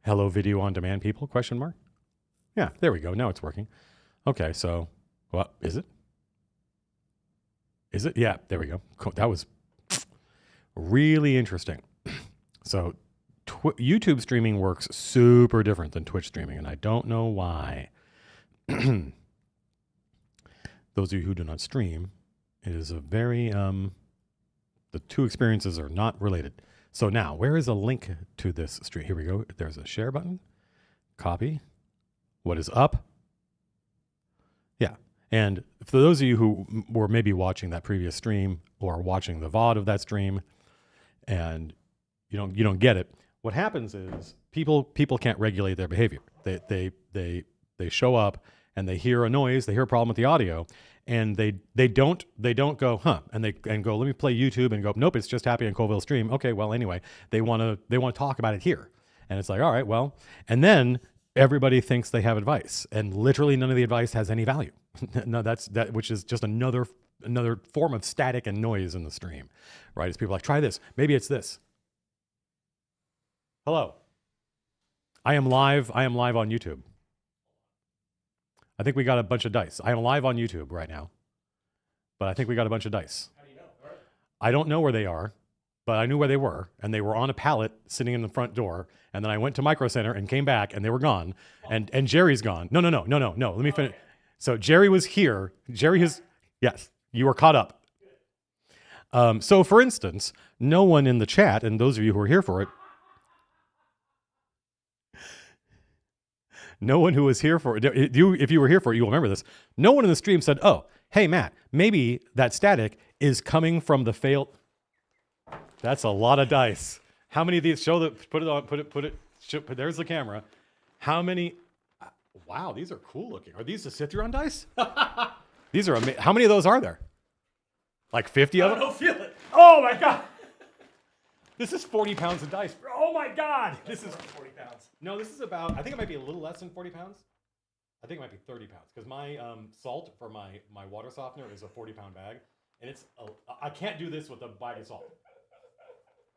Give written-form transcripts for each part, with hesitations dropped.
Hello, video on demand people, question mark? Yeah, there we go. Now it's working. Okay, so, what, is it? Is it? Yeah, there we go. Cool. That was really interesting. So, YouTube streaming works super different than Twitch streaming, and I don't know why. Those of you who do not stream, it is a very, the two experiences are not related. So now, where is a link to this stream? Here we go. There's a share button. Copy. What is up? Yeah. And for those of you who were maybe watching that previous stream or watching the VOD of that stream and you don't get it, what happens is people can't regulate their behavior. They show up and they hear a noise, they hear a problem with the audio, and they don't go, and go, let me play YouTube, and go, nope, it's just happening in Colville stream. Okay, well, anyway, they want to talk about it here. And it's like, all right, well, and then everybody thinks they have advice, and literally none of the advice has any value. No, which is just another form of static and noise in the stream, right? It's people like, try this, maybe it's this. Hello. I am live on YouTube. I think we got a bunch of dice. I am live on YouTube right now, but I think we got a bunch of dice. How do you know? I don't know where they are, but I knew where they were, and they were on a pallet sitting in the front door. And then I went to Micro Center and came back, and they were gone. And Jerry's gone. No. Let me finish. So Jerry was here. Yes, you were caught up. So for instance, no one in the chat, and those of you who are here for it, no one who was here for it, if you were here for it, you'll remember this. No one in the stream said, oh, hey, Matt, maybe that static is coming from the failed. That's a lot of dice. How many of these? Put it. There's the camera. How many? Wow, these are cool looking. Are these the Citron dice? These are amazing. How many of those are there? Like 50 of them? I don't feel it. Oh my God. This is 40 pounds of dice. Oh my God. This is 40 pounds. No, this is about, I think it might be a little less than 40 pounds. I think it might be 30 pounds because my salt for my water softener is a 40-pound bag. And I can't do this with a bag of salt.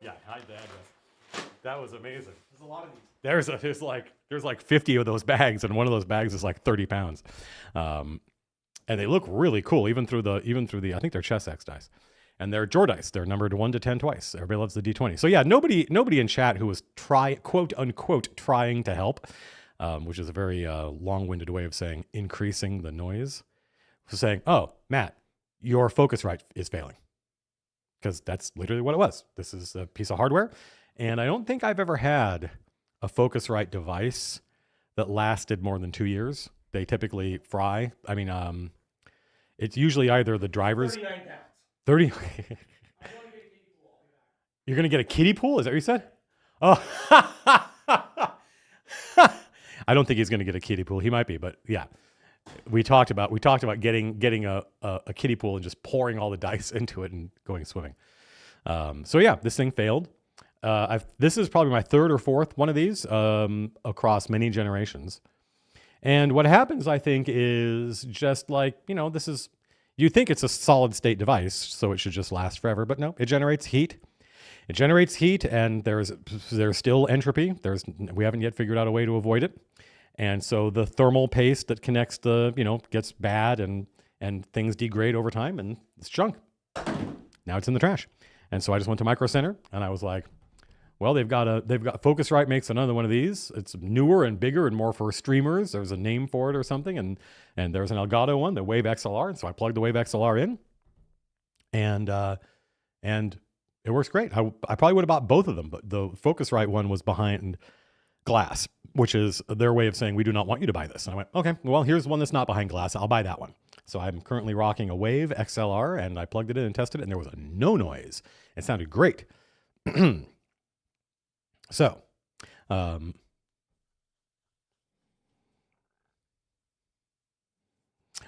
Yeah, hide the address. That was amazing. There's a lot of these. There's like 50 of those bags, and one of those bags is like 30 pounds. And they look really cool, even through the I think they're chess X dice. And they're Jor dice. They're numbered 1 to 10 twice. Everybody loves the D20. So yeah, nobody in chat who was quote unquote trying to help, which is a very long-winded way of saying increasing the noise, was saying, oh, Matt, your Focusrite is failing. Because that's literally what it was. This is a piece of hardware. And I don't think I've ever had a Focusrite device that lasted more than 2 years. They typically fry. I mean, it's usually either the drivers. 39 pounds. 30. You're going to get a kiddie pool? Is that what you said? Oh. I don't think he's going to get a kiddie pool. He might be, but yeah. We talked about getting a kiddie pool and just pouring all the dice into it and going swimming. So yeah, this thing failed. This is probably my third or fourth one of these across many generations. And what happens, I think, is just like, you think it's a solid state device, so it should just last forever, but no, it generates heat. It generates heat, and there's still entropy. We haven't yet figured out a way to avoid it. And so the thermal paste that connects gets bad and things degrade over time, and it's junk. Now it's in the trash. And so I just went to Micro Center and I was like, well, they've got Focusrite makes another one of these. It's newer and bigger and more for streamers. There's a name for it or something. And there's an Elgato one, the Wave XLR. And so I plugged the Wave XLR in and it works great. I probably would have bought both of them, but the Focusrite one was behind glass, which is their way of saying, we do not want you to buy this. And I went, okay, well, here's one that's not behind glass. I'll buy that one. So I'm currently rocking a Wave XLR, and I plugged it in and tested it, and there was no noise. It sounded great. So, I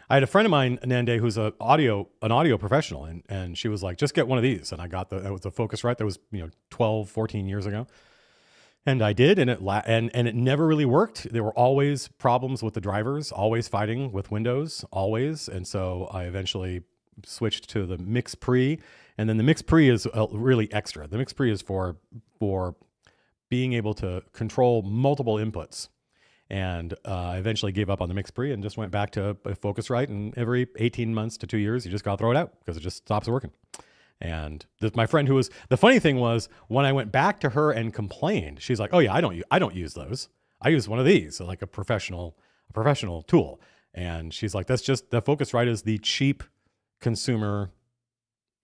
had a friend of mine, Nande, who's an audio professional, and she was like, just get one of these. And I got it was a Focusrite that was 12, 14 years ago. And I did, and it never really worked. There were always problems with the drivers, always fighting with Windows, always. And so I eventually switched to the Mix Pre, and then the Mix Pre is really extra. The Mix Pre is for being able to control multiple inputs. And I eventually gave up on the mix pre and just went back to Focusrite. And every 18 months to 2 years, you just got to throw it out because it just stops working. And my friend the funny thing was when I went back to her and complained, she's like, "Oh yeah, I don't use those. I use one of these, so like a professional tool." And she's like, "That's just the Focusrite is the cheap consumer,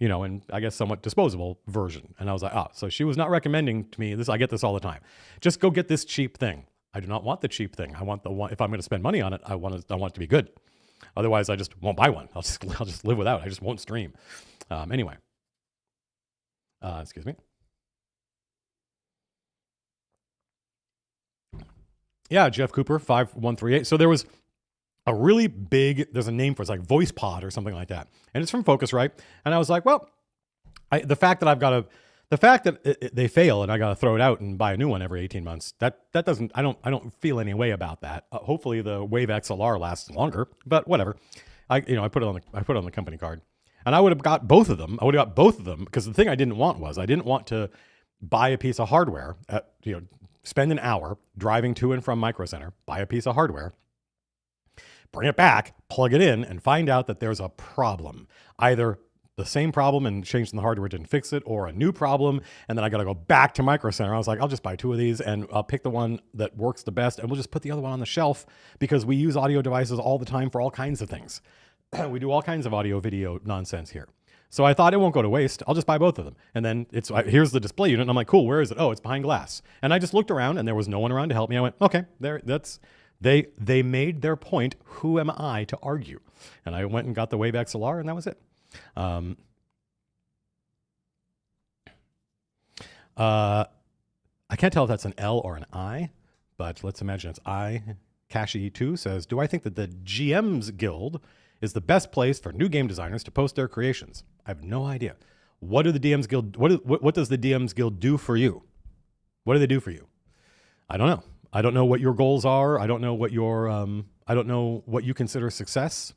and I guess somewhat disposable version." And I was like, "Oh," so she was not recommending to me this. I get this all the time. Just go get this cheap thing. I do not want the cheap thing. I want the one. If I'm going to spend money on it, I want it to be good. Otherwise, I just won't buy one. I'll just live without. I just won't stream. Anyway, excuse me. Yeah, Jeff Cooper 5138. So there was a really big. There's a name for it. It's like Voice Pod or something like that, and it's from Focusrite. And I was like, well, the fact that they fail and I got to throw it out and buy a new one every 18 months, that doesn't, I don't feel any way about that. Hopefully the Wave XLR lasts longer, but whatever. I put it on the company card, and I would have got both of them. Because the thing I didn't want to buy a piece of hardware spend an hour driving to and from Micro Center, buy a piece of hardware, bring it back, plug it in, and find out that there's a problem. Either the same problem and changing the hardware didn't fix it, or a new problem, and then I got to go back to Micro Center. I was like, I'll just buy 2 of these, and I'll pick the one that works the best, and we'll just put the other one on the shelf because we use audio devices all the time for all kinds of things. We do all kinds of audio, video nonsense here. So I thought it won't go to waste. I'll just buy both of them. And then here's the display unit, and I'm like, cool, where is it? Oh, it's behind glass. And I just looked around, and there was no one around to help me. I went, okay, they made their point. Who am I to argue? And I went and got the Wave XLR, and that was it. I can't tell if that's an L or an I, but let's imagine it's I. Kashi2 says, do I think that the GM's Guild is the best place for new game designers to post their creations? I have no idea. What do the DM's Guild, what does the DM's Guild do for you? What do they do for you? I don't know. I don't know what your goals are. I don't know what I don't know what you consider success.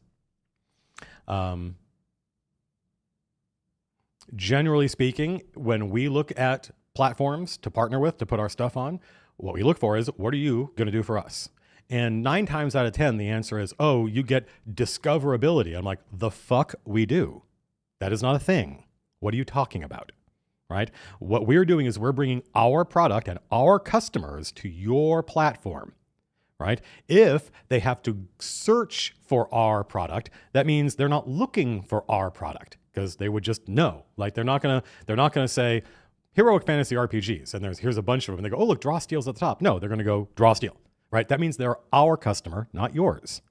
Generally speaking, when we look at platforms to partner with, to put our stuff on, what we look for is, what are you going to do for us? And 9 times out of 10, the answer is, oh, you get discoverability. I'm like, the fuck we do. That is not a thing. What are you talking about? Right? What we're doing is we're bringing our product and our customers to your platform. Right? If they have to search for our product, that means they're not looking for our product, because they would just know. Like they're not gonna say heroic fantasy RPGs and here's a bunch of them and they go, oh look, Draw Steel's at the top. No, they're gonna go Draw Steel. Right? That means they're our customer, not yours.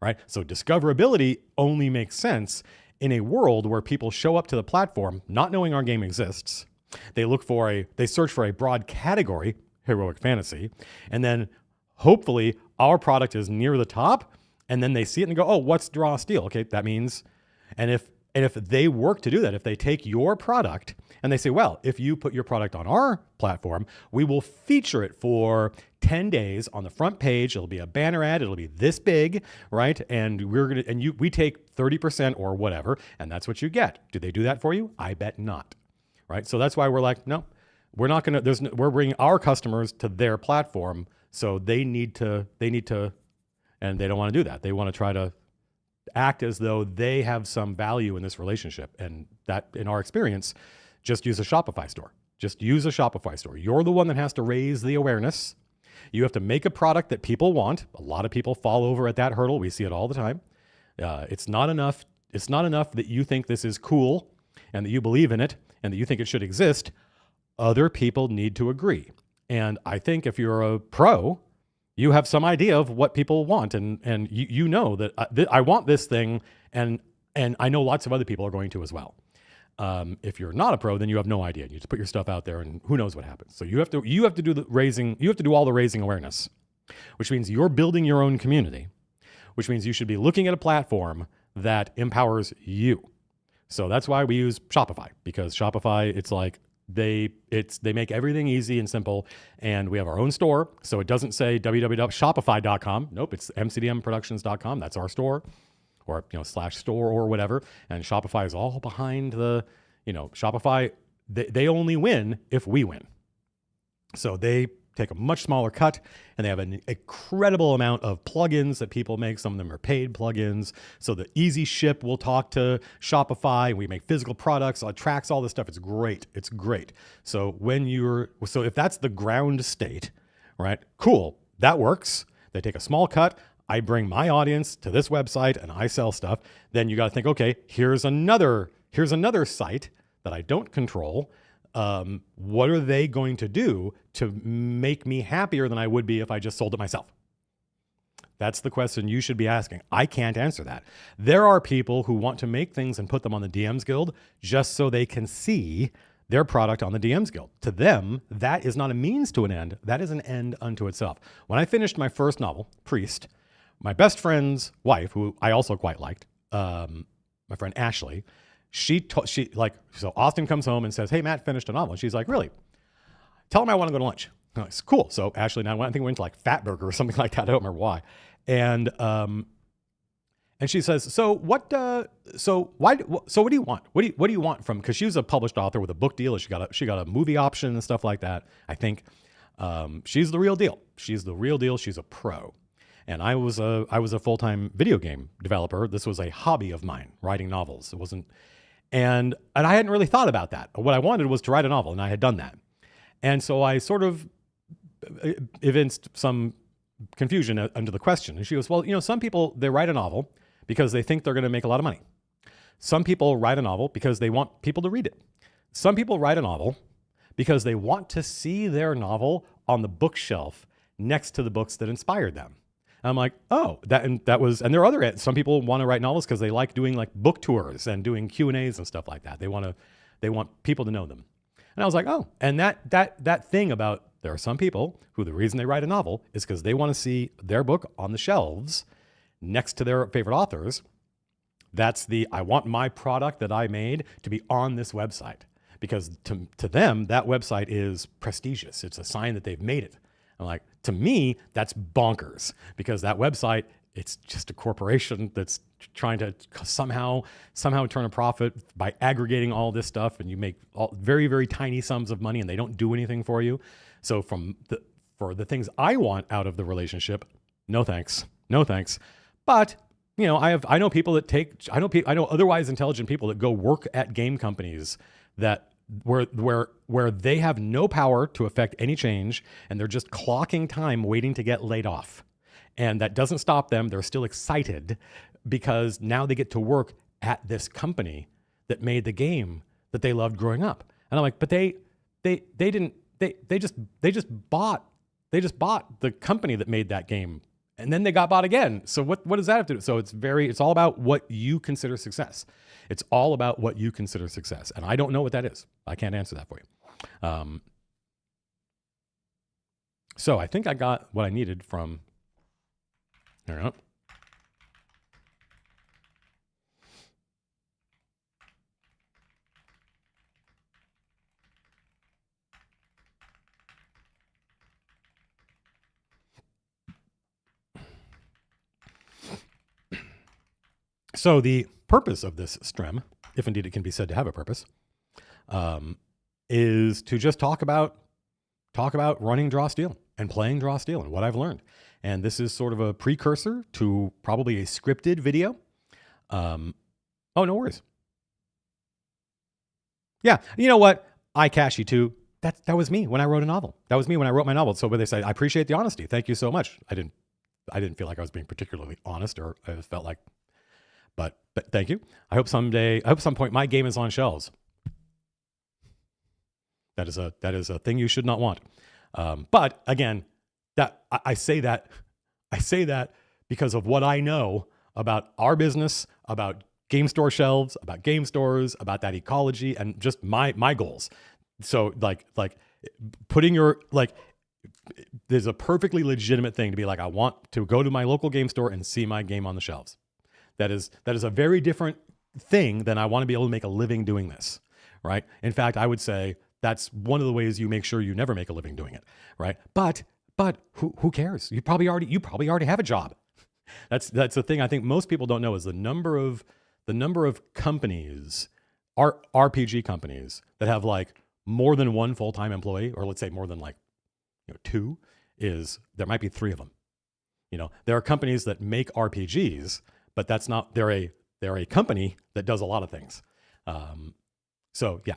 Right? So discoverability only makes sense in a world where people show up to the platform not knowing our game exists. They search for a broad category, heroic fantasy, and then hopefully our product is near the top, and then they see it and go, oh, what's Draw Steel? Okay, that means, and if they work to do that, if they take your product and they say, well, if you put your product on our platform, we will feature it for 10 days on the front page. It'll be a banner ad. It'll be this big, right? And we take 30% or whatever, and that's what you get. Do they do that for you? I bet not, right? So that's why we're like, no, we're not going to, we're bringing our customers to their platform. So they need to, and they don't want to do that. They want to try to act as though they have some value in this relationship. And that, in our experience, just use a Shopify store. Just use a Shopify store. You're the one that has to raise the awareness. You have to make a product that people want. A lot of people fall over at that hurdle. We see it all the time. It's not enough. It's not enough that you think this is cool and that you believe in it and that you think it should exist. Other people need to agree. And I think if you're a pro, you have some idea of what people want, and you know that I want this thing, and I know lots of other people are going to as well. If you're not a pro, then you have no idea. You just put your stuff out there, and who knows what happens. So you have to do the raising. You have to do all the raising awareness, which means you're building your own community, which means you should be looking at a platform that empowers you. So that's why we use Shopify, because Shopify, it's like they make everything easy and simple, and we have our own store. So it doesn't say www.shopify.com. Nope, it's mcdmproductions.com. That's our store, or /store or whatever. And Shopify is all behind the, Shopify. They only win if we win. So they take a much smaller cut, and they have an incredible amount of plugins that people make. Some of them are paid plugins. So the Easy Ship will talk to Shopify, and we make physical products, tracks, all this stuff. It's great. It's great. So if that's the ground state, right? Cool. That works. They take a small cut. I bring my audience to this website and I sell stuff. Then you got to think, okay, here's another site that I don't control. What are they going to do to make me happier than I would be if I just sold it myself? That's the question you should be asking. I can't answer that. There are people who want to make things and put them on the DMs Guild just so they can see their product on the DMs Guild. To them, that is not a means to an end. That is an end unto itself. When I finished my first novel, Priest, my best friend's wife, who I also quite liked, my friend Ashley, so Austin comes home and says, "Hey, Matt finished a novel." And she's like, "Really? Tell him I want to go to lunch." I'm like, "Cool." So Ashley and I think we went to like Fatburger or something like that. I don't remember why. And she says, "So what do you want? What do you want from?" Because she was a published author with a book deal. She got a movie option and stuff like that. I think she's the real deal. She's the real deal. She's a pro. And I was a full-time video game developer. This was a hobby of mine, writing novels. It wasn't. And I hadn't really thought about that. What I wanted was to write a novel, and I had done that. And so I sort of evinced some confusion under the question. And she goes, "Well, some people, they write a novel because they think they're going to make a lot of money. Some people write a novel because they want people to read it. Some people write a novel because they want to see their novel on the bookshelf next to the books that inspired them." I'm like, oh, and there are other, some people want to write novels because they like doing like book tours and doing Q&As and stuff like that. They want people to know them. And I was like, oh, and that thing about, there are some people who the reason they write a novel is because they want to see their book on the shelves next to their favorite authors. I want my product that I made to be on this website, because to them, that website is prestigious. It's a sign that they've made it. I'm like, to me, that's bonkers, because that website, it's just a corporation that's trying to somehow turn a profit by aggregating all this stuff, and you make very, very tiny sums of money, and they don't do anything for you. So for the things I want out of the relationship, no thanks. But I know people that I know otherwise intelligent people that go work at game companies that where they have no power to affect any change, and they're just clocking time waiting to get laid off. And that doesn't stop them. They're still excited because now they get to work at this company that made the game that they loved growing up. And I'm like, but they just bought the company that made that game, and then they got bought again. So what does that have to do? So it's all about what you consider success. It's all about what you consider success. And I don't know what that is. I can't answer that for you. So I think I got what I needed from, there we go. So the purpose of this stream, if indeed it can be said to have a purpose, is to just talk about running Draw Steel and playing Draw Steel and what I've learned. And this is sort of a precursor to probably a scripted video. Oh, no worries. Yeah, you know what? iCashy too. That was me when I wrote a novel. That was me when I wrote my novel. So when they say, I appreciate the honesty. Thank you so much. I didn't feel like I was being particularly honest, or I just felt like, but thank you. I hope some point my game is on shelves. That is a thing you should not want. But again, I say that because of what I know about our business, about game store shelves, about game stores, about that ecology, and just my goals. So like putting your, there's a perfectly legitimate thing to be like, I want to go to my local game store and see my game on the shelves. That is a very different thing than I want to be able to make a living doing this, right? In fact, I would say that's one of the ways you make sure you never make a living doing it, right? But who cares? You probably already have a job. That's the thing I think most people don't know, is the number of companies, RPG companies, that have like more than one full-time employee, or let's say more than like two is there might be three of them. There are companies that make RPGs, but that's not, they're a company that does a lot of things. So yeah.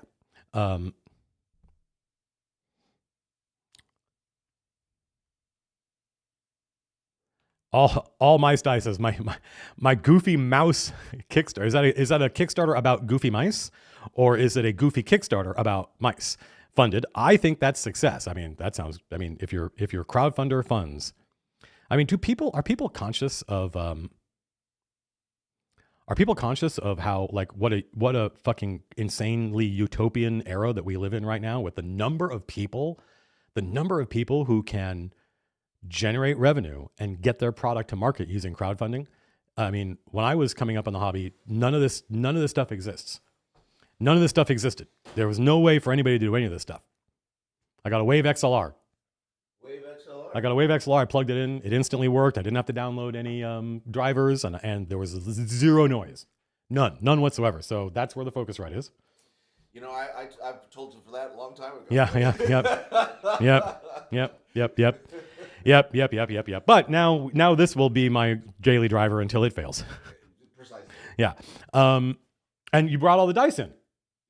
All Mice Die says my Goofy Mouse Kickstarter. Is that a Kickstarter about Goofy Mice, or is it a Goofy Kickstarter about mice funded? I think that's success. I mean, that sounds. I mean, if your crowdfunder funds, I mean, are people conscious of how, like, what a fucking insanely utopian era that we live in right now, with the number of people who can generate revenue and get their product to market using crowdfunding. I mean, when I was coming up in the hobby, none of this stuff exists. None of this stuff existed. There was no way for anybody to do any of this stuff. I got a Wave XLR. I got a Wave XLR. I plugged it in. It instantly worked. I didn't have to download any drivers, and there was zero noise. None whatsoever. So that's where the Focusrite is. I've told you for that a long time ago. Yep. But now this will be my daily driver until it fails. Precisely. Yeah. And you brought all the dice in.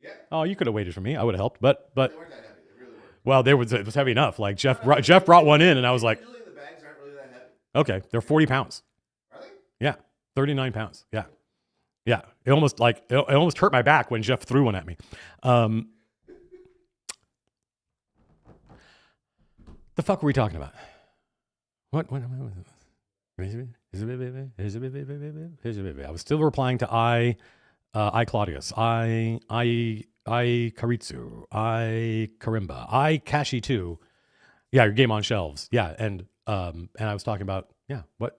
Yeah. Oh, you could have waited for me. I would have helped. But They weren't that heavy. They really weren't. well, it was heavy enough. Like Jeff brought one in, and I was like, Usually the bags aren't really that heavy. okay, they're 40 pounds. Are they? Yeah, 39 pounds. Yeah. It almost hurt my back when Jeff threw one at me. The fuck were we talking about? What? I was still replying to I Claudius, I Karitsu, I Karimba, I Kashi 2. Yeah, your game on shelves. Yeah, and I was talking about what.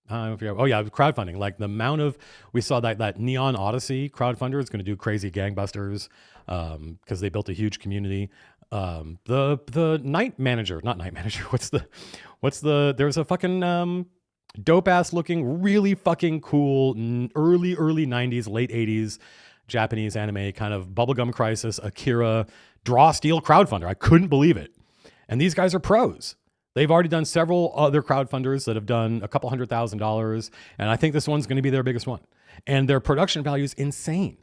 Crowdfunding. Like the amount of, we saw that Neon Odyssey crowdfunder is going to do crazy gangbusters because they built a huge community. The not night manager. What's the there's a fucking dope ass looking, really fucking cool early 90s, late 80s Japanese anime kind of Bubblegum Crisis, Akira draw steel crowdfunder. I couldn't believe it. And these guys are pros. They've already done several other crowdfunders that have done a couple $100,000, and I think this one's going to be their biggest one. And their production value is insane.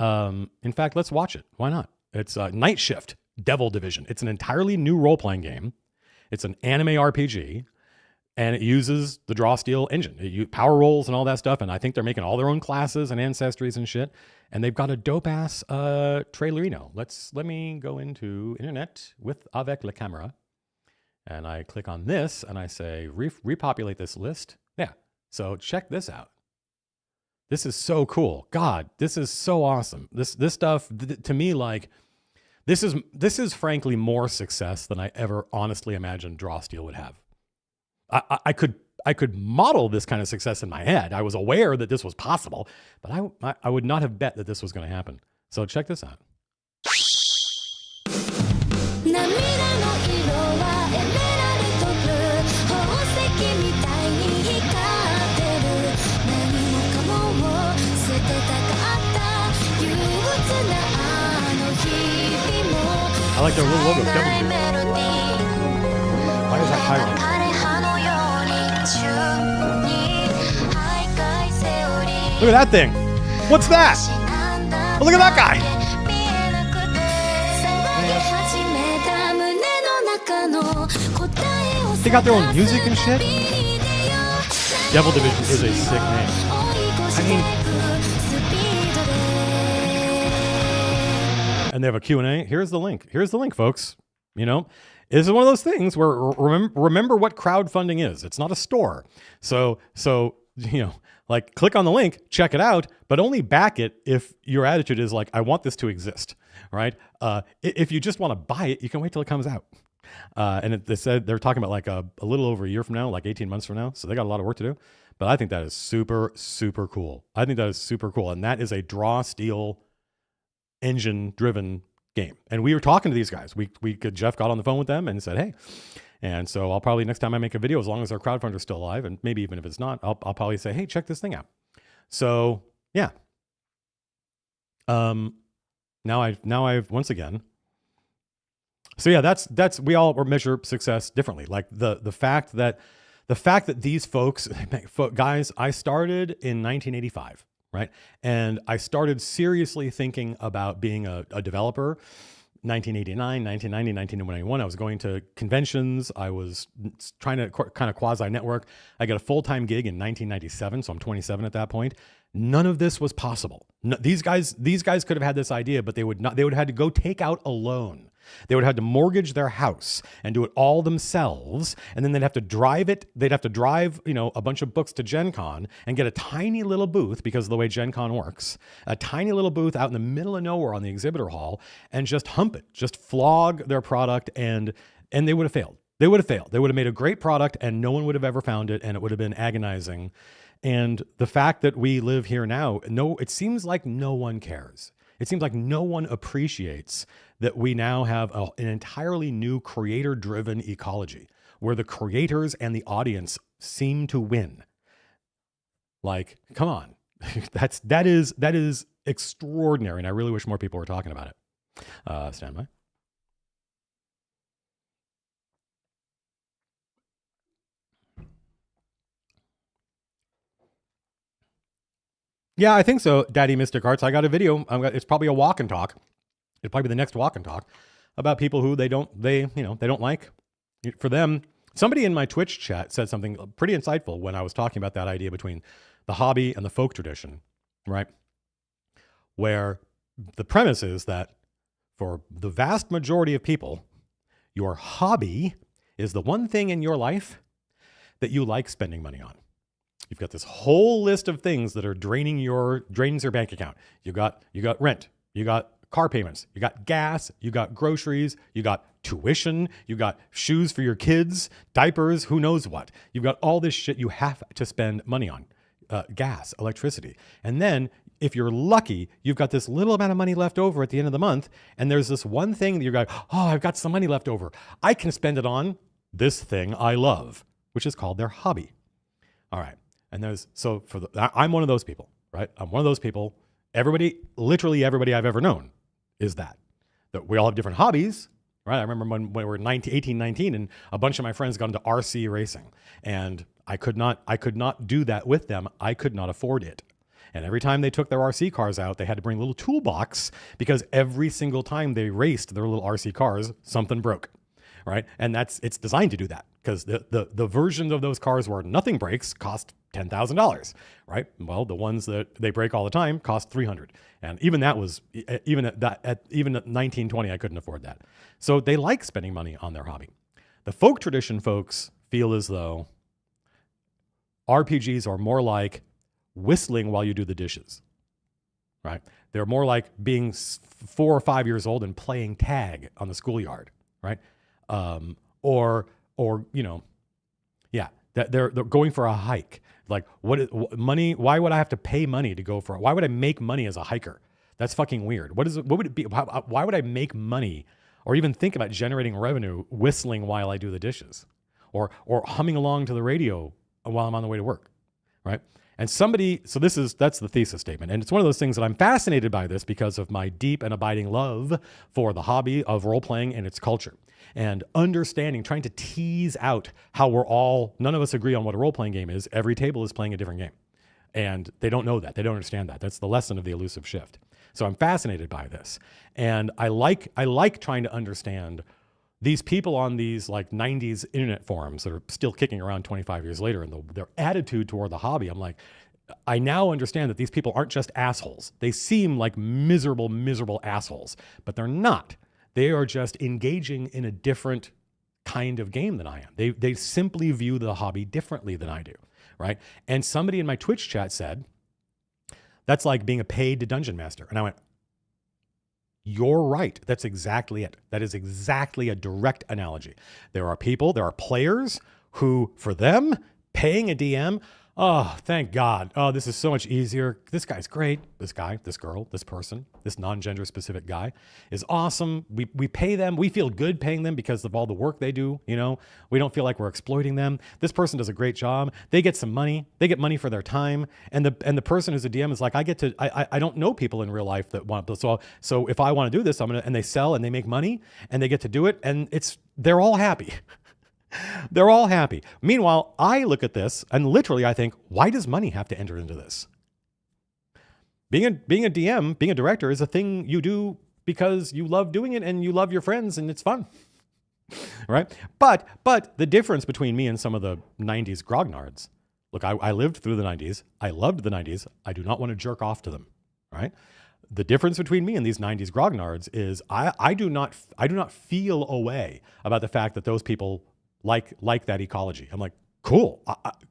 In fact, let's watch it. Why not? It's Night Shift Devil Division. It's an entirely new role-playing game. It's an anime RPG, and it uses the draw steel engine. It uses power rolls and all that stuff, and I think they're making all their own classes and ancestries and shit. And they've got a dope-ass trailerino. Let me go into Internet with avec la camera. And I click on this and I say, repopulate this list. Yeah. So check this out. This is so cool. God, this is so awesome. This stuff to me, like, this is frankly more success than I ever honestly imagined draw steel would have. I could model this kind of success in my head. I was aware that this was possible, but I would not have bet that this was going to happen. So check this out. I like their little logo. Why is that Hârn? Look at that thing. What's that? Oh, look at that guy. They got their own music and shit. Devil Division is a sick name. I mean, and they have a Q&A. Here's the link, folks. This is one of those things where remember what crowdfunding is. It's not a store. So like, click on the link, check it out, but only back it if your attitude is like, I want this to exist, right? If you just want to buy it, you can wait till it comes out. And they said they're talking about like a little over a year from now, like 18 months from now. So they got a lot of work to do. But I think that is super, super cool. And that is a draw steel engine driven game. And we were talking to these guys. Jeff got on the phone with them and said, hey. And so I'll probably, next time I make a video, as long as our crowdfunder's still alive, and maybe even if it's not, I'll probably say, hey, check this thing out. So yeah. Now I've once again, So yeah, that's we all measure success differently. Like the fact that these folks, guys, I started in 1985, right? And I started seriously thinking about being a developer 1989, 1990, 1991. I was going to conventions. I was trying to kind of quasi network. I got a full-time gig in 1997, so I'm 27 at that point. None of this was possible. No, these guys could have had this idea, but they would not. They would have had to go take out a loan. They would have had to mortgage their house and do it all themselves. And then they'd have to drive it. They'd have to drive, a bunch of books to Gen Con and get a tiny little booth, because of the way Gen Con works, a tiny little booth out in the middle of nowhere on the exhibitor hall, and just hump it, just flog their product. And they would have failed. They would have failed. They would have made a great product and no one would have ever found it. And it would have been agonizing. And the fact that we live here now, it seems like no one cares. It seems like no one appreciates that we now have an entirely new creator-driven ecology where the creators and the audience seem to win. Like, come on. that is extraordinary, and I really wish more people were talking about it. Stand by. Yeah, I think so, Daddy Mystic Arts. I got a video. It's probably a walk and talk. It'll probably be the next walk and talk about people who they don't like. For them, somebody in my Twitch chat said something pretty insightful when I was talking about that idea between the hobby and the folk tradition, right? Where the premise is that for the vast majority of people, your hobby is the one thing in your life that you like spending money on. You've got this whole list of things that are draining your bank account. You got rent, you got car payments, you got gas, you got groceries, you got tuition, you got shoes for your kids, diapers, who knows what. You've got all this shit you have to spend money on, gas, electricity. And then if you're lucky, you've got this little amount of money left over at the end of the month. And there's this one thing that you're going, oh, I've got some money left over. I can spend it on this thing I love, which is called their hobby. All right. And I'm one of those people, right? I'm one of those people. Literally everybody I've ever known is that we all have different hobbies, right? I remember when we were 18, 19, and a bunch of my friends got into RC racing, and I could not do that with them. I could not afford it. And every time they took their RC cars out, they had to bring a little toolbox, because every single time they raced their little RC cars, something broke, right? And it's designed to do that, because the versions of those cars where nothing breaks cost $10,000, right? Well, the ones that they break all the time cost $300. And even that was, even at 1920, I couldn't afford that. So they like spending money on their hobby. The folk tradition folks feel as though RPGs are more like whistling while you do the dishes, right? They're more like being 4 or 5 years old and playing tag on the schoolyard, right? That they're going for a hike. Like, money? Why would I have to pay money to go why would I make money as a hiker? That's fucking weird. What would it be? Why would I make money or even think about generating revenue whistling while I do the dishes, or humming along to the radio while I'm on the way to work, right? And that's the thesis statement. And it's one of those things that I'm fascinated by this because of my deep and abiding love for the hobby of role-playing and its culture. And understanding, trying to tease out how none of us agree on what a role-playing game is. Every table is playing a different game. And they don't know that. They don't understand that. That's the lesson of the elusive shift. So I'm fascinated by this. And I like trying to understand these people on these like 90s internet forums that are still kicking around 25 years later, and their attitude toward the hobby. I'm like, I now understand that these people aren't just assholes. They seem like miserable, miserable assholes, but they're not. They are just engaging in a different kind of game than I am. They simply view the hobby differently than I do, right? And somebody in my Twitch chat said, that's like being a paid dungeon master. And I went, you're right. That's exactly it. That is exactly a direct analogy. There are players who, for them, paying a DM, Oh, thank God. Oh, this is so much easier. This guy's great. This guy, this girl, this person, this non-gender specific guy is awesome. We pay them. We feel good paying them because of all the work they do. You know, we don't feel like we're exploiting them. This person does a great job. They get some money. They get money for their time. And the person who's a DM is like, I don't know people in real life that want, so if I want to do this, and they sell and they make money and they get to do it. And they're all happy. They're all happy. Meanwhile, I look at this and literally I think, why does money have to enter into this? Being a DM, being a director is a thing you do because you love doing it and you love your friends and it's fun. Right? But the difference between me and some of the 90s grognards, look, I lived through the 90s. I loved the 90s. I do not want to jerk off to them. Right? The difference between me and these 90s grognards is I do not feel a way about the fact that those people like that ecology. I'm like, cool,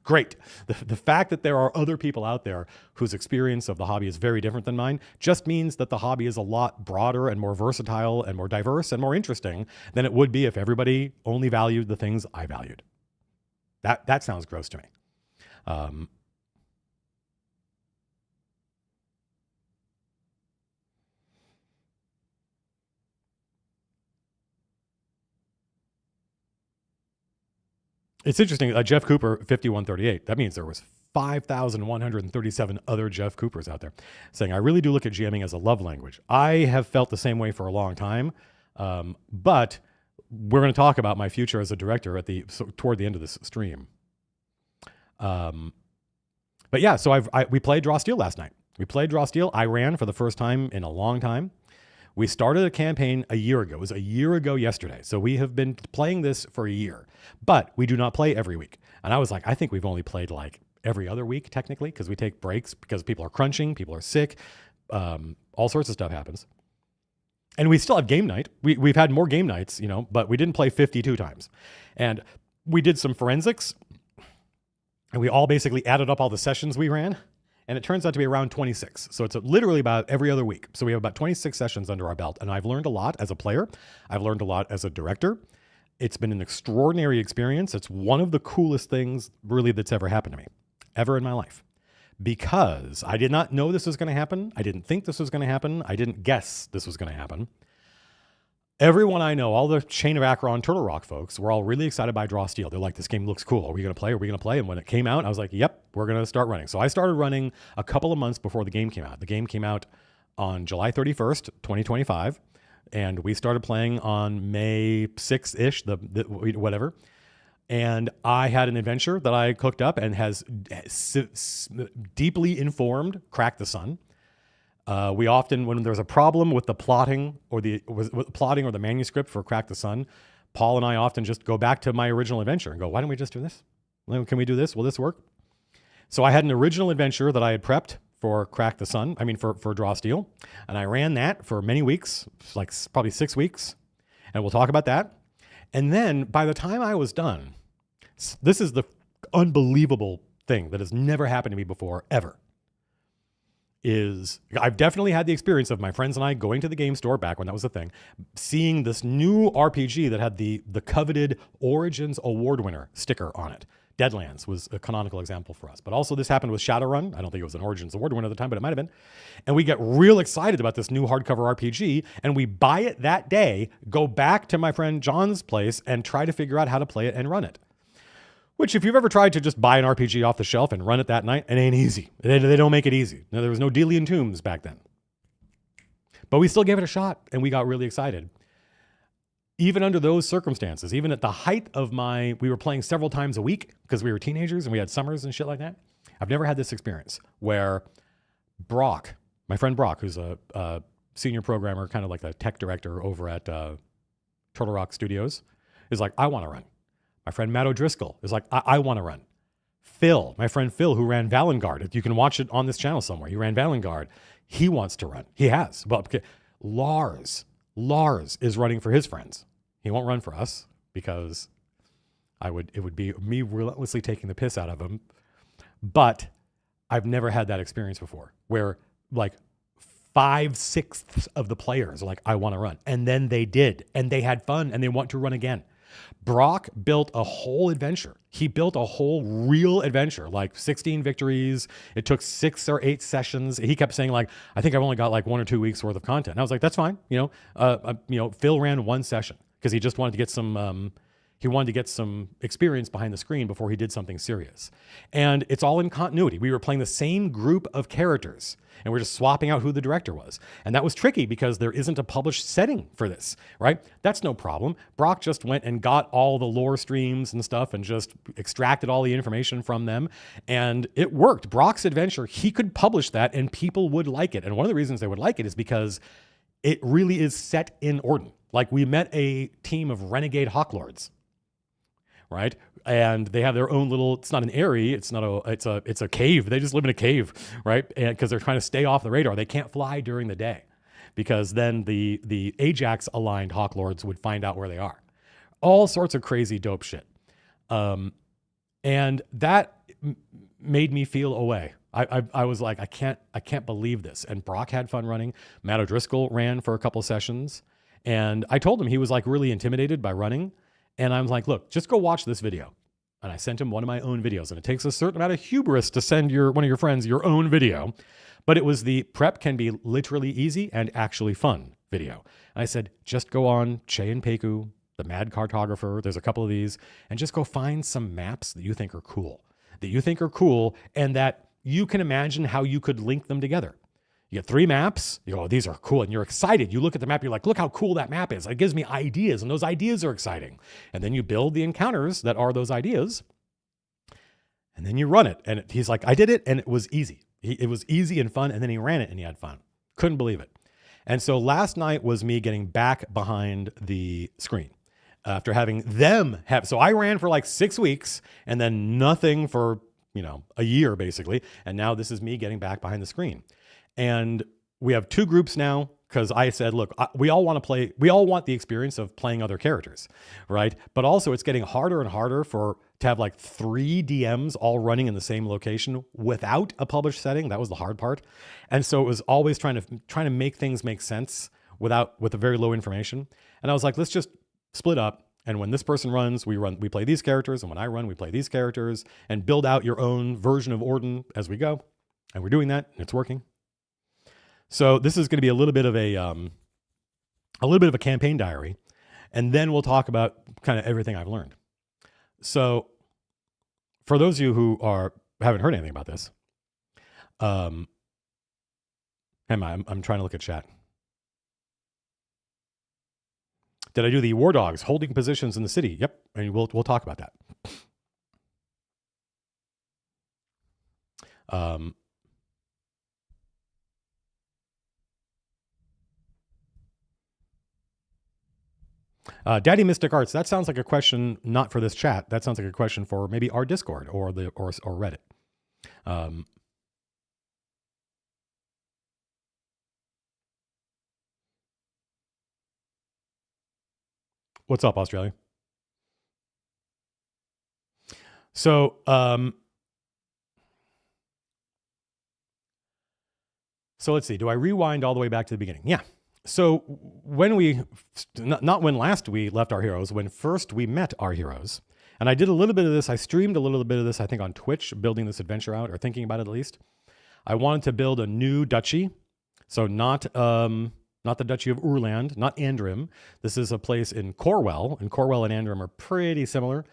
great. The fact that there are other people out there whose experience of the hobby is very different than mine just means that the hobby is a lot broader and more versatile and more diverse and more interesting than it would be if everybody only valued the things I valued. That sounds gross to me. It's interesting. Jeff Cooper, 5138. That means there was 5,137 other Jeff Coopers out there saying, I really do look at GMing as a love language. I have felt the same way for a long time. But we're going to talk about my future as a director toward the end of this stream. But yeah, so we played Draw Steel last night. We played Draw Steel. I ran for the first time in a long time. We started a campaign a year ago. It was a year ago yesterday. So we have been playing this for a year, but we do not play every week. And I was like, I think we've only played like every other week technically because we take breaks because people are crunching, people are sick, all sorts of stuff happens. And we still have game night. We've had more game nights, you know, but we didn't play 52 times. And we did some forensics and we all basically added up all the sessions we ran. And it turns out to be around 26. So it's literally about every other week. So we have about 26 sessions under our belt. And I've learned a lot as a player. I've learned a lot as a director. It's been an extraordinary experience. It's one of the coolest things really that's ever happened to me, ever in my life. Because I did not know this was going to happen. I didn't think this was going to happen. I didn't guess this was going to happen. Everyone I know, all the Chain of Acheron Turtle Rock folks, were all really excited by Draw Steel. They're like, this game looks cool. Are we going to play? Are we going to play? And when it came out, I was like, yep, we're going to start running. So I started running a couple of months before the game came out. The game came out on July 31st, 2025. And we started playing on May 6th-ish, whatever. And I had an adventure that I cooked up and has deeply informed Crack the Sun. We often, when there's a problem with the plotting or the manuscript for Crack the Sun, Paul and I often just go back to my original adventure and go, why don't we just do this? Can we do this? Will this work? So I had an original adventure that I had prepped for Crack the Sun. I mean, for Draw Steel. And I ran that for many weeks, like probably 6 weeks. And we'll talk about that. And then by the time I was done, this is the unbelievable thing that has never happened to me before, ever. I've definitely had the experience of my friends and I going to the game store back when that was a thing, seeing this new RPG that had the coveted Origins Award winner sticker on it. Deadlands was a canonical example for us. But also this happened with Shadowrun. I don't think it was an Origins Award winner at the time, but it might have been. And we get real excited about this new hardcover RPG, and we buy it that day, go back to my friend John's place, and try to figure out how to play it and run it. Which, if you've ever tried to just buy an RPG off the shelf and run it that night, it ain't easy. They don't make it easy. Now, there was no Delian Tombs back then. But we still gave it a shot, and we got really excited. Even under those circumstances, even at the height of we were playing several times a week because we were teenagers and we had summers and shit like that. I've never had this experience where Brock, my friend Brock, who's a senior programmer, kind of like the tech director over at Turtle Rock Studios, is like, I want to run. My friend Matt O'Driscoll is like, I want to run. Phil, my friend Phil, who ran Valengard, you can watch it on this channel somewhere. He ran Valengard. He wants to run. He has. Well, Lars is running for his friends. He won't run for us because it would be me relentlessly taking the piss out of him. But I've never had that experience before where like 5/6 of the players are like, I want to run. And then they did, and they had fun and they want to run again. Brock built a whole adventure. He built a whole real adventure, like 16 victories. It took 6 or 8 sessions. He kept saying like, I think I've only got like 1 or 2 weeks worth of content. And I was like, that's fine. Phil ran 1 session because he just wanted to get some experience behind the screen before he did something serious. And it's all in continuity. We were playing the same group of characters and we're just swapping out who the director was. And that was tricky because there isn't a published setting for this, right? That's no problem. Brock just went and got all the lore streams and stuff and just extracted all the information from them. And it worked. Brock's adventure, he could publish that and people would like it. And one of the reasons they would like it is because it really is set in Hârn. Like we met a team of renegade hawklords, right? And they have their own little, it's not an eyrie, it's a cave. They just live in a cave, right? And because they're trying to stay off the radar. They can't fly during the day because then the Ajax aligned hawklords would find out where they are. All sorts of crazy dope shit. And that made me feel away. I was like, I can't believe this. And Brock had fun running. Matt O'Driscoll ran for a couple sessions. And I told him he was like really intimidated by running. And I'm like, look, just go watch this video. And I sent him one of my own videos. And it takes a certain amount of hubris to send one of your friends your own video. But it was the prep can be literally easy and actually fun video. And I said, just go on Che and Peku, the Mad Cartographer. There's a couple of these. And just go find some maps that you think are cool. And that you can imagine how you could link them together. You get 3 maps, you go, oh, these are cool. And you're excited. You look at the map, you're like, look how cool that map is. It gives me ideas, and those ideas are exciting. And then you build the encounters that are those ideas, and then you run it. And he's like, I did it, and it was easy. It was easy and fun, and then he ran it, and he had fun. Couldn't believe it. And so last night was me getting back behind the screen after having them have. So I ran for like 6 weeks, and then nothing for, a year, basically. And now this is me getting back behind the screen. And we have 2 groups now because I said, look, we all want the experience of playing other characters, right? But also it's getting harder and harder to have like 3 DMs all running in the same location without a published setting. That was the hard part. And so it was always trying to make things make sense with a very low information. And I was like, let's just split up. And when this person runs, we play these characters. And when I run, we play these characters and build out your own version of Hârn as we go. And we're doing that and it's working. So this is going to be a little bit of a campaign diary, and then we'll talk about kind of everything I've learned. So for those of you who haven't heard anything about this, I'm trying to look at chat. Did I do the war dogs holding positions in the city? Yep, and we'll talk about that. Daddy Mystic Arts, that sounds like a question not for this chat. That sounds like a question for maybe our Discord or Reddit. What's up, Australia? So let's see. Do I rewind all the way back to the beginning? Yeah. So when not when last we left our heroes, when first we met our heroes, and I did a little bit of this, I streamed a little bit of this, I think on Twitch, building this adventure out or thinking about it at least. I wanted to build a new duchy. So not the Duchy of Urland, not Andrim. This is a place in Corwell, and Corwell and Andrim are pretty similar,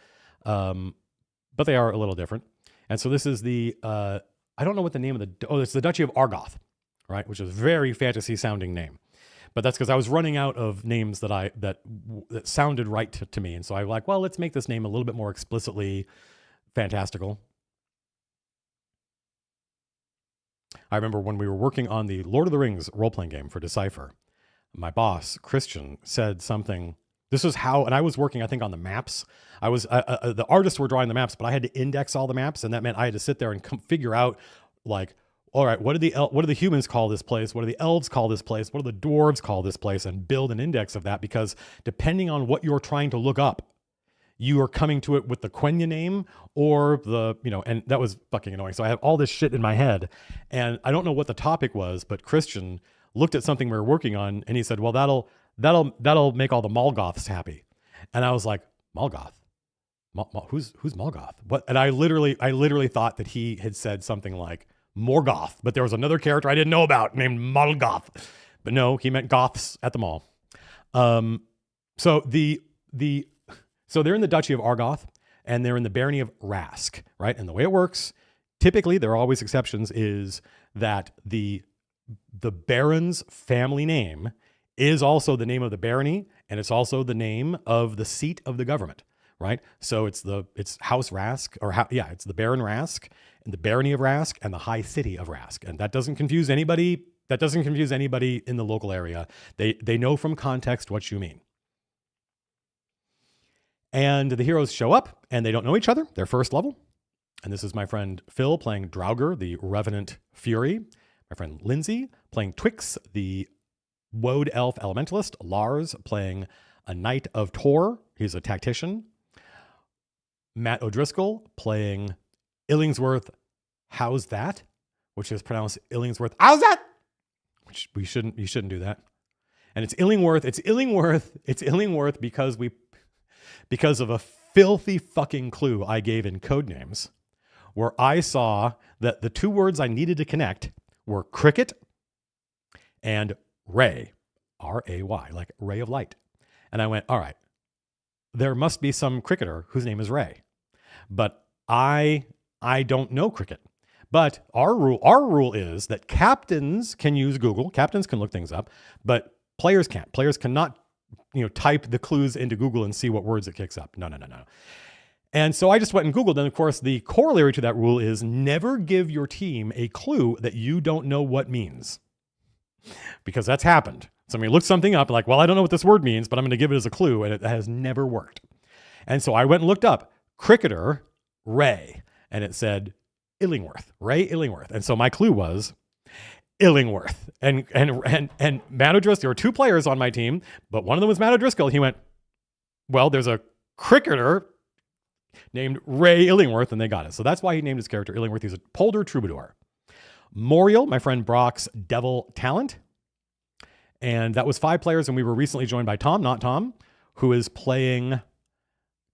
but they are a little different. And so this is I don't know what the name of it's the Duchy of Argoth, right? Which is a very fantasy sounding name. But that's because I was running out of names that sounded right to me. And so I was like, well, let's make this name a little bit more explicitly fantastical. I remember when we were working on the Lord of the Rings role-playing game for Decipher, my boss, Christian, said something. This is how, and I was working, I think, on the maps. I was, the artists were drawing the maps, but I had to index all the maps. And that meant I had to sit there and figure out, like, all right, what do the humans call this place? What do the elves call this place? What do the dwarves call this place? And build an index of that, because depending on what you're trying to look up, you are coming to it with the Quenya name or and that was fucking annoying. So I have all this shit in my head and I don't know what the topic was, but Christian looked at something we were working on and he said, well, that'll make all the Molgoths happy. And I was like, Molgoth. Who's Molgoth? What? And I literally thought that he had said something like Morgoth, but there was another character I didn't know about named Molgoth. But no, he meant goths at the mall. So they're in the Duchy of Argoth, and they're in the Barony of Rask, right? And the way it works, typically, there are always exceptions, is that the Baron's family name is also the name of the barony, and it's also the name of the seat of the government, right? So it's House Rask, it's the Baron Rask, and the Barony of Rask, and the High City of Rask. And that doesn't confuse anybody. That doesn't confuse anybody in the local area. They know from context what you mean. And the heroes show up, and they don't know each other. They're first level. And this is my friend Phil playing Draugr, the Revenant Fury. My friend Lindsay playing Twix, the Woad Elf Elementalist. Lars playing a Knight of Tor. He's a tactician. Matt O'Driscoll playing Illingsworth How's That? Which is pronounced Illingsworth How's That? Which you shouldn't do that. And it's Illingworth because of a filthy fucking clue I gave in Codenames, where I saw that the two words I needed to connect were cricket and ray, R-A-Y, like ray of light. And I went, all right, there must be some cricketer whose name is Ray. But I don't know cricket. But our rule is that captains can use Google. Captains can look things up, but players can't. Players cannot, type the clues into Google and see what words it kicks up. No. And so I just went and Googled. And of course, the corollary to that rule is never give your team a clue that you don't know what means. Because that's happened. Somebody looked something up like, well, I don't know what this word means, but I'm going to give it as a clue. And it has never worked. And so I went and looked up cricketer Ray. And it said Illingworth, Ray Illingworth. And so my clue was Illingworth. And Matt O'Driscoll, there were two players on my team, but one of them was Matt O'Driscoll. He went, well, there's a cricketer named Ray Illingworth, and they got it. So that's why he named his character Illingworth. He's a Polder troubadour. Moriel, my friend Brock's devil talent. And that was 5 players, and we were recently joined by Tom, not Tom, who is playing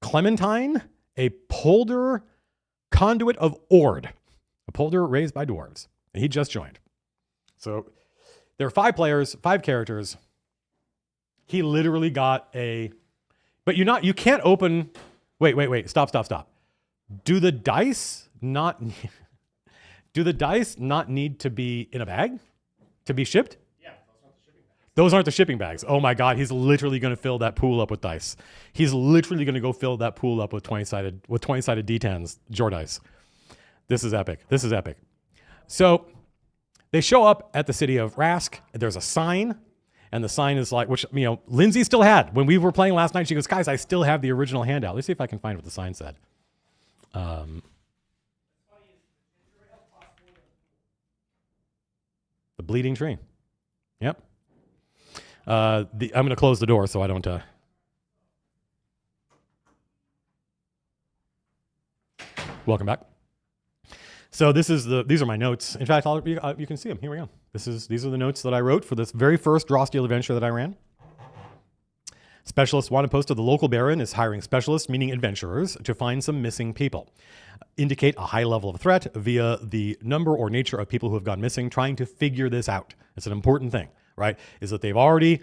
Clementine, a Polder conduit of Ord, a Polder raised by dwarves. And he just joined. So there are 5 players, 5 characters. He literally got but you can't open, wait, stop. Do the dice not need to be in a bag to be shipped? Yeah, those aren't the shipping bags. Those aren't the shipping bags. Oh my God, he's literally going to fill that pool up with dice. He's literally going to go fill that pool up with 20-sided D10s, Jordice. This is epic. So they show up at the city of Rask. There's a sign, and the sign is like, which, Lindsay still had. When we were playing last night, she goes, guys, I still have the original handout. Let's see if I can find what the sign said. The bleeding tree. Yep. I'm going to close the door so I don't... Welcome back. So these are my notes. In fact, you can see them. Here we go. These are the notes that I wrote for this very first Drostiel adventure that I ran. Specialist wanted post of the local baron is hiring specialists, meaning adventurers, to find some missing people. Indicate a high level of threat via the number or nature of people who have gone missing, trying to figure this out. It's an important thing, right? Is that they'd already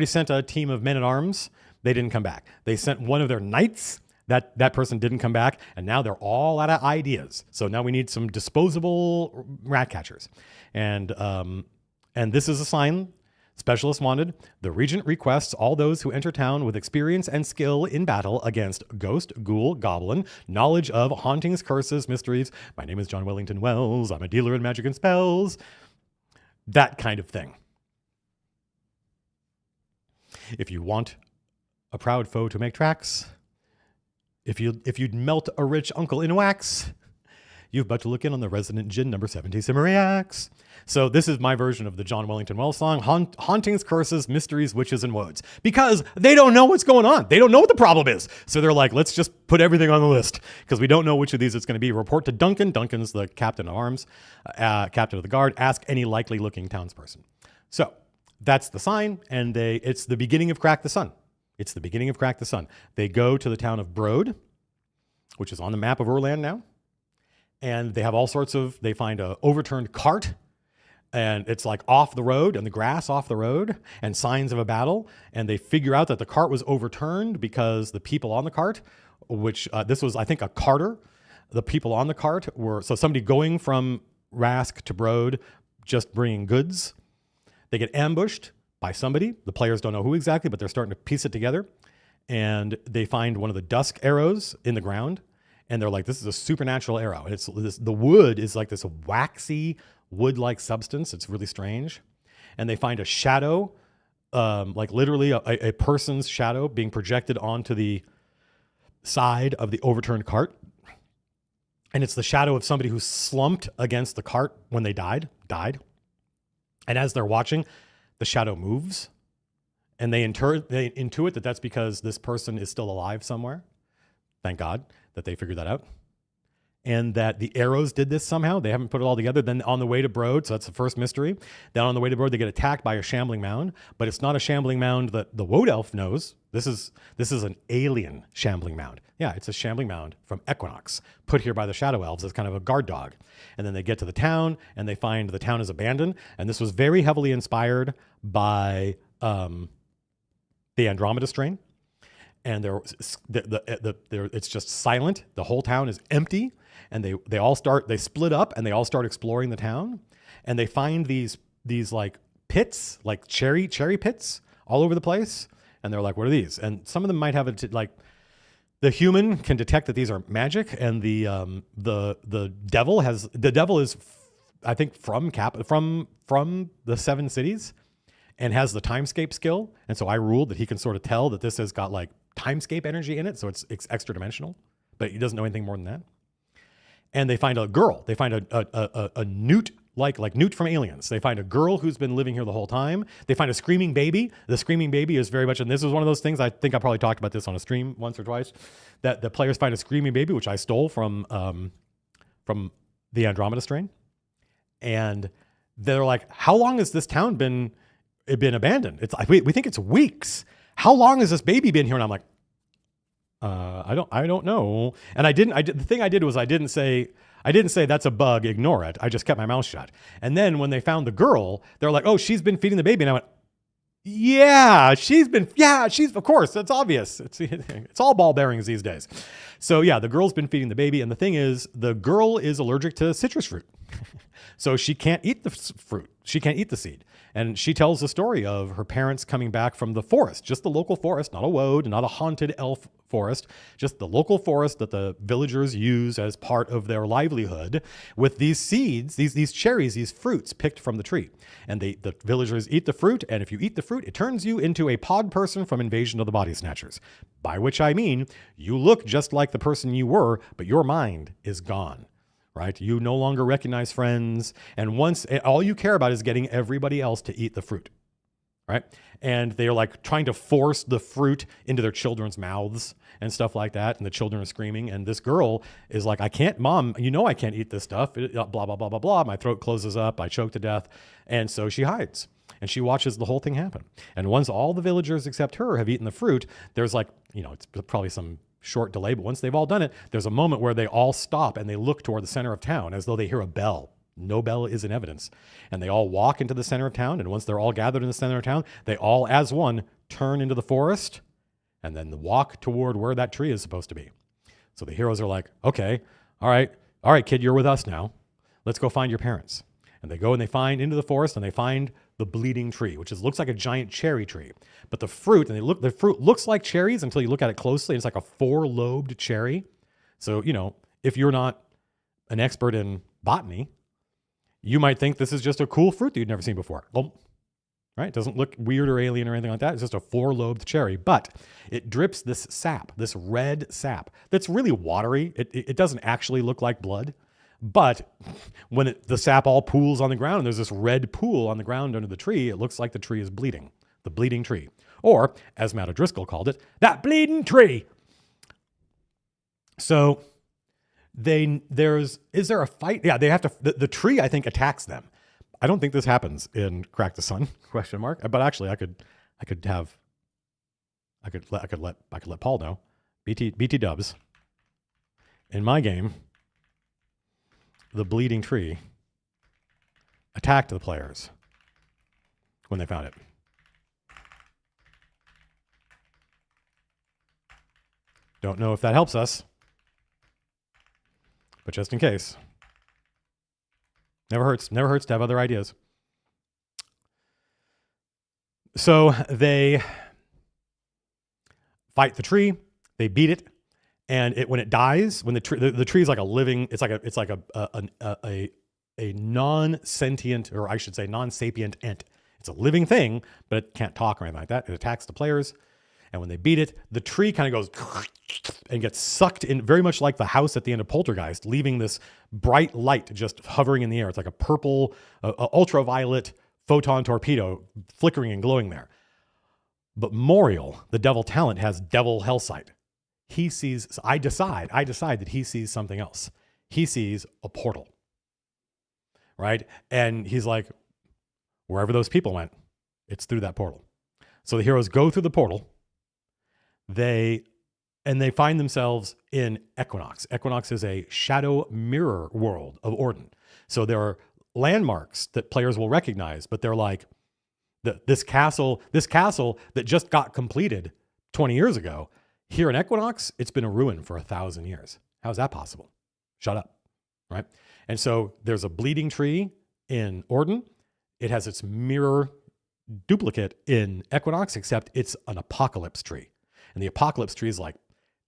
sent a team of men-at-arms. They didn't come back. They sent one of their knights. That person didn't come back, and now they're all out of ideas. So now we need some disposable rat catchers. And this is a sign. Specialist wanted. The regent requests all those who enter town with experience and skill in battle against ghost, ghoul, goblin, knowledge of hauntings, curses, mysteries. My name is John Wellington Wells. I'm a dealer in magic and spells. That kind of thing. If you want a proud foe to make tracks, if you'd melt a rich uncle in wax, you've but to look in on the resident gin number 70 Simeriacs. So this is my version of the John Wellington Wells song, hauntings, curses, mysteries, witches, and woads. Because they don't know what's going on. They don't know what the problem is. So they're like, let's just put everything on the list because we don't know which of these it's going to be. Report to Duncan. Duncan's the captain of arms, captain of the guard. Ask any likely looking townsperson. So that's the sign, and it's the beginning of Crack the Sun. It's the beginning of Crack the Sun. They go to the town of Brode, which is on the map of Urland now. And they have all sorts of, they find a overturned cart, and it's like off the road, and the grass off the road, and signs of a battle. And they figure out that the cart was overturned because the people on the cart, which this was, I think, a carter. The people on the cart were, so somebody going from Rask to Brode, just bringing goods. They get ambushed by somebody. The players don't know who exactly, but they're starting to piece it together. And they find one of the dusk arrows in the ground. And they're like, this is a supernatural arrow. And the wood is like this waxy wood-like substance. It's really strange. And they find a shadow, like literally a person's shadow being projected onto the side of the overturned cart. And it's the shadow of somebody who slumped against the cart when they died. And as they're watching, the shadow moves. And they intuit that that's because this person is still alive somewhere. Thank God that they figured that out. And that the arrows did this somehow. They haven't put it all together. Then on the way to Brode, so that's the first mystery. Then on the way to Brode, they get attacked by a shambling mound. But it's not a shambling mound that the Woad Elf knows. This is an alien shambling mound. Yeah, it's a shambling mound from Equinox, put here by the Shadow Elves as kind of a guard dog. And then they get to the town, and they find the town is abandoned. And this was very heavily inspired by the Andromeda strain. And it's just silent. The whole town is empty. And they split up, and they all start exploring the town. And they find these like pits, like cherry pits all over the place. And they're like, what are these? And some of them might have the human can detect that these are magic, and the devil is, I think, from the Seven Cities, and has the timescape skill. And so I ruled that he can sort of tell that this has got like timescape energy in it, so it's extra dimensional, but he doesn't know anything more than that. And they find a girl. They find a newt, like Newt from Aliens. They find a girl who's been living here the whole time. They find a screaming baby. The screaming baby is very much, and this is one of those things, I think I probably talked about this on a stream once or twice, that the players find a screaming baby, which I stole from the Andromeda strain. And they're like, how long has this town been abandoned? It's like, we think it's weeks. How long has this baby been here? And I'm like, I don't know. And the thing I did was I didn't say that's a bug, ignore it. I just kept my mouth shut. And then when they found the girl, they're like, oh, she's been feeding the baby. And I went, she's, of course, that's obvious. It's all ball bearings these days. So yeah, the girl's been feeding the baby. And the thing is, the girl is allergic to citrus fruit. So she can't eat the fruit. She can't eat the seed. And she tells the story of her parents coming back from the forest, just the local forest, not a woad, not a haunted elf forest, just the local forest that the villagers use as part of their livelihood, with these seeds, these cherries, these fruits picked from the tree. And the villagers eat the fruit, and if you eat the fruit, it turns you into a pod person from Invasion of the Body Snatchers. By which I mean, you look just like the person you were, but your mind is gone. Right? You no longer recognize friends. And all you care about is getting everybody else to eat the fruit. Right? And they're like trying to force the fruit into their children's mouths and stuff like that. And the children are screaming. And this girl is like, I can't, Mom, I can't eat this stuff. Blah, blah, blah, blah, blah. My throat closes up. I choke to death. And so she hides. And she watches the whole thing happen. And once all the villagers except her have eaten the fruit, there's like, it's probably some short delay, but once they've all done it, there's a moment where they all stop and they look toward the center of town as though they hear a bell. No bell is in evidence. And they all walk into the center of town. And once they're all gathered in the center of town, they all, as one, turn into the forest and then walk toward where that tree is supposed to be. So the heroes are like, okay, all right, kid, you're with us now. Let's go find your parents. And they go and they find into the forest, and they find the bleeding tree, which looks like a giant cherry tree. But the fruit, the fruit looks like cherries until you look at it closely. It's like a 4-lobed cherry. So, if you're not an expert in botany, you might think this is just a cool fruit that you'd never seen before. Right? It doesn't look weird or alien or anything like that. It's just a 4-lobed cherry, but it drips this sap, this red sap that's really watery. It doesn't actually look like blood. But when the sap all pools on the ground, and there's this red pool on the ground under the tree, it looks like the tree is bleeding. The bleeding tree. Or, as Matt O'Driscoll called it, that bleeding tree. So, is there a fight? Yeah, they have to, the tree, I think, attacks them. I don't think this happens in Crack the Sun, ? But actually, I could have I could let Paul know. BT dubs. In my game, the bleeding tree attacked the players when they found it. Don't know if that helps us, but just in case. Never hurts to have other ideas. So they fight the tree, they beat it, and when it dies, when the tree is like a living, it's like a non-sentient, or I should say non-sapient ent. It's a living thing, but it can't talk or anything like that. It attacks the players. And when they beat it, the tree kind of goes and gets sucked in, very much like the house at the end of Poltergeist, leaving this bright light just hovering in the air. It's like a purple, ultraviolet photon torpedo flickering and glowing there. But Moriel, the devil talent, has devil hellsight. He sees, so I decide that he sees something else. He sees a portal, right? And he's like, wherever those people went, it's through that portal. So the heroes go through the portal. They find themselves in Equinox. Equinox is a shadow mirror world of Hârn. So there are landmarks that players will recognize, but they're like, this castle that just got completed 20 years ago, here in Equinox, it's been a ruin for 1,000 years. How is that possible? Shut up, right? And so there's a bleeding tree in Hârn. It has its mirror duplicate in Equinox, except it's an apocalypse tree. And the apocalypse tree is like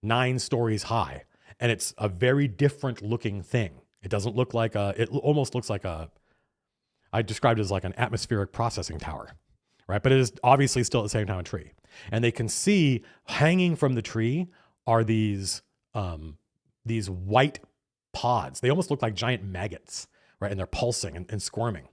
9 stories high. And it's a very different looking thing. It doesn't look like it almost looks like I described it as like an atmospheric processing tower, right? But it is obviously still at the same time a tree. And they can see hanging from the tree are these white pods. They almost look like giant maggots, right? And they're pulsing and squirming.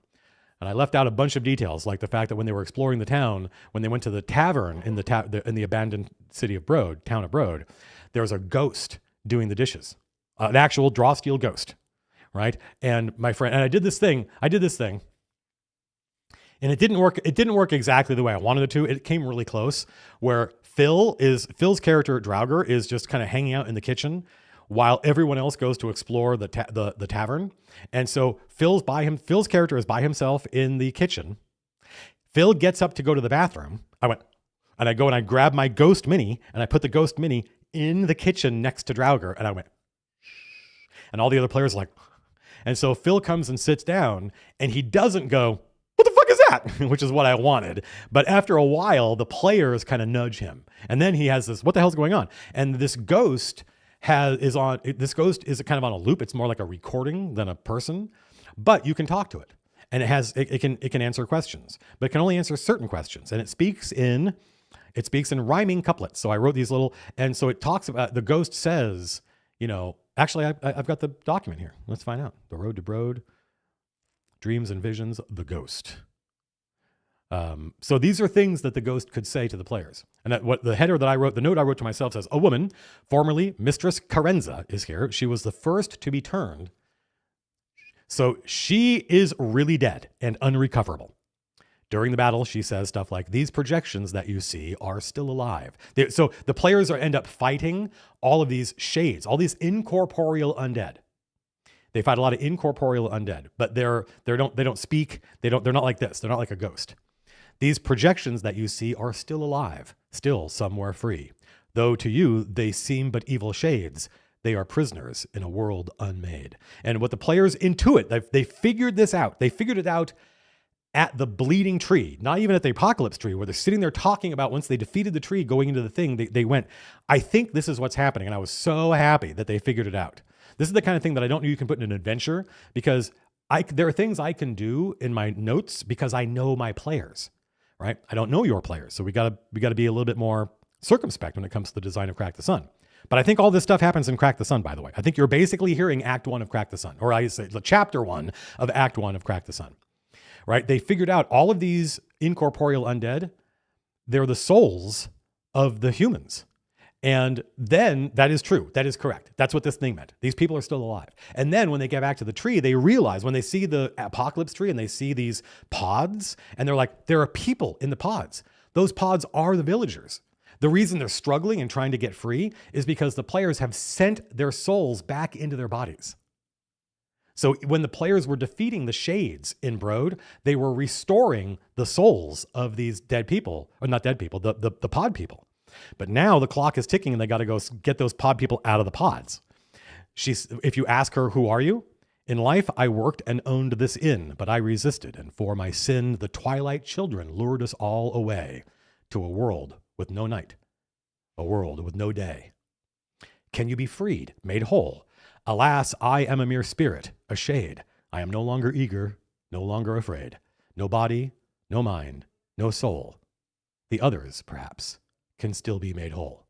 And I left out a bunch of details, like the fact that when they were exploring the town, when they went to the tavern in the abandoned city of Broad, town of Broad, there was a ghost doing the dishes, an actual draw steel ghost, right? And my friend, and I did this thing, and it didn't work. It didn't work exactly the way I wanted it to. It came really close, where Phil's character Draugr is just kind of hanging out in the kitchen, while everyone else goes to explore the tavern. And so Phil's character is by himself in the kitchen. Phil gets up to go to the bathroom. I go and I grab my Ghost Mini, and I put the Ghost Mini in the kitchen next to Draugr, and I went, shh. And all the other players are like, and so Phil comes and sits down, and he doesn't go, what the fuck is that? Which is what I wanted. But after a while, the players kind of nudge him. And then he has this, what the hell's going on? And this ghost is kind of on a loop. It's more like a recording than a person, but you can talk to it, and it can answer questions, but it can only answer certain questions, and it speaks in rhyming couplets. So I wrote these little, and so it talks about, the ghost says, actually I've got the document here. Let's find out. The Road to Broad, Dreams and Visions, the Ghost. So these are things that the ghost could say to the players. And what the header that I wrote, the note I wrote to myself says, a woman, formerly Mistress Carenza, is here. She was the first to be turned. So she is really dead and unrecoverable. During the battle, she says stuff like, these projections that you see are still alive. So the players end up fighting all of these shades, all these incorporeal undead. They fight a lot of incorporeal undead, but they don't speak. They're not like this. They're not like a ghost. These projections that you see are still alive, still somewhere free. Though to you, they seem but evil shades. They are prisoners in a world unmade. And what the players intuit, they figured this out. They figured it out at the bleeding tree, not even at the apocalypse tree, where they're sitting there talking about once they defeated the tree going into the thing, they went, I think this is what's happening. And I was so happy that they figured it out. This is the kind of thing that I don't know you can put in an adventure, because there are things I can do in my notes because I know my players, right? I don't know your players. So we gotta be a little bit more circumspect when it comes to the design of Crack the Sun. But I think all this stuff happens in Crack the Sun, by the way. I think you're basically hearing Act 1 of Crack the Sun, or I say the Chapter 1 of Act 1 of Crack the Sun, right? They figured out all of these incorporeal undead, they're the souls of the humans. And then that is true. That is correct. That's what this thing meant. These people are still alive. And then when they get back to the tree, they realize, when they see the apocalypse tree and they see these pods, and they're like, there are people in the pods. Those pods are the villagers. The reason they're struggling and trying to get free is because the players have sent their souls back into their bodies. So when the players were defeating the shades in Broad, they were restoring the souls of these dead people, or not dead people, the pod people. But now the clock is ticking and they got to go get those pod people out of the pods. If you ask her, who are you? In life, I worked and owned this inn, but I resisted. And for my sin, the twilight children lured us all away to a world with no night, a world with no day. Can you be freed, made whole? Alas, I am a mere spirit, a shade. I am no longer eager, no longer afraid. No body, no mind, no soul. The others, perhaps, can still be made whole.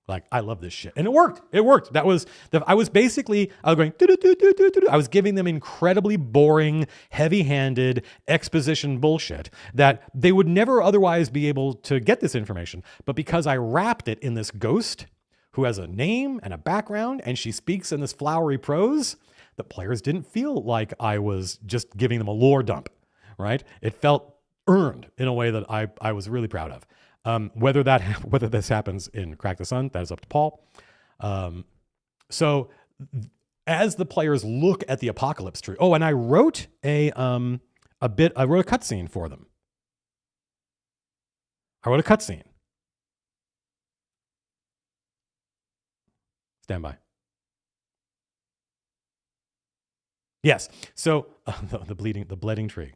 Like, I love this shit. And it worked. It worked. I was going, I was giving them incredibly boring, heavy-handed exposition bullshit that they would never otherwise be able to get this information. But because I wrapped it in this ghost who has a name and a background and she speaks in this flowery prose, the players didn't feel like I was just giving them a lore dump, right? It felt earned in a way that I was really proud of. Whether this happens in Crack the Sun, that is up to Paul. So as the players look at the apocalypse tree, and I wrote I wrote a cutscene for them. I wrote a cutscene. Stand by. Yes. So the bleeding tree.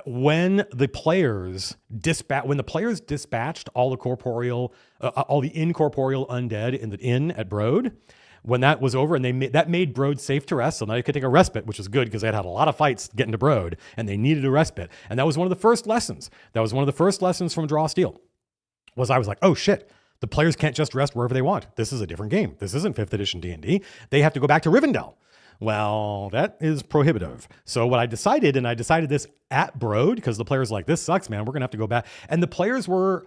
When the players dispatched all the incorporeal undead in the inn at Broad, when that was over and that made Broad safe to rest, so now you could take a respite, which was good because they had a lot of fights getting to Broad and they needed a respite. And that was one of the first lessons. That was one of the first lessons from Draw Steel. I was like, oh shit, the players can't just rest wherever they want. This is a different game. This isn't 5th edition D&D. They have to go back to Rivendell. Well, that is prohibitive. So what I decided this at Broad, because the players were like, this sucks, man. We're going to have to go back. And the players were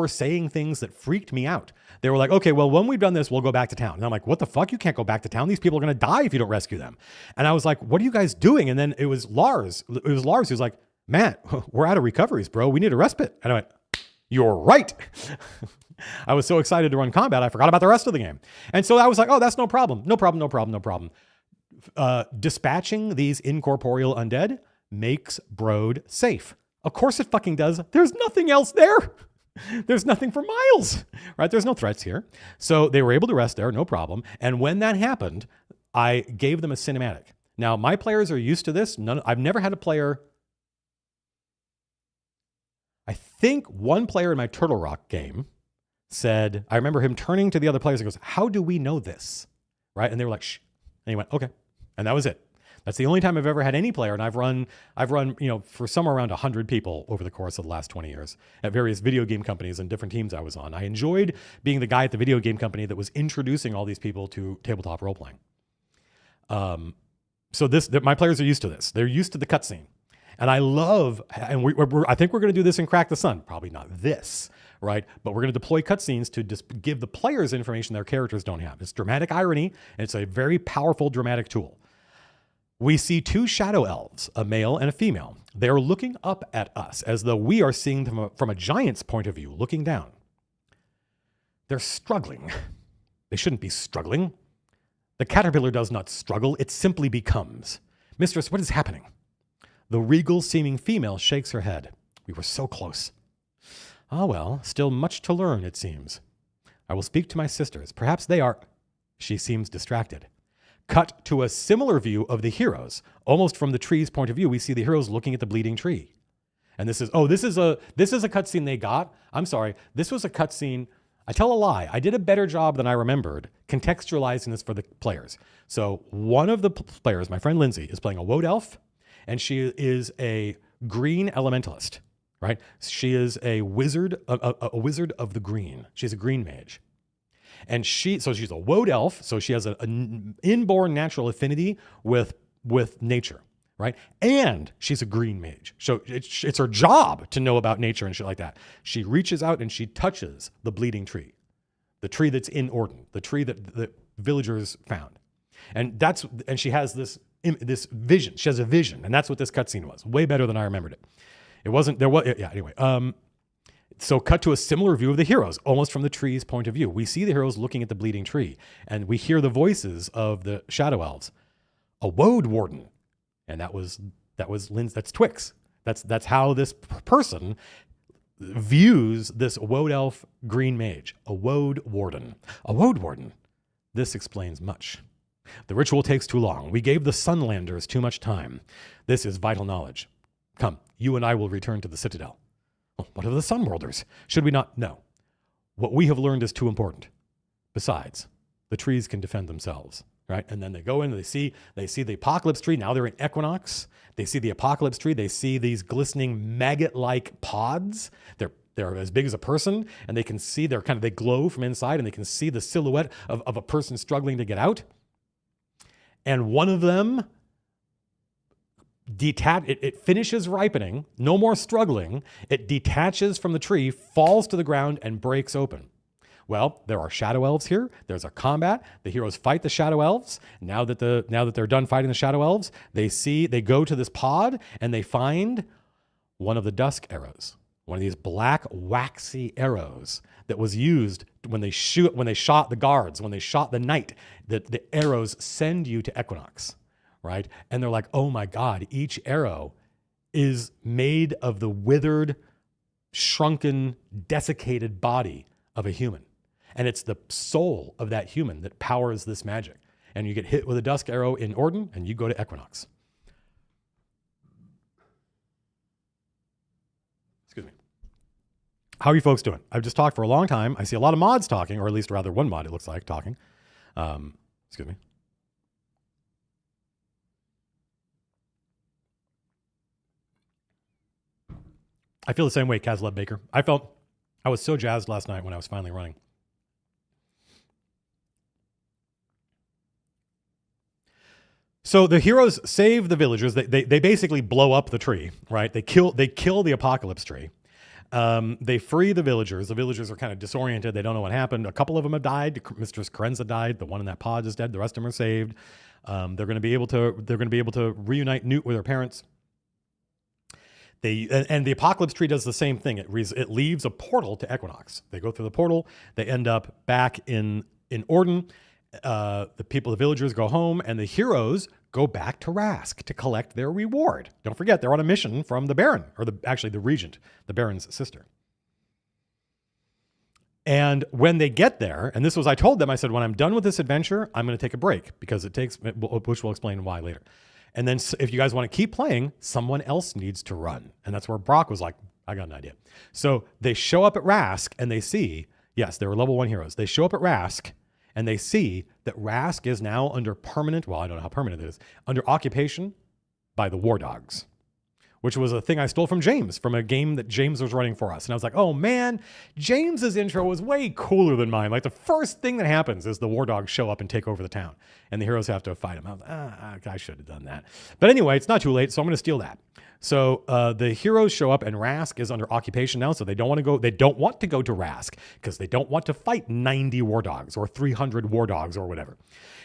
saying things that freaked me out. They were like, okay, well, when we've done this, we'll go back to town. And I'm like, what the fuck? You can't go back to town. These people are going to die if you don't rescue them. And I was like, what are you guys doing? And then it was Lars. Who was like, Matt, we're out of recoveries, bro. We need a respite. And I went, you're right. I was so excited to run combat, I forgot about the rest of the game. And so I was like, oh, that's no problem. No problem. Dispatching these incorporeal undead makes Broad safe. Of course it fucking does. There's nothing else there. There's nothing for miles, right? There's no threats here. So they were able to rest there, no problem. And when that happened, I gave them a cinematic. Now, my players are used to this. I've never had a player... I think one player in my Turtle Rock game said, I remember him turning to the other players and goes, how do we know this? Right? And they were like, shh. And he went, okay. And that was it. That's the only time I've ever had any player. And I've run, for somewhere around 100 people over the course of the last 20 years at various video game companies and different teams I was on. I enjoyed being the guy at the video game company that was introducing all these people to tabletop role playing. So my players are used to this. They're used to the cutscene. And I love, and I think we're going to do this in Crack the Sun. Probably not this, right? But we're going to deploy cutscenes to just give the players information their characters don't have. It's dramatic irony, and it's a very powerful dramatic tool. We see 2 shadow elves, a male and a female. They're looking up at us as though we are seeing them from a giant's point of view, looking down. They're struggling. They shouldn't be struggling. The caterpillar does not struggle. It simply becomes. Mistress, what is happening? The regal-seeming female shakes her head. We were so close. Ah, well, still much to learn, it seems. I will speak to my sisters. Perhaps they are... She seems distracted. Cut to a similar view of the heroes. Almost from the tree's point of view, we see the heroes looking at the bleeding tree. And this is a cutscene they got. I'm sorry. This was a cutscene. I tell a lie. I did a better job than I remembered contextualizing this for the players. So one of the players, my friend Lindsay, is playing a woad elf. And she is a green elementalist, right? She is a wizard, a wizard of the green. She's a green mage. And she's a woad elf, so she has an inborn natural affinity with nature, right? And she's a green mage. So it's her job to know about nature and shit like that. She reaches out and she touches the bleeding tree, the tree that's in Orden, the tree that the villagers found. And she has this vision. She has a vision, and that's what this cutscene was. Way better than I remembered it. It wasn't, there was, yeah, anyway. So cut to a similar view of the heroes, almost from the tree's point of view. We see the heroes looking at the bleeding tree, and we hear the voices of the shadow elves. A woad warden. And that's Twix. That's how this person views this woad elf green mage. A woad warden. A woad warden. This explains much. The ritual takes too long. We gave the Sunlanders too much time. This is vital knowledge. Come, you and I will return to the Citadel. What of the Sunworlders? Should we not? No. What we have learned is too important. Besides, the trees can defend themselves, right? And then they go in and they see the apocalypse tree. Now they're in Equinox. They see the apocalypse tree. They see these glistening maggot-like pods. They're as big as a person, and they can see they glow from inside, and they can see the silhouette of a person struggling to get out. And one of them it finishes ripening, no more struggling. It detaches from the tree, falls to the ground, and breaks open. Well, there are shadow elves here. There's a combat. The heroes fight the shadow elves. Now that they're done fighting the shadow elves, they go to this pod and they find one of the dusk arrows, one of these black waxy arrows that was used when they shot the guards, when they shot the knight. The arrows send you to Equinox. Right? And they're like, oh my God, each arrow is made of the withered, shrunken, desiccated body of a human. And it's the soul of that human that powers this magic. And you get hit with a dusk arrow in Hârn, and you go to Equinox. Excuse me. How are you folks doing? I've just talked for a long time. I see a lot of mods talking, or at least rather one mod, it looks like, talking. Excuse me. I feel the same way, Casleb Baker. I was so jazzed last night when I was finally running. So the heroes save the villagers. They basically blow up the tree, right? They kill the apocalypse tree. They free the villagers. The villagers are kind of disoriented. They don't know what happened. A couple of them have died. Mistress Carenza died. The one in that pod is dead. The rest of them are saved. They're going to be able to reunite Newt with her parents. And the apocalypse tree does the same thing. It leaves a portal to Equinox. They go through the portal. They end up back in Hârn. The villagers go home, and the heroes go back to Rask to collect their reward. Don't forget, they're on a mission from the Baron, or the Regent, the Baron's sister. And when they get there, and I told them, I said, when I'm done with this adventure, I'm going to take a break because which we'll explain why later. And then if you guys want to keep playing, someone else needs to run. And that's where Brock was like, I got an idea. So they show up at Rask and they see, yes, they were level 1 heroes. They show up at Rask and they see that Rask is now under permanent, well, I don't know how permanent it is, under occupation by the War Dogs, which was a thing I stole from James, from a game that James was running for us. And I was like, oh man, James's intro was way cooler than mine. Like the first thing that happens is the War Dogs show up and take over the town and the heroes have to fight them. I was like, I should have done that. But anyway, it's not too late, so I'm going to steal that. So the heroes show up and Rask is under occupation now, so they don't want to go to Rask because they don't want to fight 90 War Dogs or 300 War Dogs or whatever.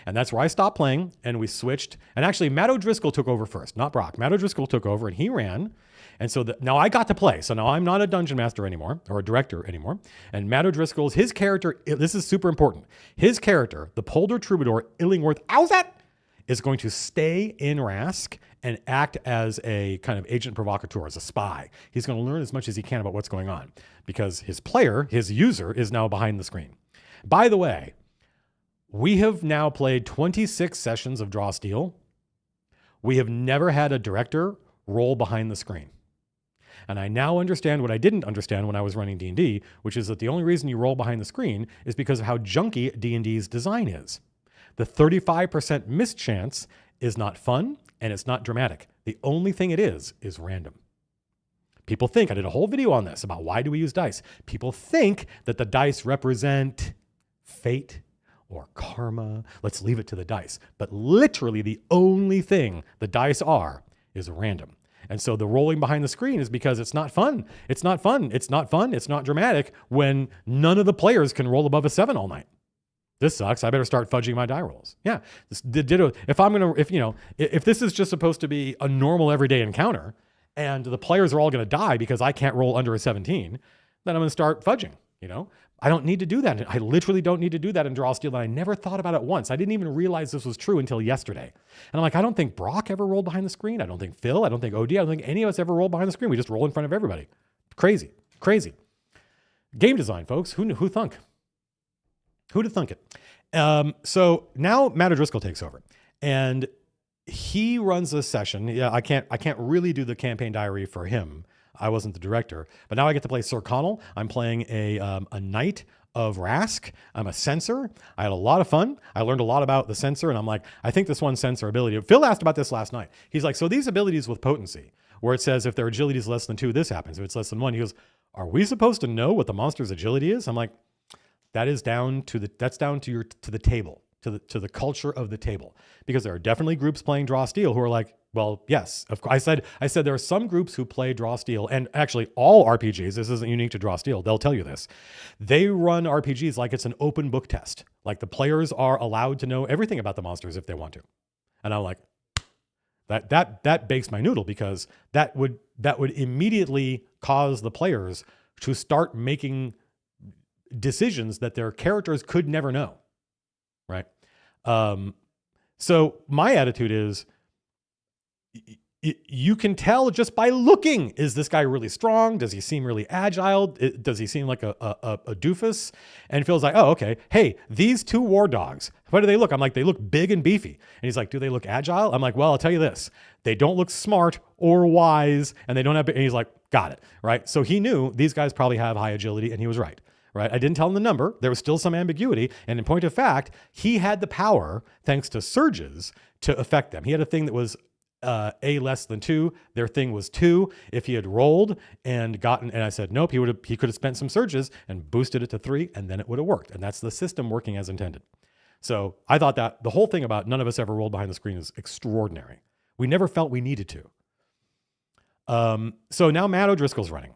And that's where I stopped playing and we switched. And actually, Matt O'Driscoll took over first, not Brock. Matt O'Driscoll took over and he ran. And so now I got to play. So now I'm not a dungeon master anymore or a director anymore. And Matt O'Driscoll's, his character, this is super important. His character, the Polder Troubadour Illingworth Owzat, is going to stay in Rask and act as a kind of agent provocateur, as a spy. He's going to learn as much as he can about what's going on because his player, his user, is now behind the screen. By the way, we have now played 26 sessions of Draw Steel. We have never had a director roll behind the screen. And I now understand what I didn't understand when I was running D&D, which is that the only reason you roll behind the screen is because of how junky D&D's design is. The 35% mischance is not fun and it's not dramatic. The only thing it is random. People think, I did a whole video on this about why do we use dice. People think that the dice represent fate or karma. Let's leave it to the dice. But literally the only thing the dice are is random. And so the rolling behind the screen is because it's not fun. It's not fun. It's not fun. It's not dramatic when none of the players can roll above a 7 all night. This sucks. I better start fudging my die rolls. Yeah. If this is just supposed to be a normal everyday encounter and the players are all going to die because I can't roll under a 17, then I'm going to start fudging, you know? I don't need to do that. I literally don't need to do that in Draw Steel. And I never thought about it once. I didn't even realize this was true until yesterday. And I'm like, I don't think Brock ever rolled behind the screen. I don't think Phil, I don't think OD, I don't think any of us ever rolled behind the screen. We just roll in front of everybody. Crazy, crazy. Game design, folks. Who thunk? Who'd have thunk it? So now Matt O'Driscoll takes over. And he runs this session. Yeah, I can't really do the campaign diary for him. I wasn't the director, but now I get to play Sir Connell. I'm playing a knight of Rask. I'm a censor. I had a lot of fun. I learned a lot about the censor, and I'm like, I think this one censor ability. Phil asked about this last night. He's like, so these abilities with potency, where it says if their agility is less than 2, this happens. If it's less than 1, he goes, are we supposed to know what the monster's agility is? I'm like, that's down to the table. To the culture of the table, because there are definitely groups playing Draw Steel who are like, well, yes, of course. I said there are some groups who play Draw Steel, and actually all RPGs, this isn't unique to Draw Steel, they'll tell you this. They run RPGs like it's an open book test. Like the players are allowed to know everything about the monsters if they want to. And I'm like, that bakes my noodle, because that would immediately cause the players to start making decisions that their characters could never know. Right. So my attitude is, you can tell just by looking, is this guy really strong? Does he seem really agile? Does he seem like a doofus? And Phil's like, oh, okay. Hey, these 2 war dogs, what do they look? I'm like, they look big and beefy. And he's like, do they look agile? I'm like, well, I'll tell you this. They don't look smart or wise, and they don't have, and he's like, got it. Right. So he knew these guys probably have high agility, and he was right. Right? I didn't tell him the number. There was still some ambiguity. And in point of fact, he had the power, thanks to surges, to affect them. He had a thing that was A less than 2. Their thing was 2. If he had rolled and gotten, and I said, nope, he could have spent some surges and boosted it to 3, and then it would have worked. And that's the system working as intended. So I thought that the whole thing about none of us ever rolled behind the screen is extraordinary. We never felt we needed to. So now Matt O'Driscoll's running,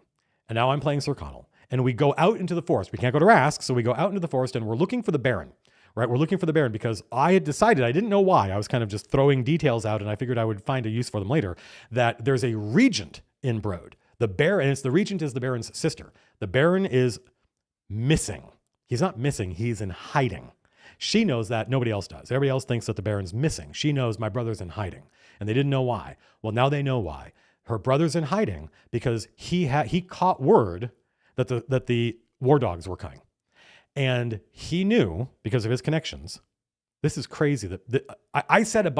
and now I'm playing Sir Connell. And we go out into the forest. We can't go to Rask, so we go out into the forest, and we're looking for the Baron, right? We're looking for the Baron because I had decided, I didn't know why, I was kind of just throwing details out, and I figured I would find a use for them later, that there's a regent in Brode. The Baron, and the regent is the Baron's sister. The Baron is missing. He's not missing, he's in hiding. She knows that, nobody else does. Everybody else thinks that the Baron's missing. She knows my brother's in hiding, and they didn't know why. Well, now they know why. Her brother's in hiding because he caught word that the war dogs were coming. And he knew, because of his connections, this is crazy. I said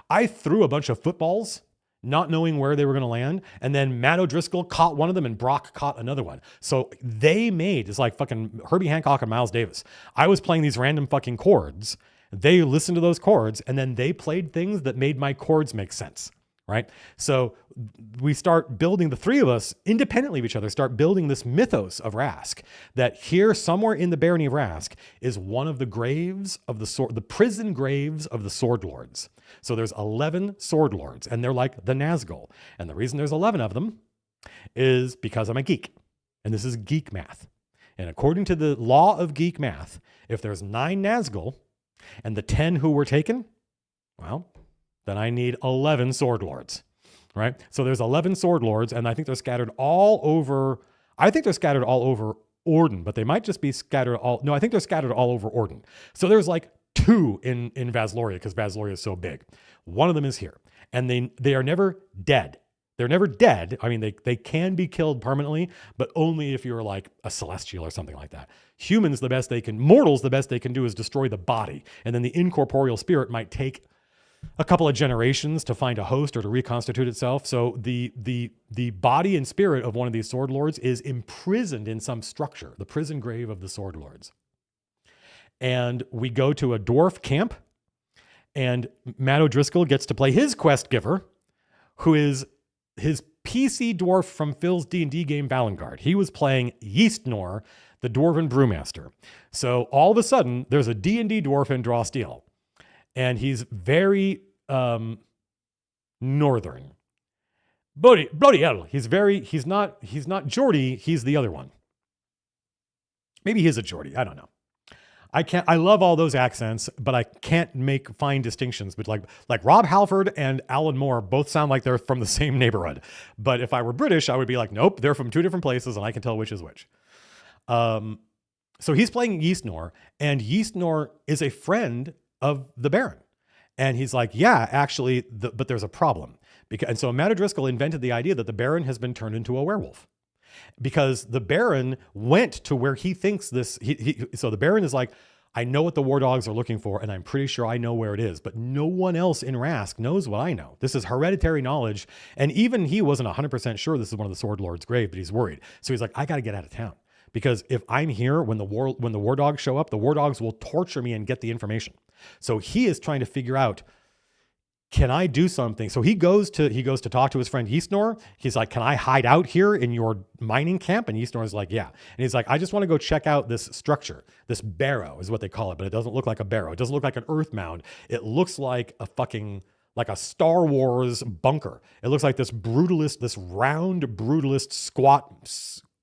I threw a bunch of footballs, not knowing where they were going to land. And then Matt O'Driscoll caught one of them and Brock caught another one. So they made, it's like fucking Herbie Hancock and Miles Davis. I was playing these random fucking chords. They listened to those chords, and then they played things that made my chords make sense. Right? So we start building, the 3 of us, independently of each other, start building this mythos of Rask, that here somewhere in the barony of Rask is one of the graves of the prison graves of the sword lords. So there's 11 sword lords, and they're like the Nazgul. And the reason there's 11 of them is because I'm a geek. And this is geek math. And according to the law of geek math, if there's 9 Nazgul and the 10 who were taken, well, then I need 11 sword lords, right? So there's 11 sword lords, and I think they're scattered all over. I think they're scattered all over Orden, but they might just be scattered all. No, I think they're scattered all over Orden. So there's like 2 in Vasloria, because Vasloria is so big. One of them is here, and they are never dead. They're never dead. I mean, they can be killed permanently, but only if you're like a celestial or something like that. Humans, mortals, the best they can do is destroy the body, and then the incorporeal spirit might take a couple of generations to find a host or to reconstitute itself. So the body and spirit of one of these sword lords is imprisoned in some structure, the prison grave of the sword lords. And we go to a dwarf camp, and Matt O'Driscoll gets to play his quest giver, who is his PC dwarf from Phil's D&D game Valengard. He was playing Yeastnor, the dwarven brewmaster. So all of a sudden, there's a D&D dwarf in Draw Steel. And he's very northern. Bloody hell. He's not Geordie, he's the other one. Maybe he's a Geordie, I don't know. I love all those accents, but I can't make fine distinctions. But like Rob Halford and Alan Moore both sound like they're from the same neighborhood. But if I were British, I would be like, nope, they're from two different places, and I can tell which is which. So he's playing Yeastnor, and Yeastnor is a friend of the Baron. And he's like, yeah, actually, but there's a problem. And so Matt O'Driscoll invented the idea that the Baron has been turned into a werewolf. Because the Baron went to where he thinks this. So the Baron is like, I know what the war dogs are looking for, and I'm pretty sure I know where it is. But no one else in Rask knows what I know. This is hereditary knowledge. And even he wasn't 100% sure this is one of the Sword Lord's grave, but he's worried. So he's like, I got to get out of town. Because if I'm here when the war dogs show up, the war dogs will torture me and get the information. So he is trying to figure out, can I do something? So he goes to talk to his friend Yeastnor. He's like, can I hide out here in your mining camp? And Yeastnor is like, yeah. And he's like, I just want to go check out this structure. This barrow is what they call it, but it doesn't look like a barrow. It doesn't look like an earth mound. It looks like a Star Wars bunker. It looks like this round brutalist squat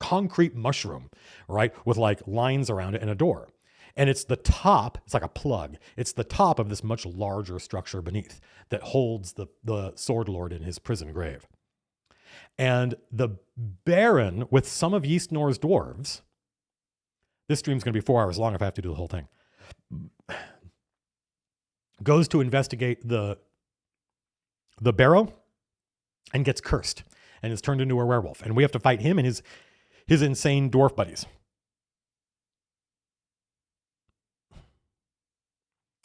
concrete mushroom, right? With like lines around it and a door. And it's the top, it's like a plug. It's the top of this much larger structure beneath that holds the Sword Lord in his prison grave. And the Baron, with some of Yeastnor's dwarves, this stream's going to be 4 hours long if I have to do the whole thing, goes to investigate the barrow and gets cursed and is turned into a werewolf. And we have to fight him and his insane dwarf buddies.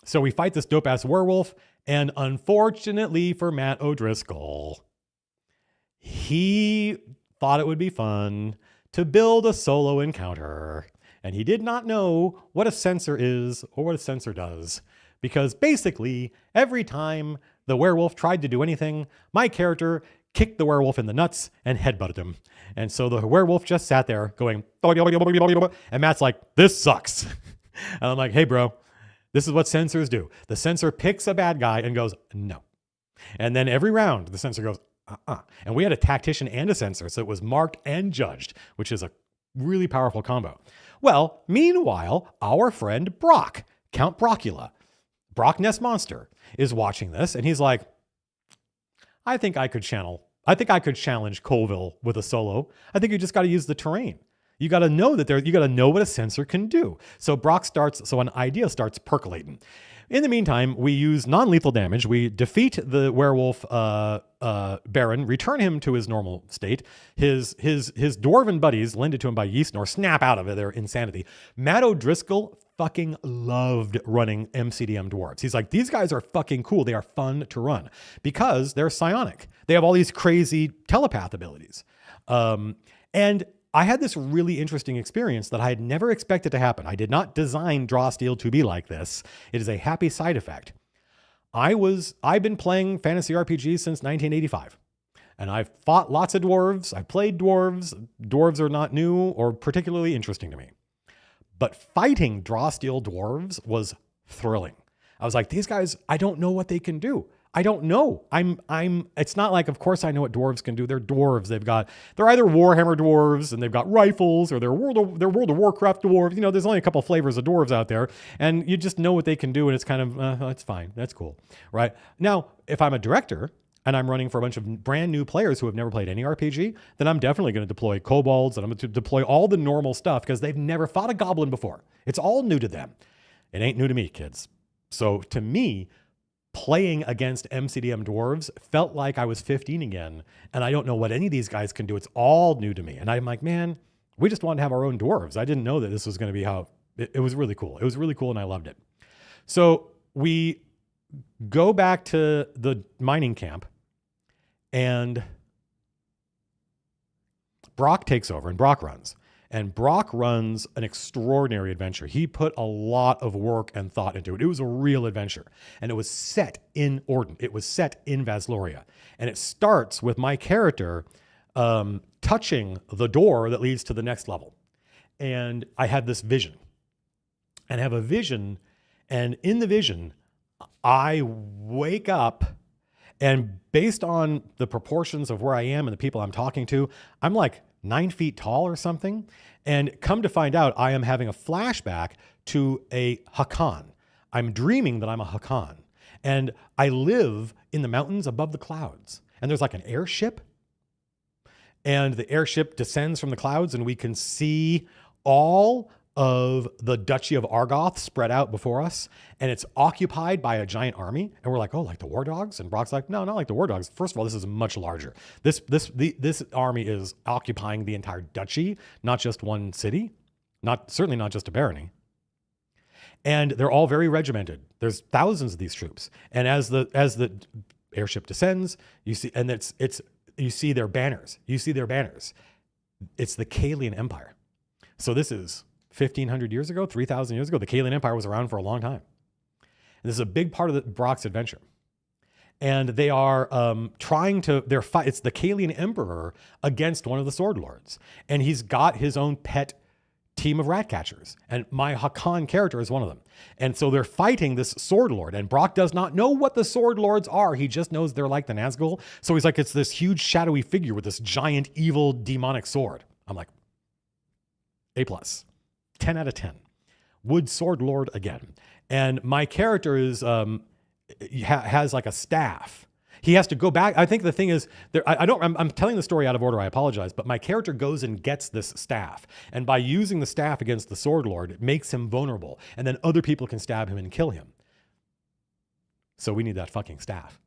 So we fight this dope-ass werewolf, and unfortunately for Matt O'Driscoll, he thought it would be fun to build a solo encounter, and he did not know what a sensor is or what a sensor does, because basically every time the werewolf tried to do anything, my character kicked the werewolf in the nuts and headbutted him. And so the werewolf just sat there going, and Matt's like, this sucks. And I'm like, hey, bro, this is what sensors do. The sensor picks a bad guy and goes, no. And then every round, the sensor goes, And we had a tactician and a sensor, so it was marked and judged, which is a really powerful combo. Well, meanwhile, our friend Brock, Count Brockula, Brock Ness Monster, is watching this, and he's like, I think I could challenge Colville with a solo. I think you just got to use the terrain. You got to know you got to know what a sensor can do. So an idea starts percolating. In the meantime, we use non-lethal damage. We defeat the werewolf Baron, return him to his normal state. His dwarven buddies, lended to him by Yeastnor, snap out of their insanity. Matt O'Driscoll fucking loved running MCDM dwarves. He's like, these guys are fucking cool. They are fun to run because they're psionic. They have all these crazy telepath abilities. And I had this really interesting experience that I had never expected to happen. I did not design Draw Steel to be like this. It is a happy side effect. I've been playing fantasy RPGs since 1985. And I've fought lots of dwarves. I've played dwarves. Dwarves are not new or particularly interesting to me. But fighting Draw Steel dwarves was thrilling. I was like, these guys, I don't know what they can do. I don't know. It's not like, of course I know what dwarves can do. They're dwarves. They're either Warhammer dwarves and they've got rifles, or they're World of Warcraft dwarves. You know, there's only a couple flavors of dwarves out there, and you just know what they can do. And it's kind of, it's fine. That's cool. Right now, if I'm a director and I'm running for a bunch of brand new players who have never played any RPG, then I'm definitely going to deploy kobolds and I'm going to deploy all the normal stuff because they've never fought a goblin before. It's all new to them. It ain't new to me, kids. So to me, playing against MCDM dwarves felt like I was 15 again, and I don't know what any of these guys can do. It's all new to me. And I'm like, man, we just wanted to have our own dwarves. I didn't know that this was going to be how it was really cool. It was really cool, and I loved it. So we go back to the mining camp, and Brock takes over, and Brock runs. And Brock runs an extraordinary adventure. He put a lot of work and thought into it. It was a real adventure. And it was set in Orden. It was set in Vasloria. And it starts with my character touching the door that leads to the next level. And I have this vision. And I have a vision. And in the vision, I wake up. And based on the proportions of where I am and the people I'm talking to, I'm like 9 feet tall or something. And come to find out, I am having a flashback to a Hârn. I'm dreaming that I'm a Hârn. And I live in the mountains above the clouds. And there's like an airship. And the airship descends from the clouds and we can see all of the Duchy of Argoth spread out before us. And it's occupied by a giant army. And we're like, oh, like the war dogs? And Brock's like, no, not like the war dogs. First of all, this is much larger. This army is occupying the entire duchy, not just one city, certainly not just a barony. And they're all very regimented. There's thousands of these troops. And as the airship descends, you see, and you see their banners. You see their banners. It's the Kalian Empire. So this is 1,500 years ago, 3,000 years ago. The Kalian Empire was around for a long time. And this is a big part of Brock's adventure. And they are it's the Kalian Emperor against one of the Sword Lords. And he's got his own pet team of rat catchers. And my Hârn character is one of them. And so they're fighting this Sword Lord. And Brock does not know what the Sword Lords are. He just knows they're like the Nazgul. So he's like, it's this huge shadowy figure with this giant evil demonic sword. I'm like, A+. 10 out of 10. Would Sword Lord again. And my character is has like a staff. He has to go back. I think the thing is, I'm telling the story out of order. I apologize. But my character goes and gets this staff. And by using the staff against the Sword Lord, it makes him vulnerable. And then other people can stab him and kill him. So we need that fucking staff,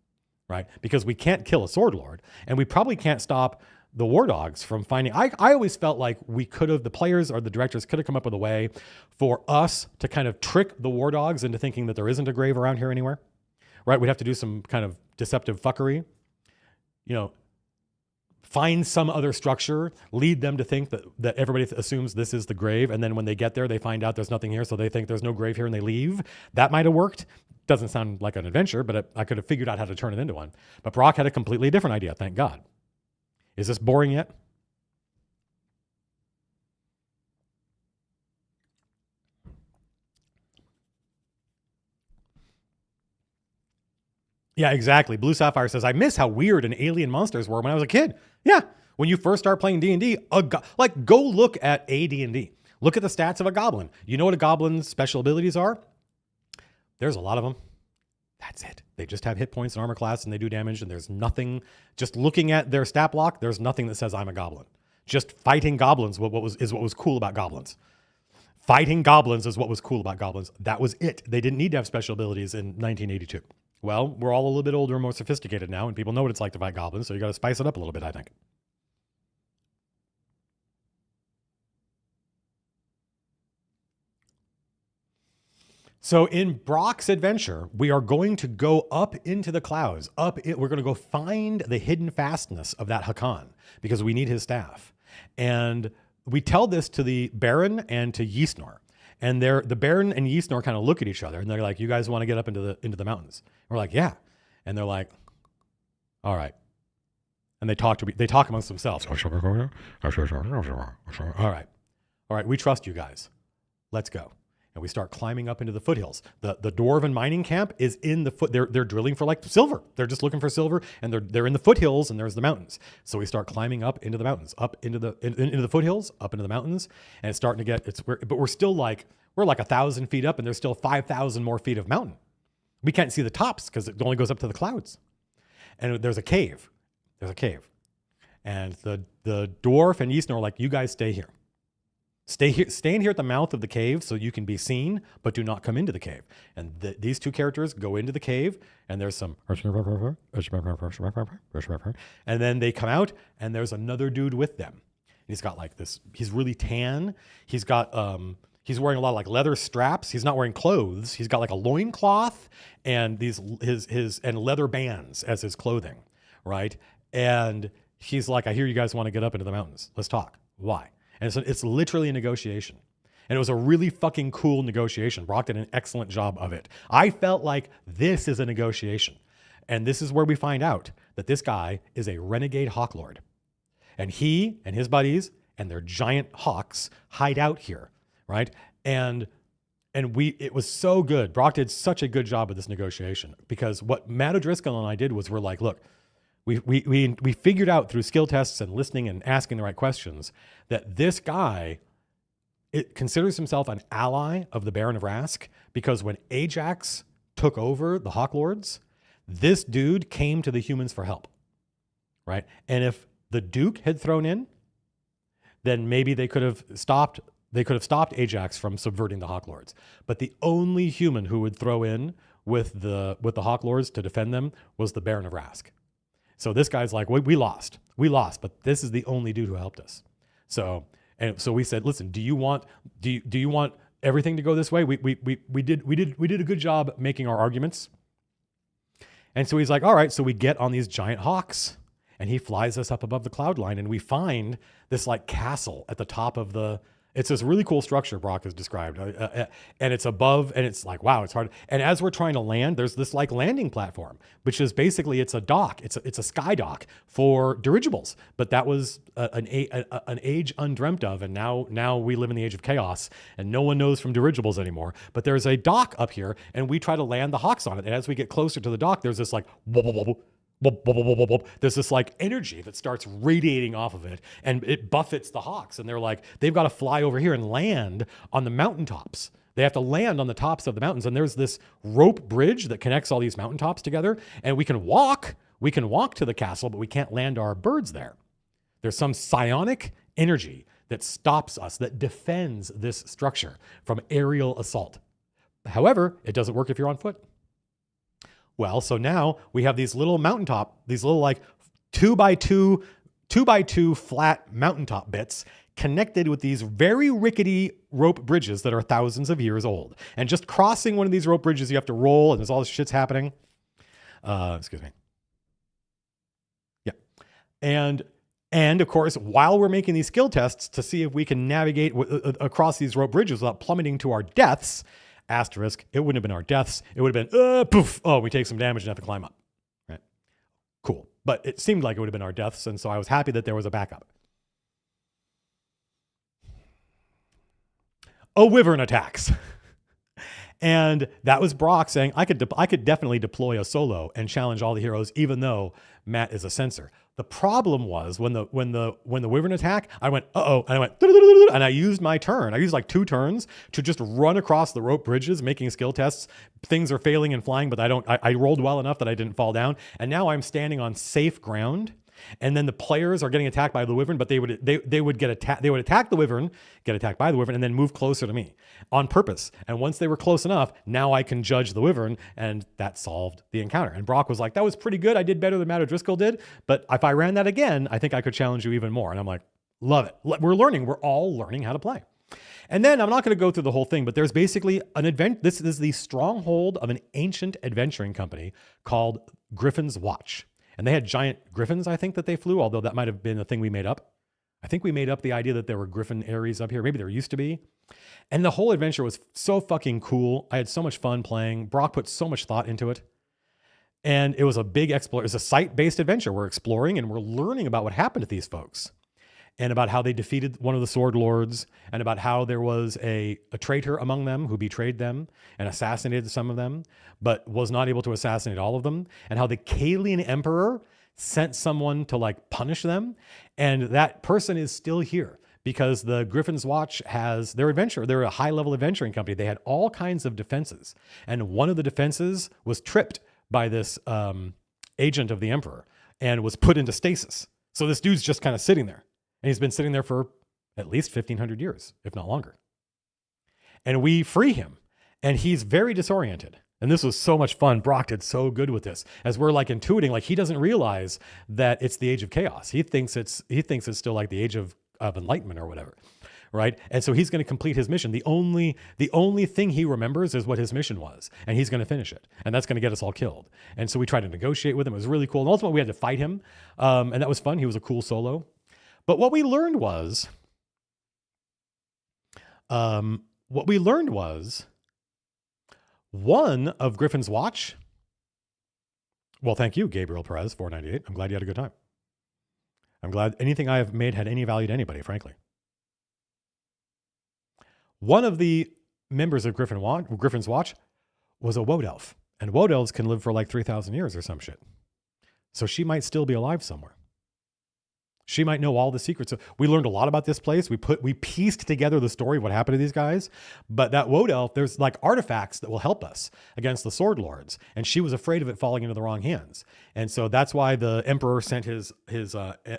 right? Because we can't kill a Sword Lord. And we probably can't stop the war dogs from finding. I always felt like the players or the directors could have come up with a way for us to kind of trick the war dogs into thinking that there isn't a grave around here anywhere. Right? We'd have to do some kind of deceptive fuckery, find some other structure, lead them to think that everybody assumes this is the grave. And then when they get there, they find out there's nothing here. So they think there's no grave here and they leave. That might've worked. Doesn't sound like an adventure, but I could have figured out how to turn it into one. But Brock had a completely different idea. Thank God. Is this boring yet? Yeah, exactly. Blue Sapphire says, I miss how weird and alien monsters were when I was a kid. Yeah. When you first start playing D&D, go look at a D&D. Look at the stats of a goblin. You know what a goblin's special abilities are? There's a lot of them. That's it. They just have hit points and armor class and they do damage and there's nothing. Just looking at their stat block, there's nothing that says I'm a goblin. Just fighting goblins is what was cool about goblins. Fighting goblins is what was cool about goblins. That was it. They didn't need to have special abilities in 1982. Well, we're all a little bit older and more sophisticated now, and people know what it's like to fight goblins, so you got to spice it up a little bit, I think. So in Brock's adventure, we are going to go up into the clouds. We're going to go find the hidden fastness of that Hârn, because we need his staff. And we tell this to the Baron and to Ysnor. And the Baron and Ysnor kind of look at each other and they're like, you guys want to get up into the mountains? And we're like, yeah. And they're like, all right. And they talk amongst themselves. All right. All right. We trust you guys. Let's go. And we start climbing up into the foothills. The dwarven mining camp is in the they're drilling for like silver. They're just looking for silver and they're in the foothills and there's the mountains. So we start climbing up into the mountains, up into the foothills, up into the mountains. And it's starting to get, but we're still like 1,000 feet up and there's still 5,000 more feet of mountain. We can't see the tops because it only goes up to the clouds. And there's a cave. And the dwarf and Ysnor are like, you guys stay here. Stay in here at the mouth of the cave so you can be seen, but do not come into the cave. And these two characters go into the cave, and there's some, and then they come out, and there's another dude with them. He's got like this. He's really tan. He's got he's wearing a lot of like leather straps. He's not wearing clothes. He's got like a loincloth and his leather bands as his clothing, right? And he's like, I hear you guys want to get up into the mountains. Let's talk. Why? And it's literally a negotiation. And it was a really fucking cool negotiation. Brock did an excellent job of it. I felt like this is a negotiation. And this is where we find out that this guy is a renegade hawk lord. And he and his buddies and their giant hawks hide out here, right? And it was so good. Brock did such a good job of this negotiation because what Matt O'Driscoll and I did was we're like, look, we figured out through skill tests and listening and asking the right questions that this guy it considers himself an ally of the Baron of Rask because when Ajax took over the Hawk Lords, this dude came to the humans for help, right? And if the Duke had thrown in, then maybe they could have stopped Ajax from subverting the Hawk Lords. But the only human who would throw in with the Hawk Lords to defend them was the Baron of Rask. So this guy's like, we lost, but this is the only dude who helped us. So we said, listen, do you want everything to go this way? We did a good job making our arguments. And so he's like, all right, so we get on these giant hawks and he flies us up above the cloud line and we find this like castle at the top of it's this really cool structure Brock has described. And it's above and it's like, wow, it's hard. And as we're trying to land, there's this like landing platform, which is basically, it's a dock. It's a sky dock for dirigibles. But that was an age undreamt of. And now we live in the age of chaos and no one knows from dirigibles anymore. But there's a dock up here and we try to land the hawks on it. And as we get closer to the dock, there's this like, there's this like energy that starts radiating off of it and it buffets the hawks. And they're like, they've got to fly over here and land on the mountaintops. They have to land on the tops of the mountains. And there's this rope bridge that connects all these mountaintops together. And we can walk to the castle, but we can't land our birds there. There's some psionic energy that stops us, that defends this structure from aerial assault. However, it doesn't work if you're on foot. Well, so now we have these little these little like 2x2 flat mountaintop bits connected with these very rickety rope bridges that are thousands of years old. And just crossing one of these rope bridges, you have to roll and there's all this shit's happening. Excuse me. Yeah. And of course, while we're making these skill tests to see if we can navigate across these rope bridges without plummeting to our deaths, asterisk, it wouldn't have been our deaths. It would have been, poof, oh, we take some damage and have to climb up. Right? Cool. But it seemed like it would have been our deaths, and so I was happy that there was a backup. Oh, Wyvern attacks. And that was Brock saying, I could definitely deploy a solo and challenge all the heroes, even though Matt is a censor. The problem was when the Wyvern attack, I went, uh-oh, and I went, and I used my turn. I used like 2 turns to just run across the rope bridges, making skill tests. Things are failing and flying, but I rolled well enough that I didn't fall down. And now I'm standing on safe ground. And then the players are getting attacked by the Wyvern, but they would attack the Wyvern, get attacked by the Wyvern, and then move closer to me on purpose. And once they were close enough, now I can judge the Wyvern, and that solved the encounter. And Brock was like, that was pretty good. I did better than Matt O'Driscoll did, but if I ran that again, I think I could challenge you even more. And I'm like, love it. We're learning. We're all learning how to play. And then I'm not going to go through the whole thing, but there's basically this is the stronghold of an ancient adventuring company called Griffin's Watch. And they had giant griffins, I think, that they flew, although that might have been a thing we made up. I think we made up the idea that there were griffin areas up here. Maybe there used to be. And the whole adventure was so fucking cool. I had so much fun playing. Brock put so much thought into it. And it was a big it was a site-based adventure. We're exploring and we're learning about what happened to these folks. And about how they defeated one of the sword lords, and about how there was a traitor among them who betrayed them and assassinated some of them, but was not able to assassinate all of them, and how the Kalian emperor sent someone to like punish them. And that person is still here because the Griffin's Watch has their adventure. They're a high-level adventuring company. They had all kinds of defenses. And one of the defenses was tripped by this agent of the emperor and was put into stasis. So this dude's just kind of sitting there. And he's been sitting there for at least 1,500 years, if not longer. And we free him. And he's very disoriented. And this was so much fun. Brock did so good with this. As we're like intuiting, like he doesn't realize that it's the age of chaos. He thinks it's still like the age of enlightenment or whatever. Right? And so he's going to complete his mission. The only thing he remembers is what his mission was. And he's going to finish it. And that's going to get us all killed. And so we tried to negotiate with him. It was really cool. And ultimately we had to fight him. And that was fun. He was a cool solo. But what we learned was, one of Griffin's Watch. Well, thank you, Gabriel Perez, 498. I'm glad you had a good time. I'm glad anything I have made had any value to anybody, frankly. One of the members of Griffin's Watch was a woad elf. And woad elves can live for like 3,000 years or some shit. So she might still be alive somewhere. She might know all the secrets. So we learned a lot about this place. We pieced together the story of what happened to these guys. But that woad elf, there's like artifacts that will help us against the sword lords. And she was afraid of it falling into the wrong hands. And so that's why the emperor sent his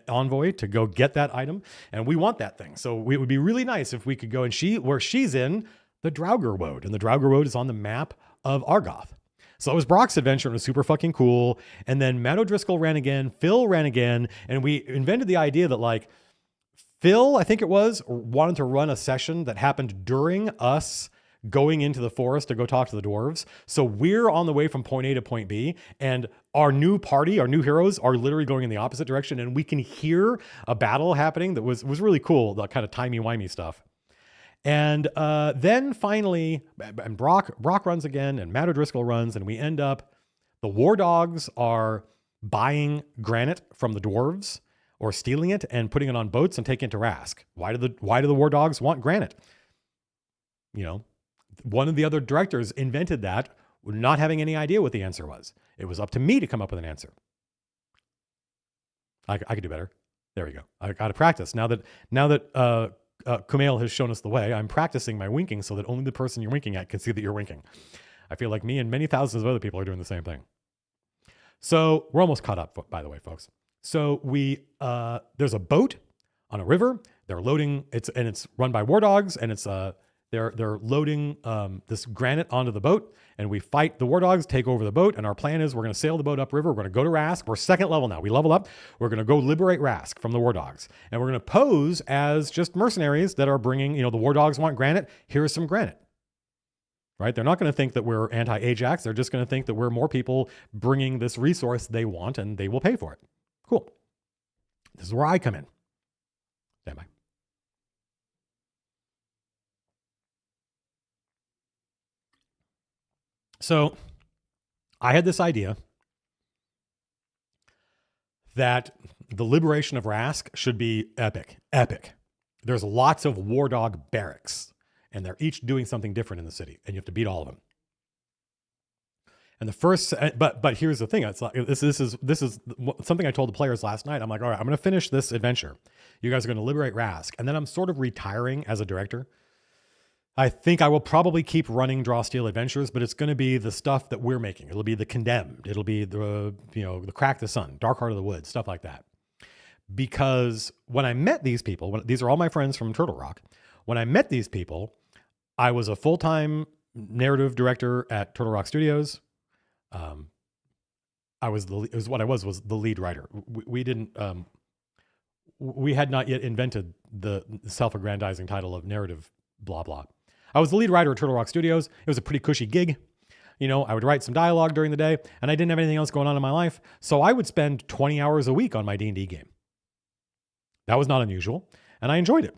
envoy to go get that item. And we want that thing. So it would be really nice if we could go, and where she's in the Draugr woad, and the Draugr woad is on the map of Argoth. So it was Brock's adventure, and it was super fucking cool. And then Matt O'Driscoll ran again, Phil ran again, and we invented the idea that like Phil, I think it was, wanted to run a session that happened during us going into the forest to go talk to the dwarves. So we're on the way from point A to point B, and our new party, our new heroes are literally going in the opposite direction, and we can hear a battle happening that was really cool, the kind of timey-wimey stuff. And then finally, and Brock runs again, and Matt O'Driscoll runs, and we end up, the war dogs are buying granite from the dwarves or stealing it and putting it on boats and taking it to Rask. Why do the war dogs want granite? You know, one of the other directors invented that, not having any idea what the answer was. It was up to me to come up with an answer. I could do better. There we go. I got to practice. Now that Kumail has shown us the way, I'm practicing my winking so that only the person you're winking at can see that you're winking. I feel like me and many thousands of other people are doing the same thing. So we're almost caught up, by the way, folks. So there's a boat on a river. They're loading it's run by war dogs, and it's they're loading this granite onto the boat, and we fight the war dogs, take over the boat, and our plan is we're going to sail the boat upriver. We're going to go to Rask. We're second level now. We level up. We're going to go liberate Rask from the war dogs, and we're going to pose as just mercenaries that are bringing, the war dogs want granite. Here's some granite. Right? They're not going to think that we're anti-Ajax. They're just going to think that we're more people bringing this resource they want, and they will pay for it. Cool. This is where I come in. Stand by. So I had this idea that the liberation of Rask should be epic. There's lots of war dog barracks, and they're each doing something different in the city, and you have to beat all of them. And the first, but here's the thing. It's like, this is something I told the players last night. I'm like, all right, I'm going to finish this adventure. You guys are going to liberate Rask, and then I'm sort of retiring as a director. I think I will probably keep running Draw Steel Adventures, but it's going to be the stuff that we're making. It'll be the Condemned. It'll be the Crack the Sun, Dark Heart of the Woods, stuff like that. Because when I met these people, these are all my friends from Turtle Rock. When I met these people, I was a full-time narrative director at Turtle Rock Studios. Was the lead writer. We had not yet invented the self-aggrandizing title of narrative blah, blah. I was the lead writer at Turtle Rock Studios. It was a pretty cushy gig. I would write some dialogue during the day, and I didn't have anything else going on in my life. So I would spend 20 hours a week on my D&D game. That was not unusual, and I enjoyed it.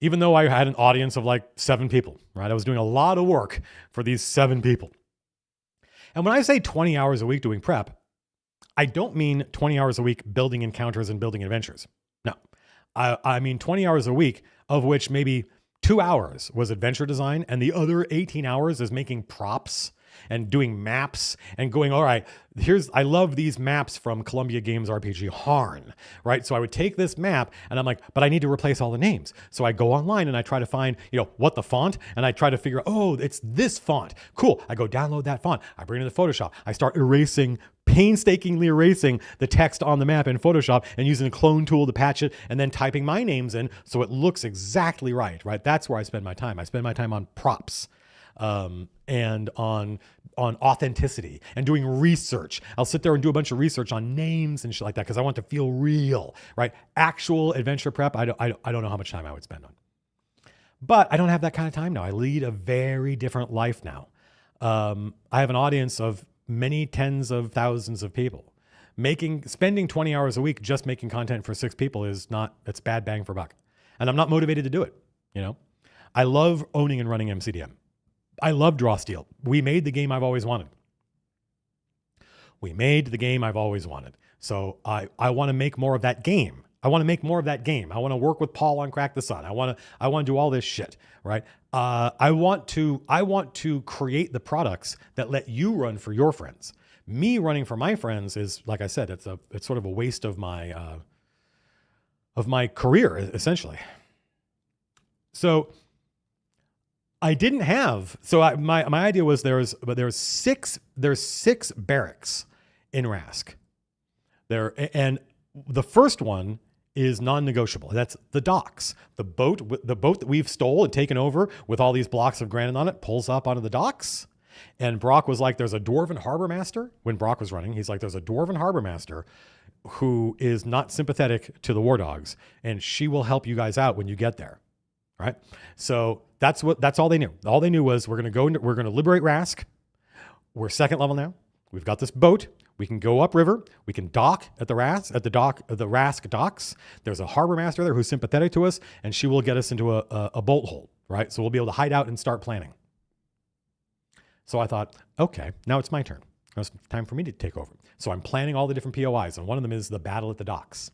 Even though I had an audience of like 7 people, right? I was doing a lot of work for these 7 people. And when I say 20 hours a week doing prep, I don't mean 20 hours a week building encounters and building adventures. No, I mean 20 hours a week, of which maybe 2 hours was adventure design, and the other 18 hours is making props and doing maps and going, all right, I love these maps from Columbia Games RPG Hârn, right? So I would take this map and I'm like, but I need to replace all the names. So I go online and I try to find, what the font, and I try to figure out, oh, it's this font. Cool. I go download that font. I bring it into Photoshop. I start painstakingly erasing the text on the map in Photoshop and using a clone tool to patch it, and then typing my names in so it looks exactly right? That's where I spend my time. I spend my time on props. And on authenticity and doing research. I'll sit there and do a bunch of research on names and shit like that because I want to feel real, right? Actual adventure prep, I don't know how much time I would spend on. But I don't have that kind of time now. I lead a very different life now. I have an audience of many tens of thousands of people. Spending 20 hours a week just making content for 6 people it's bad bang for buck. And I'm not motivated to do it. I love owning and running MCDM. I love Draw Steel. We made the game I've always wanted. So I want to make more of that game. I want to work with Paul on Crack the Sun. I want to do all this shit, right? I want to create the products that let you run for your friends. Me running for my friends is, like I said, it's sort of a waste of my of my career, essentially. So I didn't have, my idea was there's six barracks in Rask there. And the first one is non-negotiable. That's the docks. The boat that we've stole and taken over with all these blocks of granite on it pulls up onto the docks. And Brock was like, there's a dwarven harbor master. When Brock was running, he's like, there's a dwarven harbor master who is not sympathetic to the war dogs, and she will help you guys out when you get there. Right? So that's all they knew. All they knew was we're going to liberate Rask. We're second level now. We've got this boat. We can go upriver. We can dock at the Rask docks. There's a harbor master there who's sympathetic to us, and she will get us into a bolt hole, right? So we'll be able to hide out and start planning. So I thought, okay, now it's my turn. Now it's time for me to take over. So I'm planning all the different POIs, and one of them is the battle at the docks.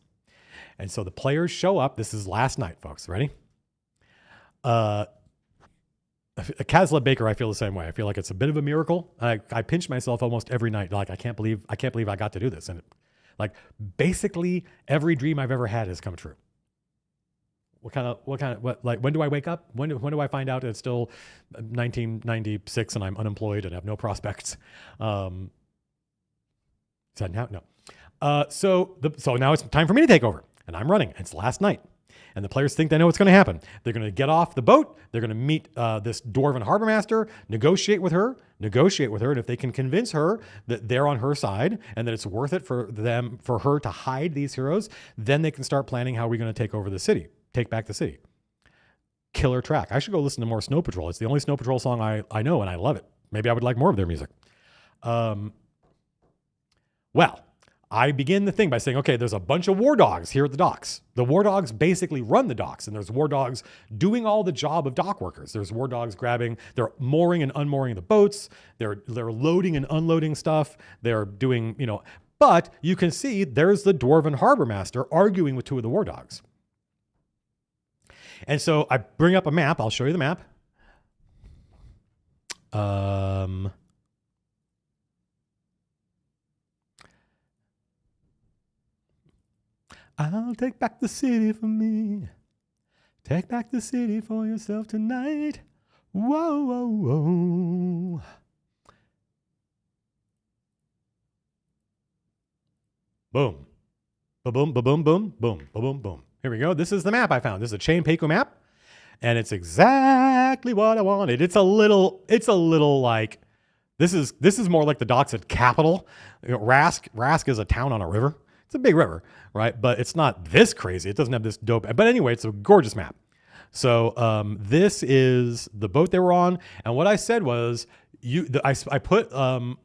And so the players show up. This is last night, folks. Ready? Castle Baker, I feel the same way. I feel like it's a bit of a miracle. I pinch myself almost every night. Like, I can't believe I got to do this. And like basically every dream I've ever had has come true. When do I wake up? When do I find out it's still 1996 and I'm unemployed and have no prospects? Is that now? No. So now it's time for me to take over, and I'm running. It's last night. And the players think they know what's going to happen. They're going to get off the boat. They're going to meet this dwarven harbor master, negotiate with her. And if they can convince her that they're on her side and that it's worth it for her to hide these heroes, then they can start planning how we're going to take over the city, take back the city. Killer track. I should go listen to more Snow Patrol. It's the only Snow Patrol song I know, and I love it. Maybe I would like more of their music. Well, I begin the thing by saying, okay, there's a bunch of war dogs here at the docks. The war dogs basically run the docks, and there's war dogs doing all the job of dock workers. There's war dogs they're mooring and unmooring the boats. They're loading and unloading stuff. They're doing, but you can see there's the dwarven harbor master arguing with two of the war dogs. And so I bring up a map. I'll show you the map. I'll take back the city for me. Take back the city for yourself tonight. Whoa, whoa, whoa. Boom. Ba-boom, ba-boom, boom, boom, ba-boom, boom. Here we go. This is the map I found. This is a chain Peiku map, and it's exactly what I wanted. It's a little like, this is more like the docks at Capital. Rask is a town on a river. It's a big river, right? But it's not this crazy. It doesn't have this dope. But anyway, it's a gorgeous map. So this is the boat they were on. And what I said was, I put the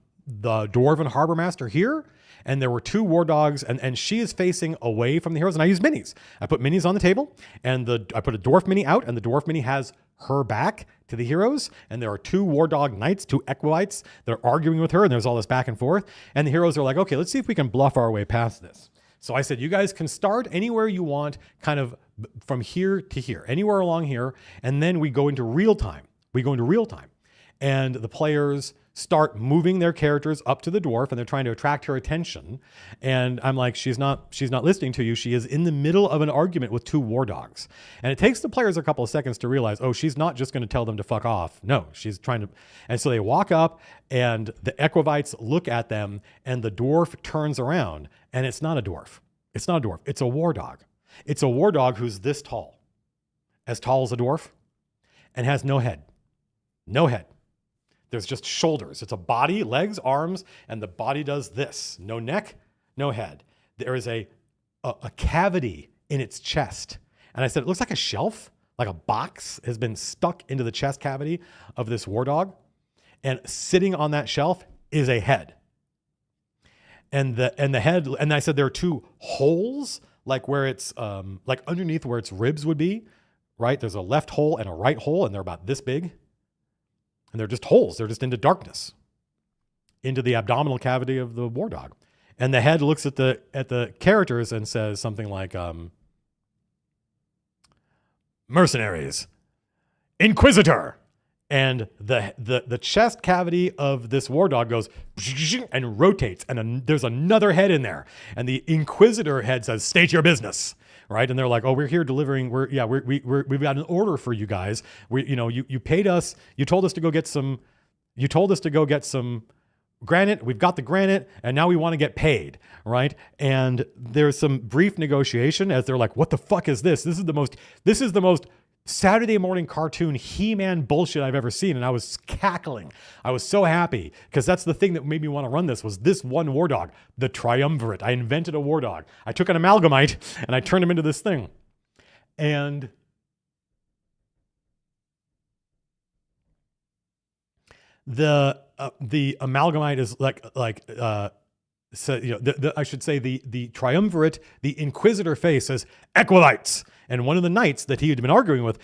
Dwarven Harbor Master here, and there were two war dogs, and she is facing away from the heroes. And I used minis. I put minis on the table, and I put a dwarf mini out, and the dwarf mini has her back to the heroes, and there are two war dog knights, two equites. They're arguing with her, and there's all this back and forth. And the heroes are like, okay, let's see if we can bluff our way past this. So I said, you guys can start anywhere you want, kind of from here to here, anywhere along here, and then we go into real time. And the players start moving their characters up to the dwarf, and they're trying to attract her attention. And I'm like, she's not listening to you. She is in the middle of an argument with two war dogs. And it takes the players a couple of seconds to realize, oh, she's not just going to tell them to fuck off. No, she's trying to. And so they walk up, and the equivites look at them, and the dwarf turns around, and it's not a dwarf. It's not a dwarf. It's a war dog. It's a war dog who's this tall, as tall as a dwarf, and has no head. No head. There's just shoulders. It's a body, legs, arms, and the body does this. No neck, no head. There is a cavity in its chest. And I said, it looks like a shelf, like a box has been stuck into the chest cavity of this war dog. And sitting on that shelf is a head. And the head, and I said there are two holes, like where it's, like underneath where its ribs would be, right? There's a left hole and a right hole, and they're about this big. And they're just holes. They're just into darkness, into the abdominal cavity of the war dog. And the head looks at the characters and says something like, mercenaries, inquisitor. And the chest cavity of this war dog goes and rotates. And there's another head in there. And the inquisitor head says, state your business. right? And they're like, oh, we're here delivering. We've got an order for you guys. You paid us. You told us to go get some. You told us to go get some granite. We've got the granite, and now we want to get paid, right? And there's some brief negotiation as they're like, what the fuck is this? This is the most Saturday morning cartoon He-Man bullshit I've ever seen. And I was cackling. I was so happy because that's the thing that made me want to run this was this one war dog, the Triumvirate. I invented a war dog. I took an amalgamite and I turned him into this thing. And the amalgamite is I should say the Triumvirate, the Inquisitor face says Equilites. And one of the knights that he had been arguing with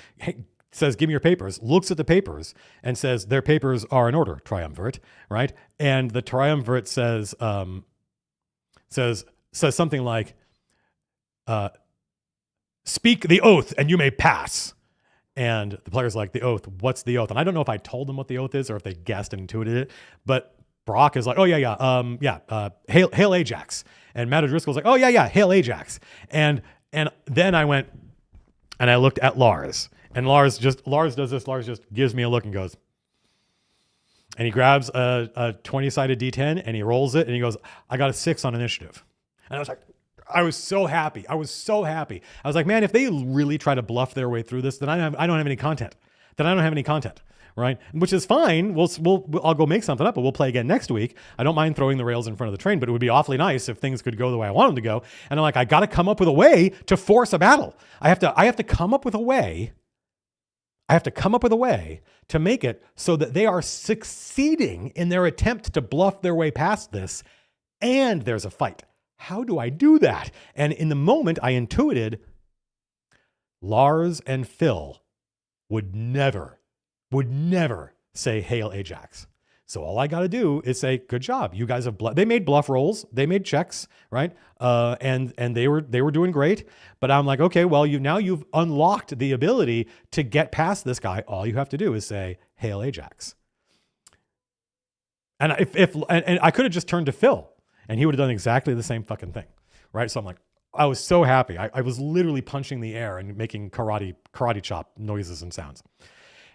says, give me your papers, looks at the papers and says, their papers are in order, Triumvirate, right? And the Triumvirate says something like, speak the oath and you may pass. And the player's like, the oath, what's the oath? And I don't know if I told them what the oath is or if they guessed and intuited it, but Brock is like, oh hail Ajax. And Matt O'Driscoll's like, oh yeah, hail Ajax. And then I went and I looked at Lars. And Lars does this. Lars just gives me a look and goes, and he grabs a 20-sided D10 and he rolls it and he goes, I got a 6 on initiative. And I was like, I was so happy. I was like, man, if they really try to bluff their way through this, then I don't have any content. Right? Which is fine. I'll go make something up, but we'll play again next week. I don't mind throwing the rails in front of the train, but it would be awfully nice if things could go the way I want them to go. And I'm like, I got to come up with a way to force a battle. I have to come up with a way. To make it so that they are succeeding in their attempt to bluff their way past this, and there's a fight. How do I do that? And in the moment, I intuited Lars and Phil would never say hail Ajax. So all I got to do is say, good job. You guys have they made bluff rolls. They made checks, right? And they were doing great. But I'm like, okay, well, you've unlocked the ability to get past this guy. All you have to do is say hail Ajax. And and I could have just turned to Phil and he would have done exactly the same fucking thing, right? So I'm like, I was so happy. I was literally punching the air and making karate chop noises and sounds.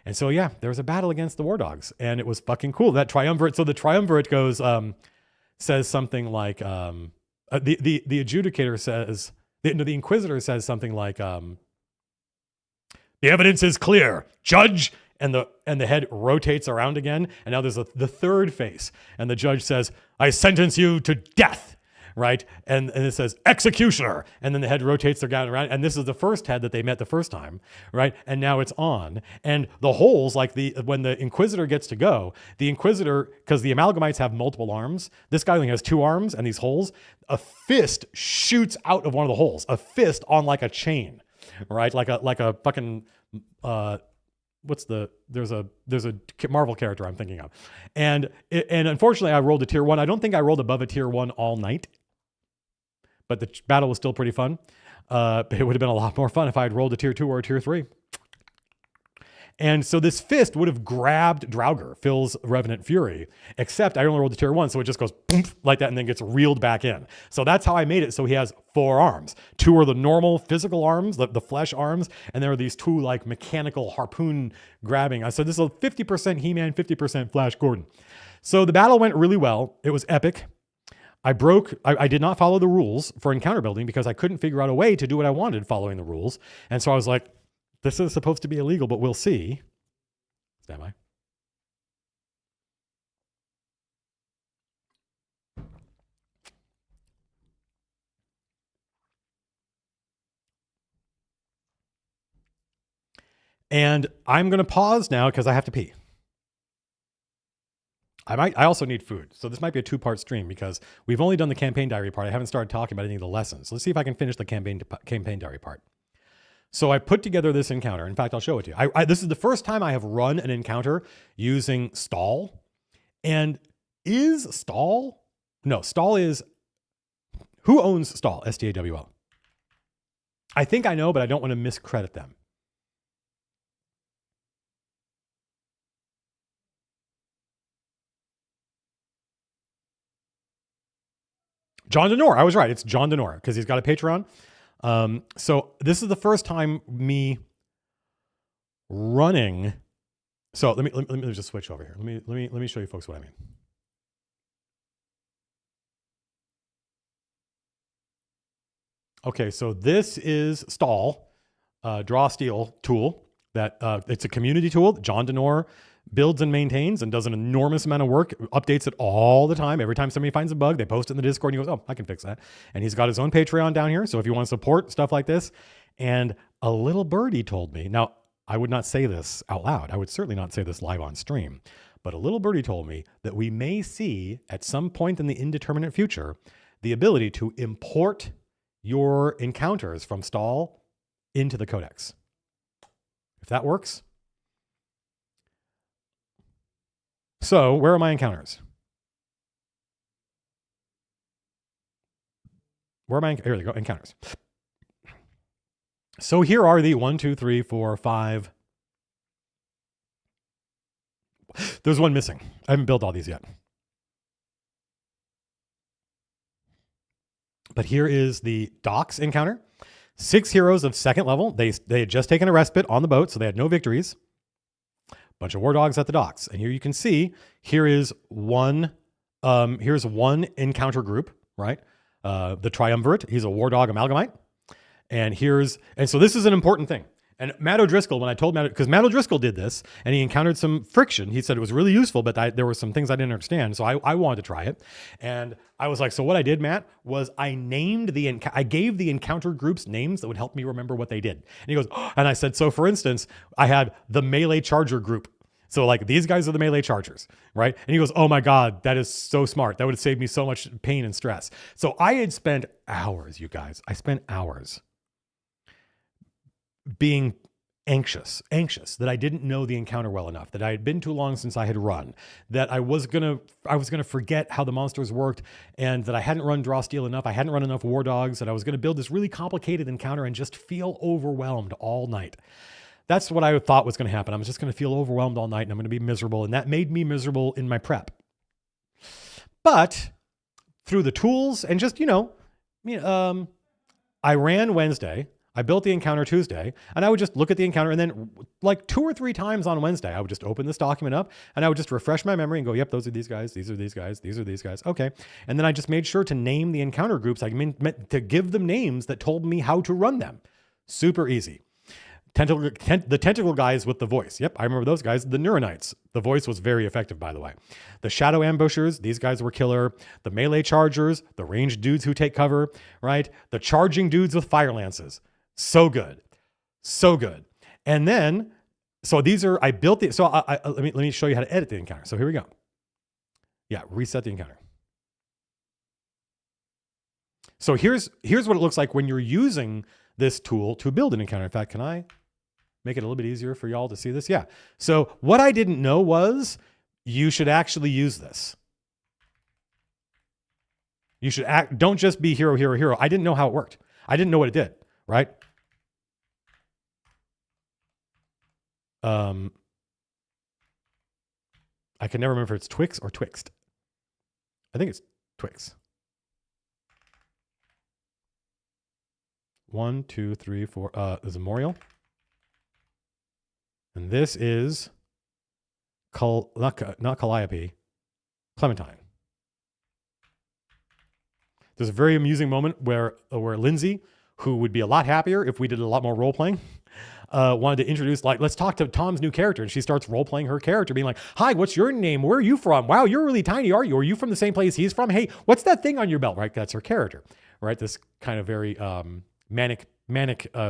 And so, yeah, there was a battle against the war dogs and it was fucking cool. That Triumvirate. So the Triumvirate says something like, the adjudicator says, the Inquisitor says something like, the evidence is clear, judge. And the head rotates around again. And now there's the third face. And the judge says, I sentence you to death. Right. And it says executioner. And then the head rotates around. And this is the first head that they met the first time. Right. And now it's on. And the holes, like when the Inquisitor gets to go, the Inquisitor, because the Amalgamites have multiple arms, this guy only has 2 arms and these holes, a fist shoots out of one of the holes, a fist on like a chain. Right. Like a fucking, there's a Marvel character I'm thinking of. And unfortunately I rolled a tier 1. I don't think I rolled above a tier 1 all night, but the battle was still pretty fun. It would have been a lot more fun if I had rolled a tier 2 or a tier 3. And so this fist would have grabbed Draugr, Phil's Revenant Fury, except I only rolled a tier 1, so it just goes boom, like that and then gets reeled back in. So that's how I made it so he has 4 arms. 2 are the normal physical arms, the flesh arms, and there are these 2 like mechanical harpoon grabbing. I said this is a 50% He-Man, 50% Flash Gordon. So the battle went really well. It was epic. I did not follow the rules for encounter building because I couldn't figure out a way to do what I wanted following the rules. And so I was like, this is supposed to be illegal, but we'll see. Stand by. And I'm going to pause now because I have to pee. I also need food. So this might be a 2-part stream because we've only done the campaign diary part. I haven't started talking about any of the lessons. Let's see if I can finish the campaign diary part. So I put together this encounter. In fact, I'll show it to you. This is the first time I have run an encounter using stall. And is stall? No, stall is, who owns stall? S-T-A-W-L. I think I know, but I don't want to miscredit them. John Denor. I was right. It's John Denor because he's got a Patreon. So this is the first time me running. So let me just switch over here. Let me show you folks what I mean. Okay, so this is Stall, draw steel tool that it's a community tool that John Denor builds and maintains and does an enormous amount of work, updates it all the time. Every time somebody finds a bug, they post it in the Discord and he goes, oh, I can fix that. And he's got his own Patreon down here. So if you want to support stuff like this, and a little birdie told me, now I would not say this out loud. I would certainly not say this live on stream, but a little birdie told me that we may see at some point in the indeterminate future, the ability to import your encounters from Stall into the codex. If that works. So where are my encounters? Where am I? Here they go, encounters. So here are the 1, 2, 3, 4, 5. There's one missing. I haven't built all these yet. But here is the docks encounter. 6 heroes of second level. They had just taken a respite on the boat, so they had no victories. Bunch of war dogs at the docks. And here you can see, here's one encounter group, right? The Triumvirate. He's a war dog amalgamite. And so this is an important thing. And Matt O'Driscoll, when I told Matt, because Matt O'Driscoll did this and he encountered some friction, he said it was really useful, but there were some things I didn't understand. So I wanted to try it. And I was like, so what I did, Matt, was I gave the encounter groups names that would help me remember what they did. And he goes, oh, and I said, so for instance, I had the melee charger group. So like these guys are the melee chargers, right? And he goes, oh my God, that is so smart. That would have saved me so much pain and stress. So I had spent hours, you guys. I spent hours being anxious that I didn't know the encounter well enough, that I had been too long since I had run, that I was gonna forget how the monsters worked, and that I hadn't run draw steel enough. I hadn't run enough war dogs, that I was gonna build this really complicated encounter and just feel overwhelmed all night. That's what I thought was gonna happen. I was just gonna feel overwhelmed all night and I'm gonna be miserable. And that made me miserable in my prep. But through the tools and just, I ran Wednesday. I built the encounter Tuesday, and I would just look at the encounter, and then like 2 or 3 times on Wednesday, I would just open this document up and I would just refresh my memory and go, yep, those are these guys, these are these guys, these are these guys. Okay. And then I just made sure to name the encounter groups. I meant to give them names that told me how to run them. Super easy. The tentacle guys with the voice. Yep, I remember those guys. The Neuronites. The voice was very effective, by the way. The shadow ambushers. These guys were killer. The melee chargers. The ranged dudes who take cover, right? The charging dudes with fire lances. So good. So good. And then, so these are, I built the, so let me show you how to edit the encounter. So here we go. Yeah, reset the encounter. So here's what it looks like when you're using this tool to build an encounter. In fact, can I make it a little bit easier for y'all to see this? Yeah. So what I didn't know was you should actually use this. You should don't just be hero, hero, hero. I didn't know how it worked. I didn't know what it did, right? I can never remember if it's Twix or Twixt. I think it's Twix. 1, 2, 3, 4. There's a Moriel. And this is not Calliope, Clementine. There's a very amusing moment where Lindsay, who would be a lot happier if we did a lot more role playing, wanted to introduce, like, let's talk to Tom's new character. And she starts role playing her character, being like, hi, what's your name? Where are you from? Wow, you're really tiny, are you? Are you from the same place he's from? Hey, what's that thing on your belt? Right? That's her character, right? This kind of very manic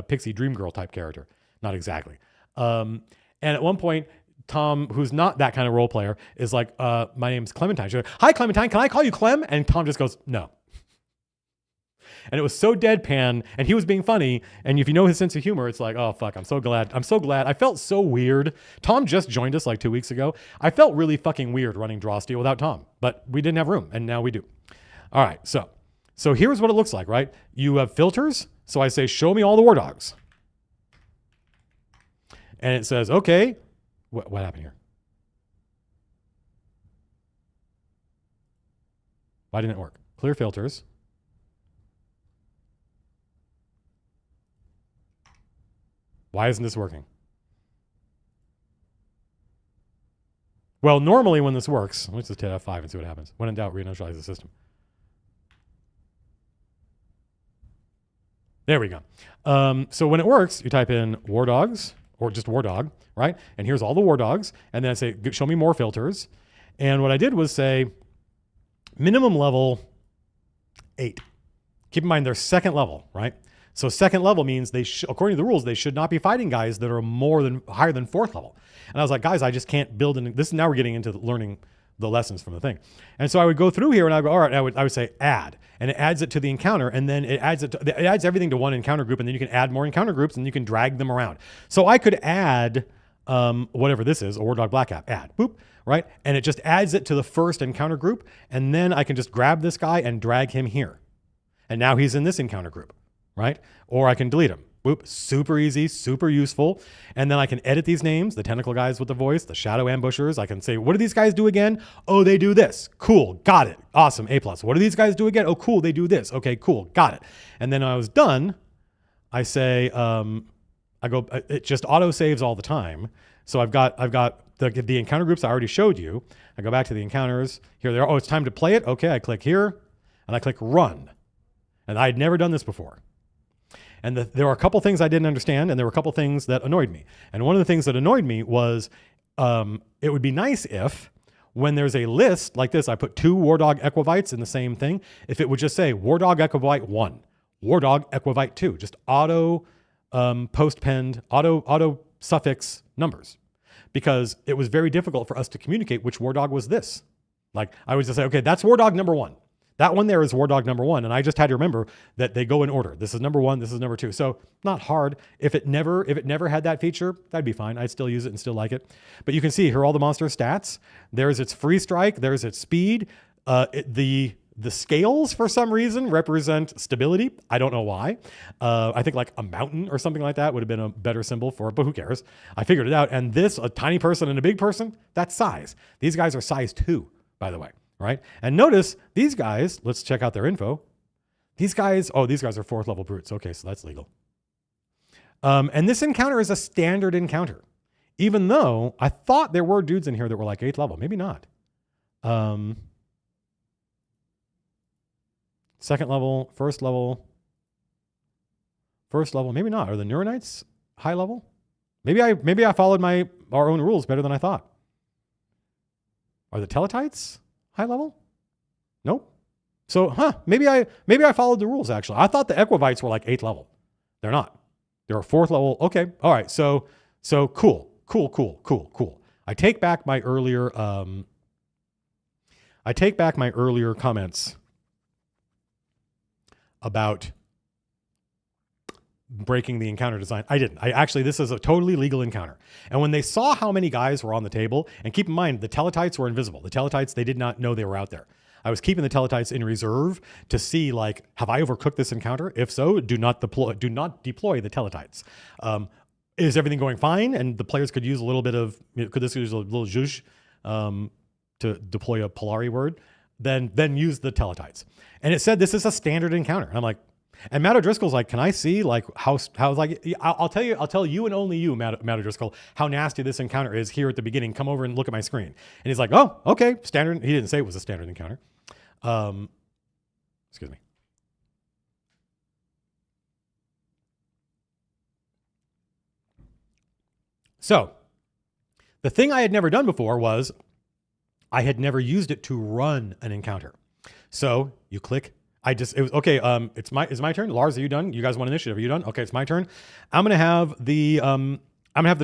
pixie dream girl type character. Not exactly. And at one point, Tom, who's not that kind of role player, is like, my name's Clementine. She's like, hi, Clementine, can I call you Clem? And Tom just goes, no. And it was so deadpan, and he was being funny. And if you know his sense of humor, it's like, oh, fuck, I'm so glad. I felt so weird. Tom just joined us like 2 weeks ago. I felt really fucking weird running Draw Steel without Tom, but we didn't have room, and now we do. All right, so here's what it looks like, right? You have filters. So I say, show me all the war dogs. And it says, okay, what happened here? Why didn't it work? Clear filters. Why isn't this working? Well, normally when this works, let's just hit F5 and see what happens. When in doubt, reinitialize the system. There we go. So when it works, you type in war dogs or just war dog, right? And here's all the war dogs. And then I say, show me more filters. And what I did was say minimum level 8. Keep in mind they're second level, right? So second level means according to the rules, they should not be fighting guys that are higher than fourth level. And I was like, guys, I just can't build this. Now we're getting into learning the lessons from the thing. And so I would go through here and I'd go, all right, I would say add, and it adds it to the encounter, and then it adds everything to one encounter group, and then you can add more encounter groups and you can drag them around. So I could add whatever this is, a War Dog Black App, add, boop, right? And it just adds it to the first encounter group, and then I can just grab this guy and drag him here. And now he's in this encounter group, right? Or I can delete him. Boop, super easy, super useful. And then I can edit these names, the tentacle guys with the voice, the shadow ambushers. I can say, what do these guys do again? Oh, they do this. Cool, got it. Awesome, A+. What do these guys do again? Oh, cool, they do this. Okay, cool, got it. And then when I was done, I say, it just auto saves all the time. So I've got the encounter groups I already showed you. I go back to the encounters. Here they are. Oh, it's time to play it. Okay, I click here and I click run. And I had never done this before. And there were a couple things I didn't understand, and there were a couple things that annoyed me. And one of the things that annoyed me was it would be nice if, when there's a list like this, I put 2 War Dog Equivites in the same thing, if it would just say War Dog Equivite 1, War Dog Equivite 2, just auto post-penned, auto suffix numbers. Because it was very difficult for us to communicate which War Dog was this. Like, I would just say, okay, that's War Dog number 1. That one there is War Dog number 1, and I just had to remember that they go in order. This is number 1, this is number 2. So not hard. If it never had that feature, that'd be fine. I'd still use it and still like it. But you can see here are all the monster stats. There's its free strike. There's its speed. The scales for some reason represent stability. I don't know why. I think like a mountain or something like that would have been a better symbol for it, but who cares? I figured it out. And this, a tiny person and a big person, that's size. These guys are size 2, by the way. Right? And notice these guys, let's check out their info. These guys are 4th level brutes. Okay, so that's legal. And this encounter is a standard encounter, even though I thought there were dudes in here that were like 8th level. Maybe not. 2nd level, 1st level, maybe not. Are the Neuronites high level? Maybe I followed our own rules better than I thought. Are the Teletites high level? Nope. So, maybe I followed the rules actually. I thought the Equivites were like 8th level. They're not. They're a 4th level. Okay. All right. So cool. I take back my earlier comments about breaking the encounter design. I didn't. This is a totally legal encounter. And when they saw how many guys were on the table, and keep in mind, the Teletites were invisible. The Teletites, they did not know they were out there. I was keeping the Teletites in reserve to see, like, have I overcooked this encounter? If so, do not deploy the Teletites. Is everything going fine? And the players could use a little bit of, could this use a little zhuzh to deploy a Polari word? Then use the Teletites. And it said this is a standard encounter. And I'm like, and Matt O'Driscoll's like, can I see like how like, I'll tell you and only you, Matt O'Driscoll, how nasty this encounter is here at the beginning. Come over and look at my screen. And he's like, oh, okay, standard. He didn't say it was a standard encounter. Excuse me. So the thing I had never done before was I had never used it to run an encounter. So you click. It was okay. It's my turn. Lars, are you done? You guys want initiative? Are you done? Okay, it's my turn. I'm gonna have the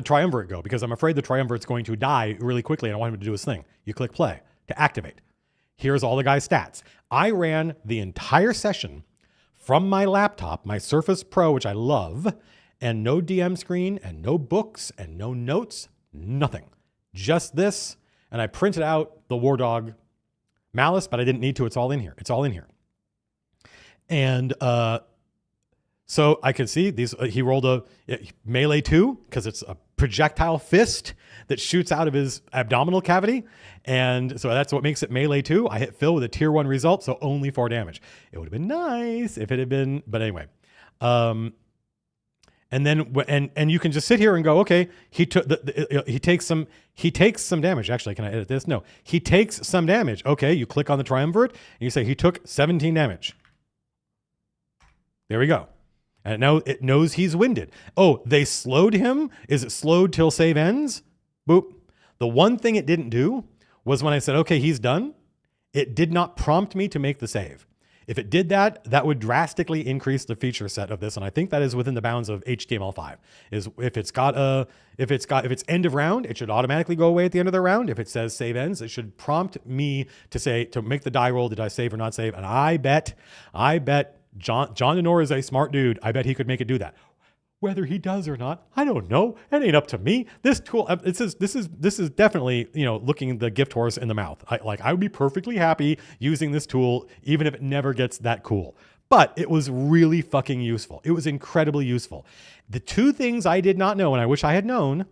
triumvirate go because I'm afraid the triumvirate's going to die really quickly, and I want him to do his thing. You click play to activate. Here's all the guy's stats. I ran the entire session from my laptop, my Surface Pro, which I love, and no DM screen, and no books, and no notes, nothing. Just this, and I printed out the War Dog Malice, but I didn't need to. It's all in here. And so I could see these. He rolled a melee 2 because it's a projectile fist that shoots out of his abdominal cavity. And so that's what makes it melee 2. I hit Phil with a tier 1 result, so only 4 damage. It would have been nice if it had been, but anyway. And then and you can just sit here and go, okay, he takes some damage. Actually, can I edit this? No, he takes some damage. Okay, you click on the triumvirate and you say he took 17 damage. There we go. And now it knows he's winded. Oh, they slowed him. Is it slowed till save ends? Boop. The one thing it didn't do was when I said, okay, he's done, it did not prompt me to make the save. If it did that, that would drastically increase the feature set of this, and I think that is within the bounds of HTML5. Is if it's end of round, it should automatically go away at the end of the round. If it says save ends, it should prompt me to make the die roll. Did I save or not save? And I bet John Denor is a smart dude. I bet he could make it do that. Whether he does or not, I don't know. It ain't up to me. This tool, this is definitely, looking the gift horse in the mouth. I would be perfectly happy using this tool, even if it never gets that cool. But it was really fucking useful. It was incredibly useful. The two things I did not know, and I wish I had known,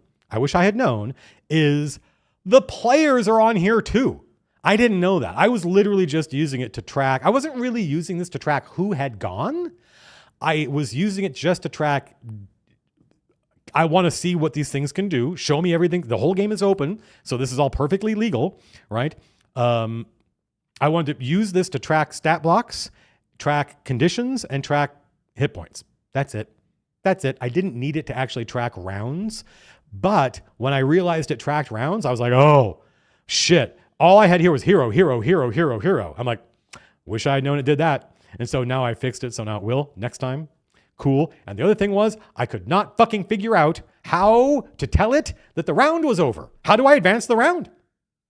is the players are on here too. I didn't know that. I was literally just using it to track. I wasn't really using this to track who had gone. I was using it just to track. I want to see what these things can do. Show me everything. The whole game is open, so this is all perfectly legal, right? I wanted to use this to track stat blocks, track conditions, and track hit points. That's it. I didn't need it to actually track rounds, but when I realized it tracked rounds, I was like, oh, shit. All I had here was hero. I'm like, wish I had known it did that. And so now I fixed it, so now it will next time. Cool. And the other thing was I could not fucking figure out how to tell it that the round was over. How do I advance the round?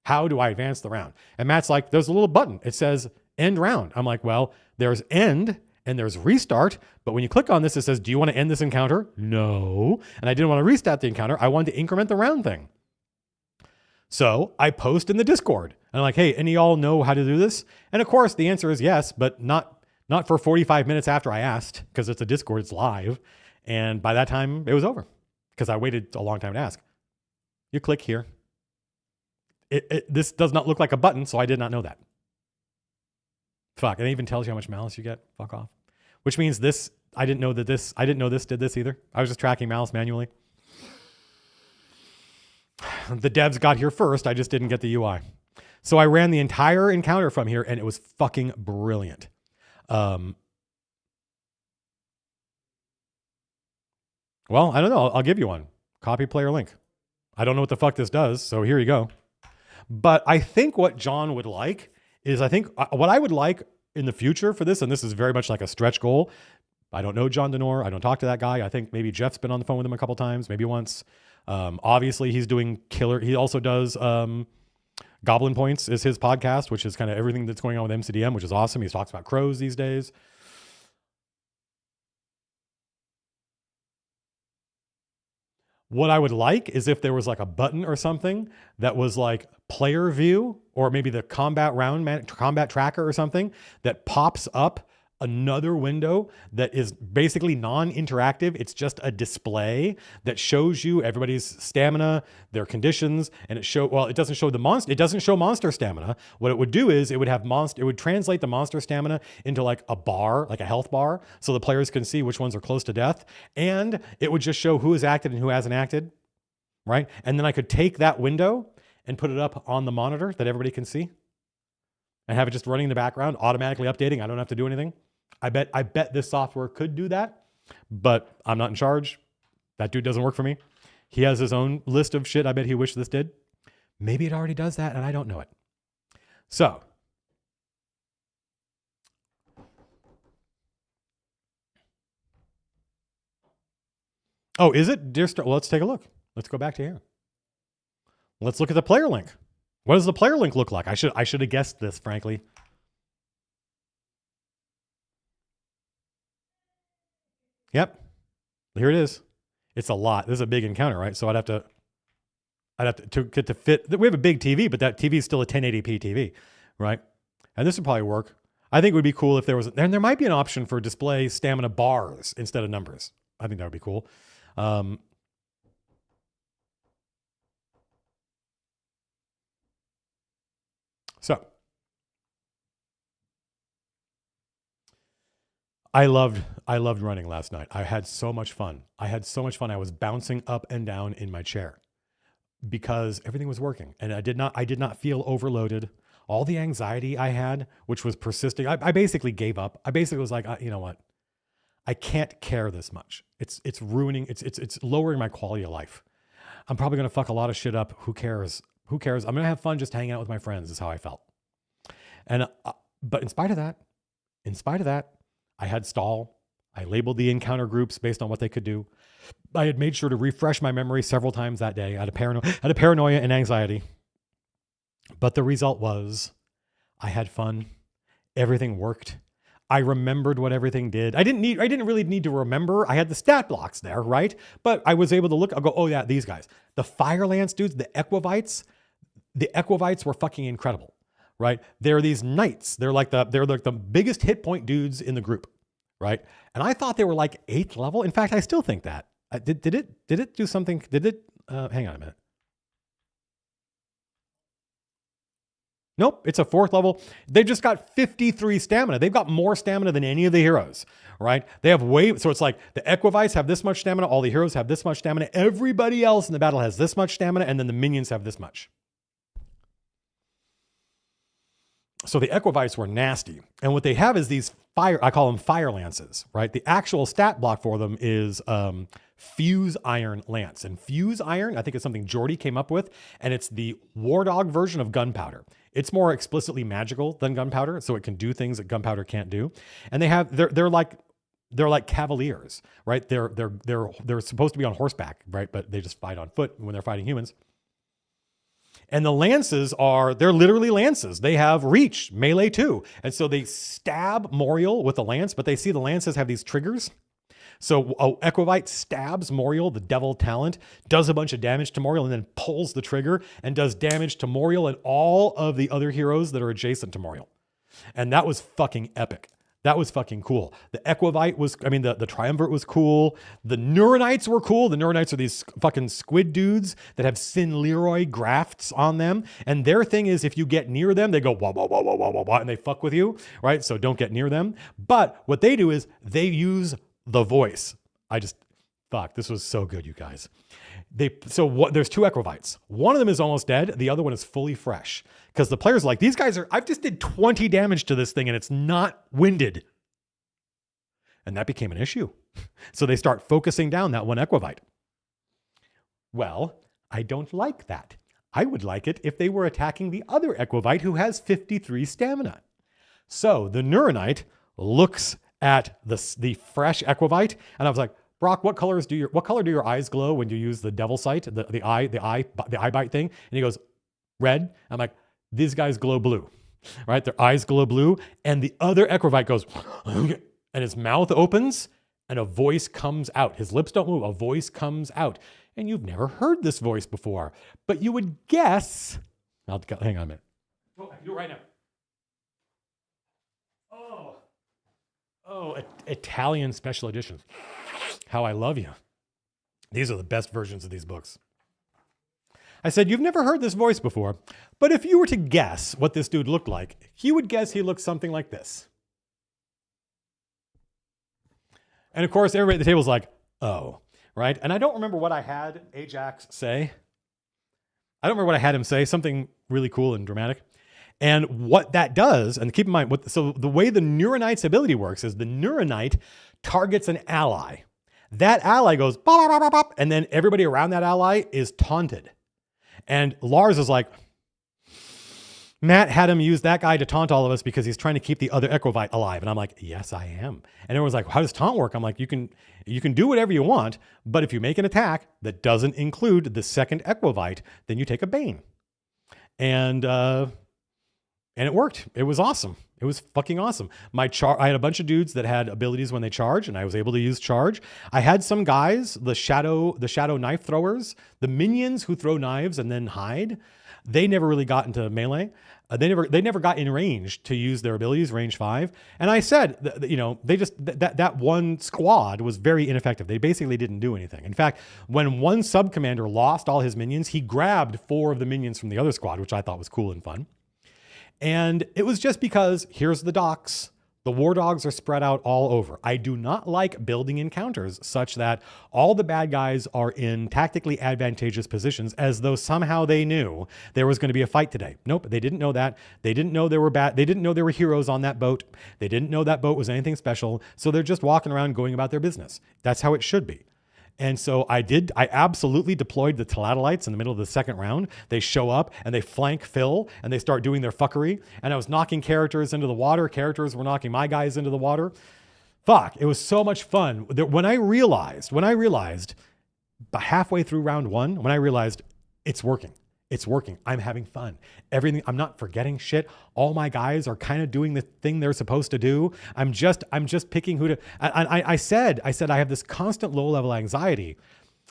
And Matt's like, there's a little button. It says end round. I'm like, well, there's end and there's restart. But when you click on this, it says, do you want to end this encounter? No. And I didn't want to restart the encounter. I wanted to increment the round thing. So I post in the Discord and I'm like, hey, any of y'all know how to do this? And of course the answer is yes, but not for 45 minutes after I asked, because it's a Discord, it's live. And by that time it was over because I waited a long time to ask. You click here. This does not look like a button, so I did not know that. Fuck, it even tells you how much malice you get. Fuck off. Which means this, I didn't know this did this either. I was just tracking malice manually. The devs got here first. I just didn't get the UI. So I ran the entire encounter from here and it was fucking brilliant. Well, I don't know. I'll give you one. Copy player link. I don't know what the fuck this does, so here you go. But I think what John would like is, what I would like in the future for this, and this is very much like a stretch goal. I don't know John Denor. I don't talk to that guy. I think maybe Jeff's been on the phone with him a couple times, maybe once. Obviously he's doing killer. He also does, Goblin Points is his podcast, which is kind of everything that's going on with MCDM, which is awesome. He talks about crows these days. What I would like is if there was like a button or something that was like player view, or maybe the combat tracker or something that pops up another window that is basically non-interactive. It's just a display that shows you everybody's stamina, their conditions, and it doesn't show the monster. It doesn't show monster stamina. What it would do is it would translate the monster stamina into like a bar, like a health bar, so the players can see which ones are close to death, and it would just show who has acted and who hasn't acted, right? And then I could take that window and put it up on the monitor that everybody can see, and have it just running in the background, automatically updating. I don't have to do anything. I bet this software could do that, but I'm not in charge. That dude doesn't work for me. He has his own list of shit I bet he wished this did. Maybe it already does that and I don't know it. So, oh, is it? Well, let's take a look. Let's go back to here. Let's look at the player link. What does the player link look like? I should have guessed this, frankly. Yep. Here it is. It's a lot. This is a big encounter, right? So I'd have to get to fit. We have a big TV, but that TV is still a 1080p TV, right? And this would probably work. I think it would be cool if there was, and there might be an option for display stamina bars instead of numbers. I think that would be cool. So I loved running last night. I had so much fun. I was bouncing up and down in my chair because everything was working, and I did not feel overloaded. All the anxiety I had, which was persisting, I basically gave up. I basically was like, you know what? I can't care this much. It's ruining. It's lowering my quality of life. I'm probably gonna fuck a lot of shit up. Who cares? Who cares? I'm gonna have fun just hanging out with my friends. Is how I felt. And but in spite of that, I had stall. I labeled the encounter groups based on what they could do. I had made sure to refresh my memory several times that day. I had a paranoia and anxiety. But the result was I had fun. Everything worked. I remembered what everything did. I didn't really need to remember. I had the stat blocks there, right? But I was able to look, I'll go, oh yeah, these guys. The Fire Lance dudes, the Equivites were fucking incredible, right? They're these knights. They're like the biggest hit point dudes in the group, right? And I thought they were like 8th level. In fact, I still think that. Did it do something? Hang on a minute. Nope, it's a 4th level. They've just got 53 stamina. They've got more stamina than any of the heroes, right? They have so it's like the Equivites have this much stamina, all the heroes have this much stamina, everybody else in the battle has this much stamina, and then the minions have this much. So the Equivites were nasty. And what they have is these I call them Fire Lances, right? The actual stat block for them is Fuse Iron Lance. And Fuse Iron, I think it's something Jordy came up with, and it's the War Dog version of gunpowder. It's more explicitly magical than gunpowder, so it can do things that gunpowder can't do. And they're like cavaliers, right? They're supposed to be on horseback, right? But they just fight on foot when they're fighting humans. And the lances they're literally lances. They have reach, melee too. And so they stab Moriel with the lance, but they see the lances have these triggers. So Equivite stabs Moriel, the devil talent, does a bunch of damage to Moriel, and then pulls the trigger and does damage to Moriel and all of the other heroes that are adjacent to Moriel. And that was fucking epic. That was fucking cool. The Equivite the Triumvirate was cool. The Neuronites were cool. The Neuronites are these fucking squid dudes that have Sin Leroy grafts on them. And their thing is if you get near them, they go wah, wah, wah, wah, wah, wah, wah, and they fuck with you, right? So don't get near them. But what they do is they use the voice. This was so good, you guys. There's 2 Equivites. One of them is almost dead. The other one is fully fresh. Because the player's like, these guys I've just did 20 damage to this thing and it's not winded. And that became an issue. So they start focusing down that one Equivite. Well, I don't like that. I would like it if they were attacking the other Equivite who has 53 stamina. So the Neuronite looks at the fresh Equivite, and I was like, Brock, what color do your eyes glow when you use the devil sight, the eye bite thing? And he goes, red. I'm like, these guys glow blue, right? Their eyes glow blue, and the other Equivite goes, and his mouth opens, and a voice comes out. His lips don't move. A voice comes out, and you've never heard this voice before, but you would guess. Hang on a minute. Oh, I can do it right now. Oh, Italian special editions. How I love you. These are the best versions of these books. I said, you've never heard this voice before, but if you were to guess what this dude looked like, you would guess he looked something like this. And of course, everybody at the table's like, oh, right? And I don't remember what I had Ajax say. I don't remember what I had him say, something really cool and dramatic. And what that does, and keep in mind, so the way the Neuronite's ability works is the Neuronite targets an ally. That ally goes, bop, bop, bop, bop, and then everybody around that ally is taunted. And Lars is like, Matt had him use that guy to taunt all of us because he's trying to keep the other Equivite alive. And I'm like, yes, I am. And everyone's like, how does taunt work? I'm like, you can do whatever you want, but if you make an attack that doesn't include the second Equivite, then you take a Bane. And it worked. It was awesome. It was fucking awesome. I had a bunch of dudes that had abilities when they charge, and I was able to use charge. I had some guys, the shadow knife throwers, the minions who throw knives and then hide. They never really got into melee. They never got in range to use their abilities, range 5. And I said, that one squad was very ineffective. They basically didn't do anything. In fact, when one sub commander lost all his minions, he grabbed 4 of the minions from the other squad, which I thought was cool and fun. And it was just because here's the docs. The war dogs are spread out all over. I do not like building encounters such that all the bad guys are in tactically advantageous positions as though somehow they knew there was going to be a fight today. Nope, they didn't know that. They didn't know there were bad. They didn't know there were heroes on that boat. They didn't know that boat was anything special. So they're just walking around going about their business. That's how it should be. And so I absolutely deployed the Telatolites in the middle of the second round. They show up and they flank Phil and they start doing their fuckery. And I was knocking characters into the water. Characters were knocking my guys into the water. Fuck, it was so much fun. When I realized, halfway through round one, when I realized it's working. It's working. I'm having fun. Everything. I'm not forgetting shit. All my guys are kind of doing the thing they're supposed to do. I'm just picking who to. I said I have this constant low level anxiety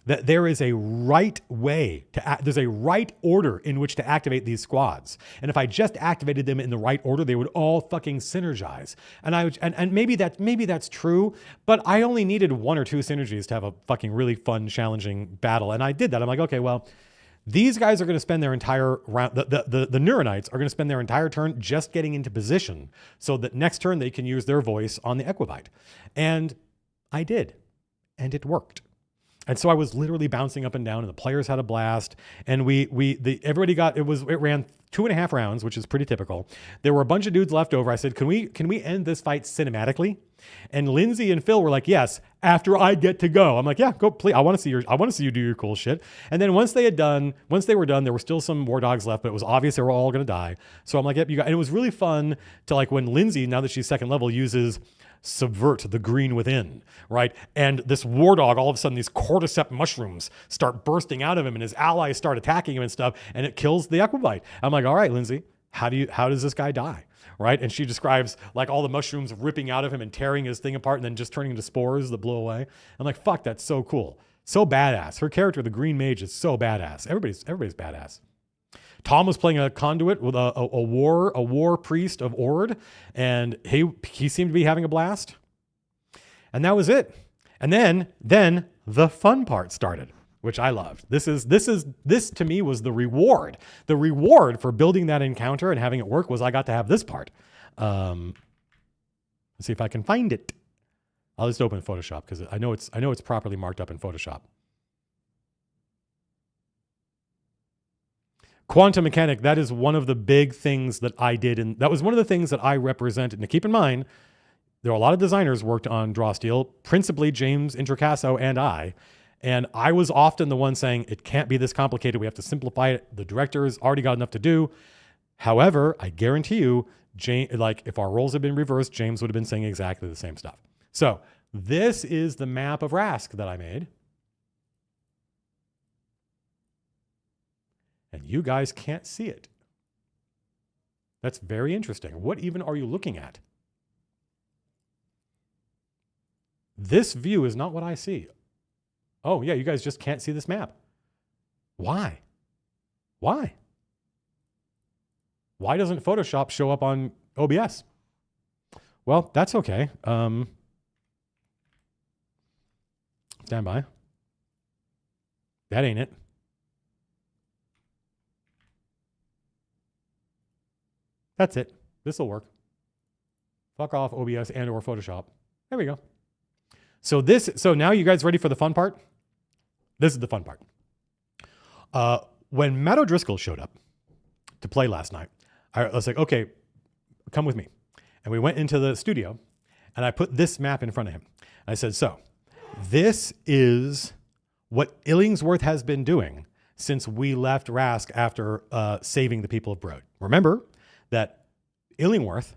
that there is a right way to. There's a right order in which to activate these squads. And if I just activated them in the right order, they would all fucking synergize. And maybe that's true. But I only needed one or two synergies to have a fucking really fun, challenging battle. And I did that. I'm like, okay, well. These guys are going to spend their entire round, the Neuronites are going to spend their entire turn just getting into position so that next turn they can use their voice on the Equivite. And I did. And it worked. And so I was literally bouncing up and down and the players had a blast. And everybody it ran 2.5 rounds, which is pretty typical. There were a bunch of dudes left over. I said, can we end this fight cinematically? And Lindsay and Phil were like, yes, after I get to go. I'm like, yeah, go please. I want to see you do your cool shit. And then once they were done, there were still some war dogs left, but it was obvious they were all going to die. So I'm like, yep, you got, and it was really fun to like when Lindsay, now that she's second level, uses subvert the green within, right? And this war dog, all of a sudden, these cordyceps mushrooms start bursting out of him and his allies start attacking him and stuff. And it kills the Equivite. I'm like, all right, Lindsay, how does this guy die? Right? And she describes like all the mushrooms ripping out of him and tearing his thing apart and then just turning into spores that blow away. I'm like, fuck, that's so cool. So badass. Her character, the Green Mage, is so badass. Everybody's badass. Tom was playing a conduit with a war priest of Ord, and he seemed to be having a blast. And that was it. And then the fun part started, which I loved. This to me was the reward. The reward for building that encounter and having it work was I got to have this part. Let's see if I can find it. I'll just open Photoshop because I know it's properly marked up in Photoshop. Quantum mechanic, that is one of the big things that I did. And that was one of the things that I represented. Now keep in mind, there are a lot of designers worked on Draw Steel, principally James Introcaso and I. And I was often the one saying, it can't be this complicated. We have to simplify it. The director's already got enough to do. However, I guarantee you, if our roles had been reversed, James would have been saying exactly the same stuff. So this is the map of Rask that I made. And you guys can't see it. That's very interesting. What even are you looking at? This view is not what I see. Oh, yeah, you guys just can't see this map. Why? Why? Why doesn't Photoshop show up on OBS? Well, that's okay. Stand by. That ain't it. That's it. This will work. Fuck off OBS and or Photoshop. There we go. So now you guys ready for the fun part? This is the fun part. When Matt O'Driscoll showed up to play last night, I was like, okay, come with me. And we went into the studio and I put this map in front of him. I said, so this is what Illingsworth has been doing since we left Rask after saving the people of Broad. Remember that Illingworth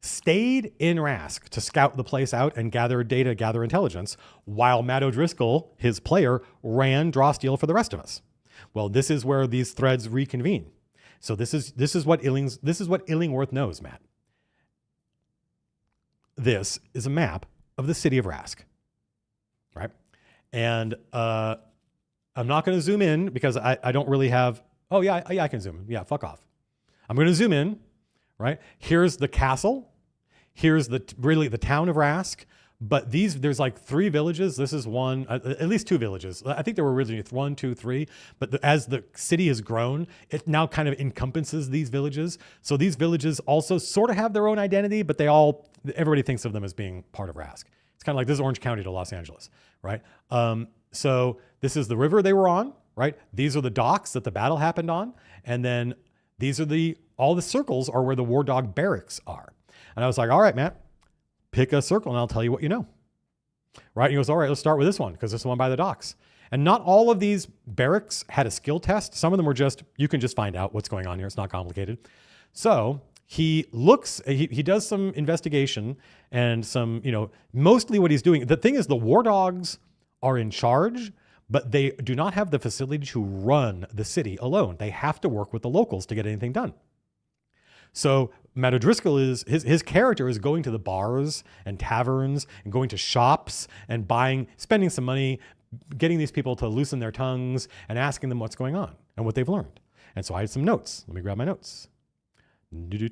stayed in Rask to scout the place out and gather data, gather intelligence, while Matt O'Driscoll, his player, ran Draw Steel for the rest of us. Well, this is where these threads reconvene. So this is what Illingworth knows, Matt. This is a map of the city of Rask, right? And I'm not going to zoom in because I don't really have. Oh yeah, I can zoom in. Yeah, fuck off. I'm going to zoom in, right? Here's the castle. Here's really the town of Rask. But there's like 3 villages. This is one, at least 2 villages. I think there were originally 1, 2, 3. But as the city has grown, it now kind of encompasses these villages. So these villages also sort of have their own identity, but they all everybody thinks of them as being part of Rask. It's kind of like this is Orange County to Los Angeles, right? So this is the river they were on, right? These are the docks that the battle happened on. And then these are all the circles are where the War Dog barracks are. And I was like, all right, Matt, pick a circle and I'll tell you what you know. Right? And he goes, all right, let's start with this one because this is the one by the docks. And not all of these barracks had a skill test. Some of them were just, you can just find out what's going on here. It's not complicated. So he looks, he does some investigation and some, mostly what he's doing. The thing is the War Dogs are in charge, but they do not have the facility to run the city alone. They have to work with the locals to get anything done. So Matt O'Driscoll his character is going to the bars and taverns and going to shops and spending some money, getting these people to loosen their tongues and asking them what's going on and what they've learned. And so I had some notes. Let me grab my notes. These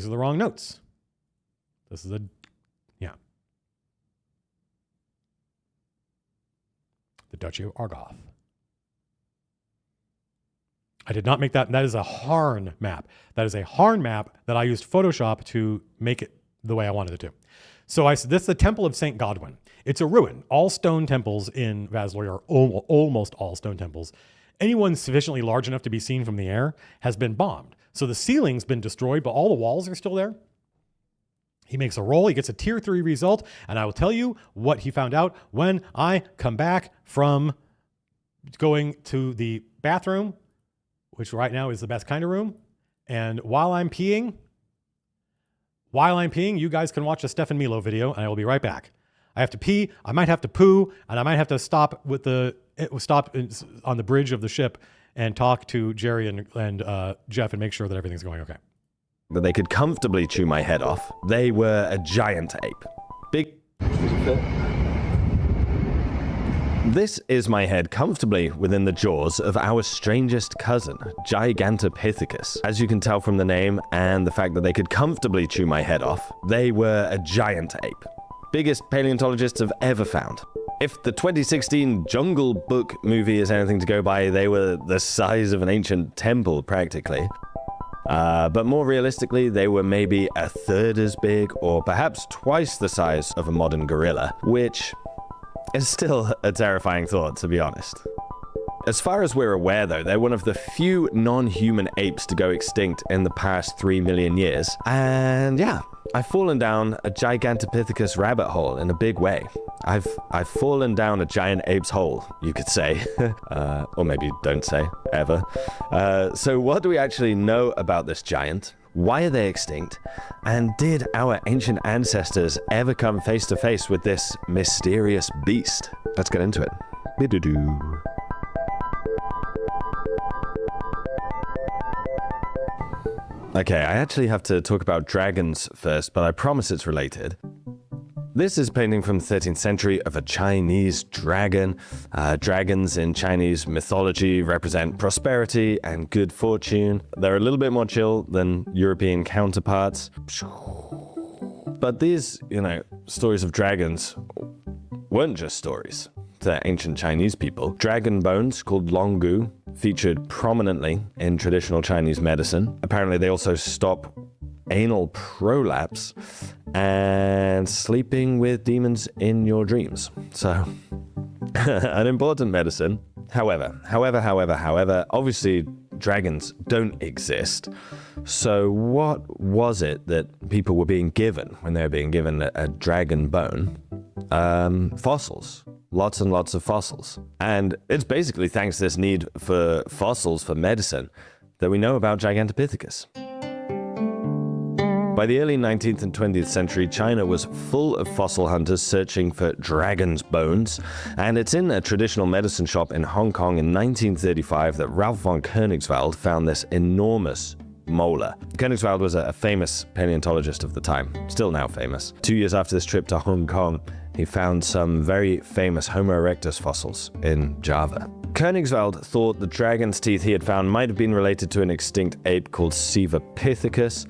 are the wrong notes. This is the Duchy of Argoth. I did not make that. That is a Hârn map. That is a Hârn map that I used Photoshop to make it the way I wanted it to. So I said, this is the Temple of St. Godwin. It's a ruin. All stone temples in Vaslui are almost all stone temples. Anyone sufficiently large enough to be seen from the air has been bombed. So the ceiling's been destroyed, but all the walls are still there. He makes a roll. He gets a tier 3 result. And I will tell you what he found out when I come back from going to the bathroom, which right now is the best kind of room. And while I'm peeing, you guys can watch a Stefan Milo video and I will be right back. I have to pee. I might have to poo, and I might have to stop on the bridge of the ship and talk to Jerry and Jeff and make sure that everything's going okay. That they could comfortably chew my head off. They were a giant ape. Big. This is my head comfortably within the jaws of our strangest cousin, Gigantopithecus. As you can tell from the name and the fact that they could comfortably chew my head off, they were a giant ape. Biggest paleontologists have ever found. If the 2016 Jungle Book movie is anything to go by, they were the size of an ancient temple, practically. But more realistically, they were maybe a third as big, or perhaps twice the size of a modern gorilla, which is still a terrifying thought, to be honest. As far as we're aware, though, they're one of the few non-human apes to go extinct in the past 3 million years. And yeah, I've fallen down a Gigantopithecus rabbit hole in a big way. I've fallen down a giant ape's hole, you could say. Or maybe don't say, ever. So what do we actually know about this giant? Why are they extinct? And did our ancient ancestors ever come face to face with this mysterious beast? Let's get into it. Bidoo-doo. Okay, I actually have to talk about dragons first, but I promise it's related. This is a painting from the 13th century of a Chinese dragon. Dragons in Chinese mythology represent prosperity and good fortune. They're a little bit more chill than European counterparts. But these, stories of dragons weren't just stories to ancient Chinese people. Dragon bones, called longu, featured prominently in traditional Chinese medicine. Apparently, they also stop anal prolapse and sleeping with demons in your dreams. So, an important medicine. However, obviously dragons don't exist. So what was it that people were being given when they were being given a dragon bone? Fossils. Lots and lots of fossils. And it's basically thanks to this need for fossils for medicine that we know about Gigantopithecus. By the early 19th and 20th century, China was full of fossil hunters searching for dragon's bones, and it's in a traditional medicine shop in Hong Kong in 1935 that Ralph von Koenigswald found this enormous molar. Koenigswald was a famous paleontologist of the time, still now famous. 2 years after this trip to Hong Kong, he found some very famous Homo erectus fossils in Java. Koenigswald thought the dragon's teeth he had found might have been related to an extinct ape called Sivapithecus,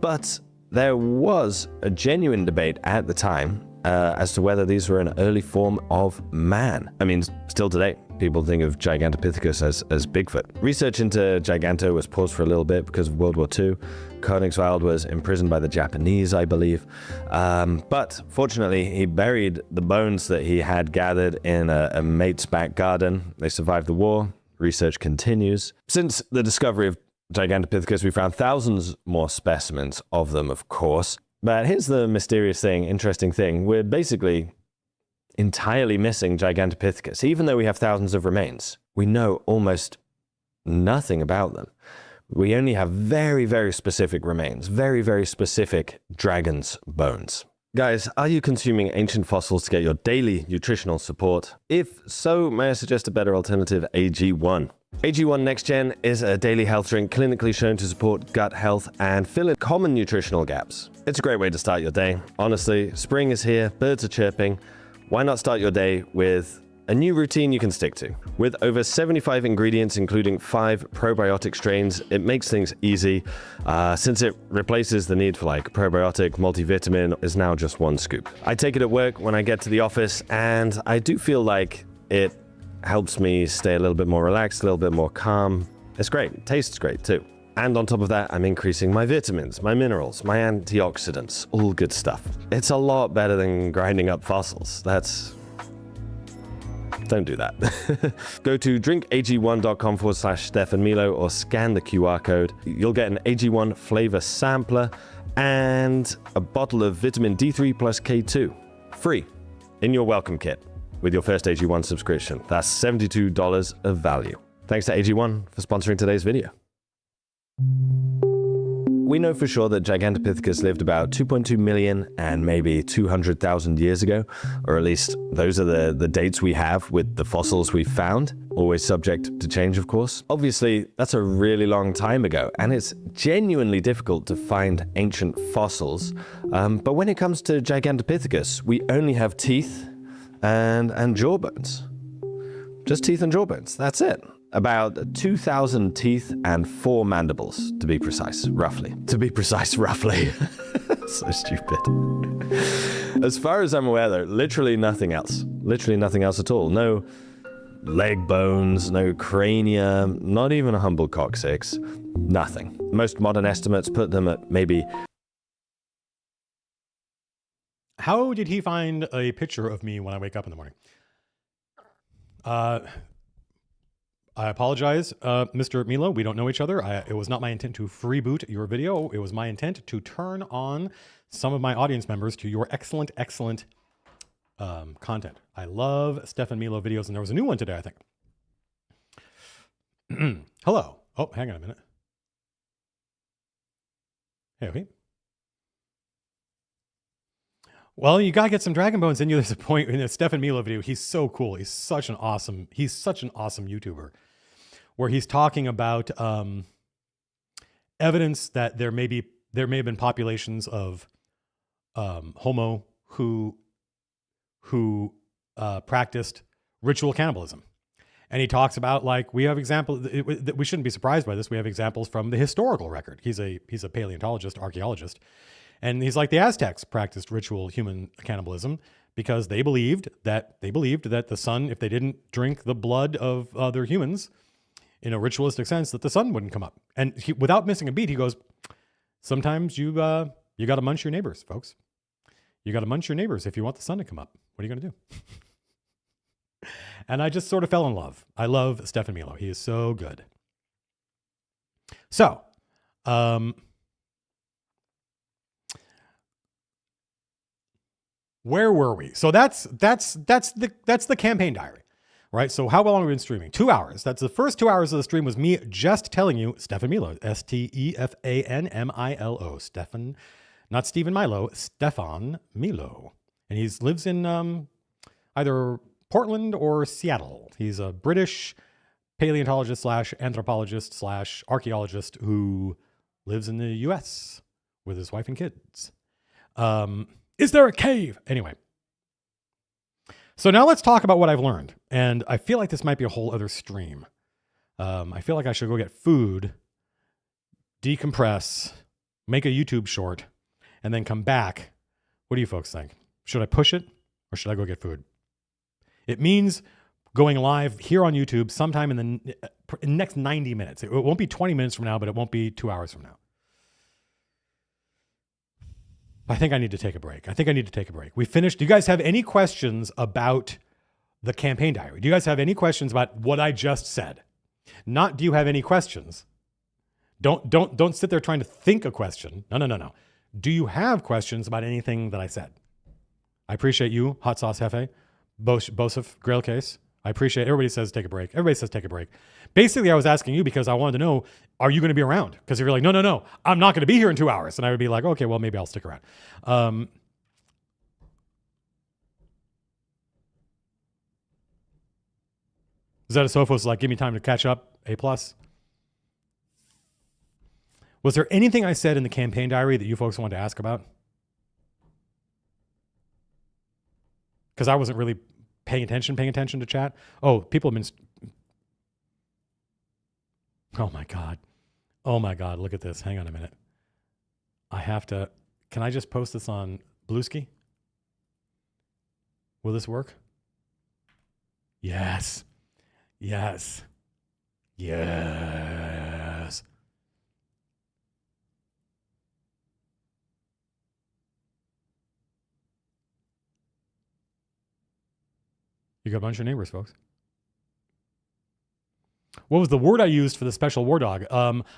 but there was a genuine debate at the time as to whether these were an early form of man. I mean, still today, people think of Gigantopithecus as Bigfoot. Research into Giganto was paused for a little bit because of World War II. Königswald was imprisoned by the Japanese, I believe. But fortunately, he buried the bones that he had gathered in a mate's back garden. They survived the war. Research continues. Since the discovery of Gigantopithecus, we found thousands more specimens of them, of course. But here's the mysterious thing, interesting thing. We're basically entirely missing Gigantopithecus. Even though we have thousands of remains, we know almost nothing about them. We only have very, very specific remains, very, very specific dragon's bones. Guys, are you consuming ancient fossils to get your daily nutritional support? If so, may I suggest a better alternative, AG1. AG1 Next Gen is a daily health drink clinically shown to support gut health and fill in common nutritional gaps. It's a great way to start your day. Honestly, spring is here, birds are chirping. Why not start your day with a new routine you can stick to? With over 75 ingredients, including 5 probiotic strains, it makes things easy. Since it replaces the need for probiotic, multivitamin is now just 1 scoop. I take it at work when I get to the office, and I do feel like it helps me stay a little bit more relaxed, a little bit more calm. It's great. It tastes great too. And on top of that, I'm increasing my vitamins, my minerals, my antioxidants, all good stuff. It's a lot better than grinding up fossils. Don't do that. Go to drinkag1.com/StefanMilo or scan the QR code. You'll get an AG1 flavor sampler and a bottle of vitamin D3 plus K2 free in your welcome kit with your first AG1 subscription. That's $72 of value. Thanks to AG1 for sponsoring today's video. We know for sure that Gigantopithecus lived about 2.2 million and maybe 200,000 years ago, or at least those are the dates we have with the fossils we've found, always subject to change, of course. Obviously, that's a really long time ago, and it's genuinely difficult to find ancient fossils. But when it comes to Gigantopithecus, we only have teeth and jaw bones. Just teeth and jaw bones, that's it. About 2,000 teeth and 4 mandibles, to be precise, roughly. So stupid. As far as I'm aware, though, literally nothing else. Literally nothing else at all. No leg bones, no crania, not even a humble coccyx. Nothing. Most modern estimates put them at maybe... How did he find a picture of me when I wake up in the morning? I apologize, Mr. Milo. We don't know each other. It was not my intent to freeboot your video. It was my intent to turn on some of my audience members to your excellent content. I love Stefan Milo videos, and there was a new one today, I think. Hello. Oh, hang on a minute. Hey, okay. Well, you gotta get some dragon bones in you. There's a point in a Stefan Milo video. He's so cool. He's such an awesome YouTuber, where he's talking about evidence that there may have been populations of Homo who practiced ritual cannibalism, and he talks about we have examples. We shouldn't be surprised by this. We have examples from the historical record. He's a paleontologist, archaeologist. And he's like, the Aztecs practiced ritual human cannibalism because they believed that the sun, if they didn't drink the blood of other humans in a ritualistic sense, that the sun wouldn't come up. And he, without missing a beat, he goes, sometimes you got to munch your neighbors, folks. You got to munch your neighbors if you want the sun to come up. What are you going to do? And I just sort of fell in love. I love Stefan Milo. He is so good. So, where were we? So that's the campaign diary, right? So how long have we been streaming? 2 hours. That's the first 2 hours of the stream was me just telling you Stefan Milo, Stefanmilo, Stefan, not Stephen Milo, Stefan Milo, and he lives in either Portland or Seattle. He's a British paleontologist / anthropologist / archaeologist who lives in the U.S. with his wife and kids. Is there a cave? Anyway. So now let's talk about what I've learned. And I feel like this might be a whole other stream. I feel like I should go get food, decompress, make a YouTube short, and then come back. What do you folks think? Should I push it or should I go get food? It means going live here on YouTube sometime in the next 90 minutes. It won't be 20 minutes from now, but it won't be 2 hours from now. I think I need to take a break. We finished. Do you guys have any questions about the campaign diary? Do you guys have any questions about what I just said? Not do you have any questions? Don't sit there trying to think a question. No. Do you have questions about anything that I said? I appreciate you, Hot Sauce Hefe, Bosif, Grail Case. I appreciate everybody says take a break. Everybody says take a break. Basically, I was asking you because I wanted to know, are you going to be around? Because if you're like, no, I'm not going to be here in 2 hours. And I would be like, okay, well, maybe I'll stick around. Zetasophos like, give me time to catch up. A+. Was there anything I said in the campaign diary that you folks wanted to ask about? Because I wasn't really paying attention to chat. Oh, people have been... Oh my God, look at this. Hang on a minute. I have to... Can I just post this on Bluesky? Will this work? Yes. You got a bunch of neighbors, folks. What was the word I used for the special war dog?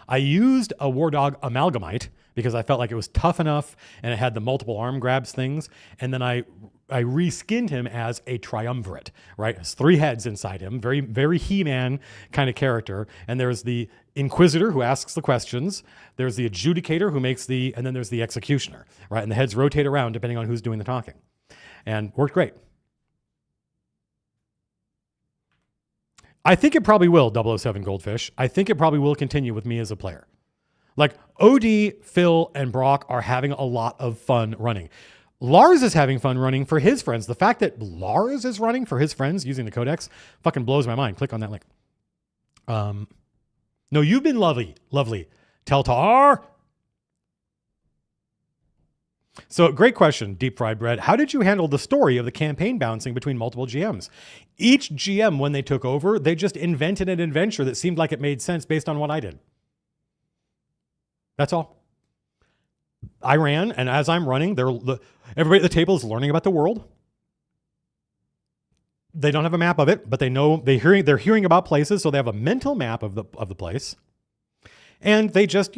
I used a war dog amalgamite because I felt like it was tough enough and it had the multiple arm grabs things. And then I reskinned him as a triumvirate, right? There's 3 heads inside him, very, very He-Man kind of character. And there's the Inquisitor who asks the questions. There's the Adjudicator who makes and then there's the Executioner, right? And the heads rotate around depending on who's doing the talking. And worked great. I think it probably will, 007 Goldfish. I think it probably will continue with me as a player. Like, OD, Phil, and Brock are having a lot of fun running. Lars is having fun running for his friends. The fact that Lars is running for his friends using the Codex fucking blows my mind. Click on that link. No, you've been lovely. Teltar. So great question, Deep Fried Bread. How did you handle the story of the campaign bouncing between multiple GMs? Each GM, when they took over, they just invented an adventure that seemed like it made sense based on what I did. That's all. I ran, and as I'm running, everybody at the table is learning about the world. They don't have a map of it, but they know they're hearing about places, so they have a mental map of the place. And they just,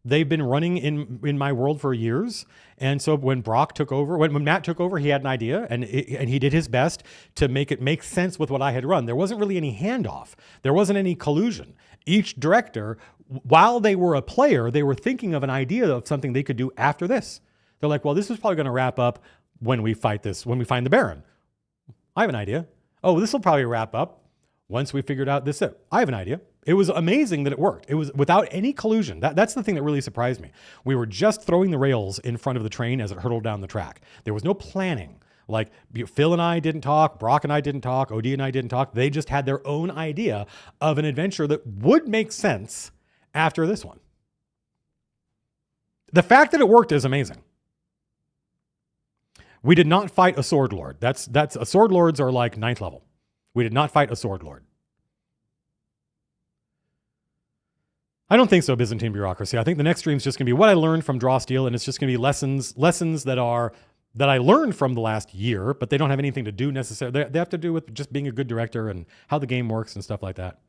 they've been running in my world for years. And so when Brock took over, when Matt took over, he had an idea and he did his best to make it make sense with what I had run. There wasn't really any handoff. There wasn't any collusion. Each director, while they were a player, they were thinking of an idea of something they could do after this. They're like, well, this is probably going to wrap up when we find the Baron. I have an idea. Oh, this will probably wrap up once we figured out this. I have an idea. It was amazing that it worked. It was without any collusion. That's the thing that really surprised me. We were just throwing the rails in front of the train as it hurtled down the track. There was no planning. Like Phil and I didn't talk, Brock and I didn't talk, OD and I didn't talk. They just had their own idea of an adventure that would make sense after this one. The fact that it worked is amazing. We did not fight a sword lord. That's a sword lords are like 9th level. We did not fight a sword lord. I don't think so, Byzantine bureaucracy. I think the next stream is just going to be what I learned from Draw Steel, and it's just going to be lessons that I learned from the last year, but they don't have anything to do necessarily. They have to do with just being a good director and how the game works and stuff like that.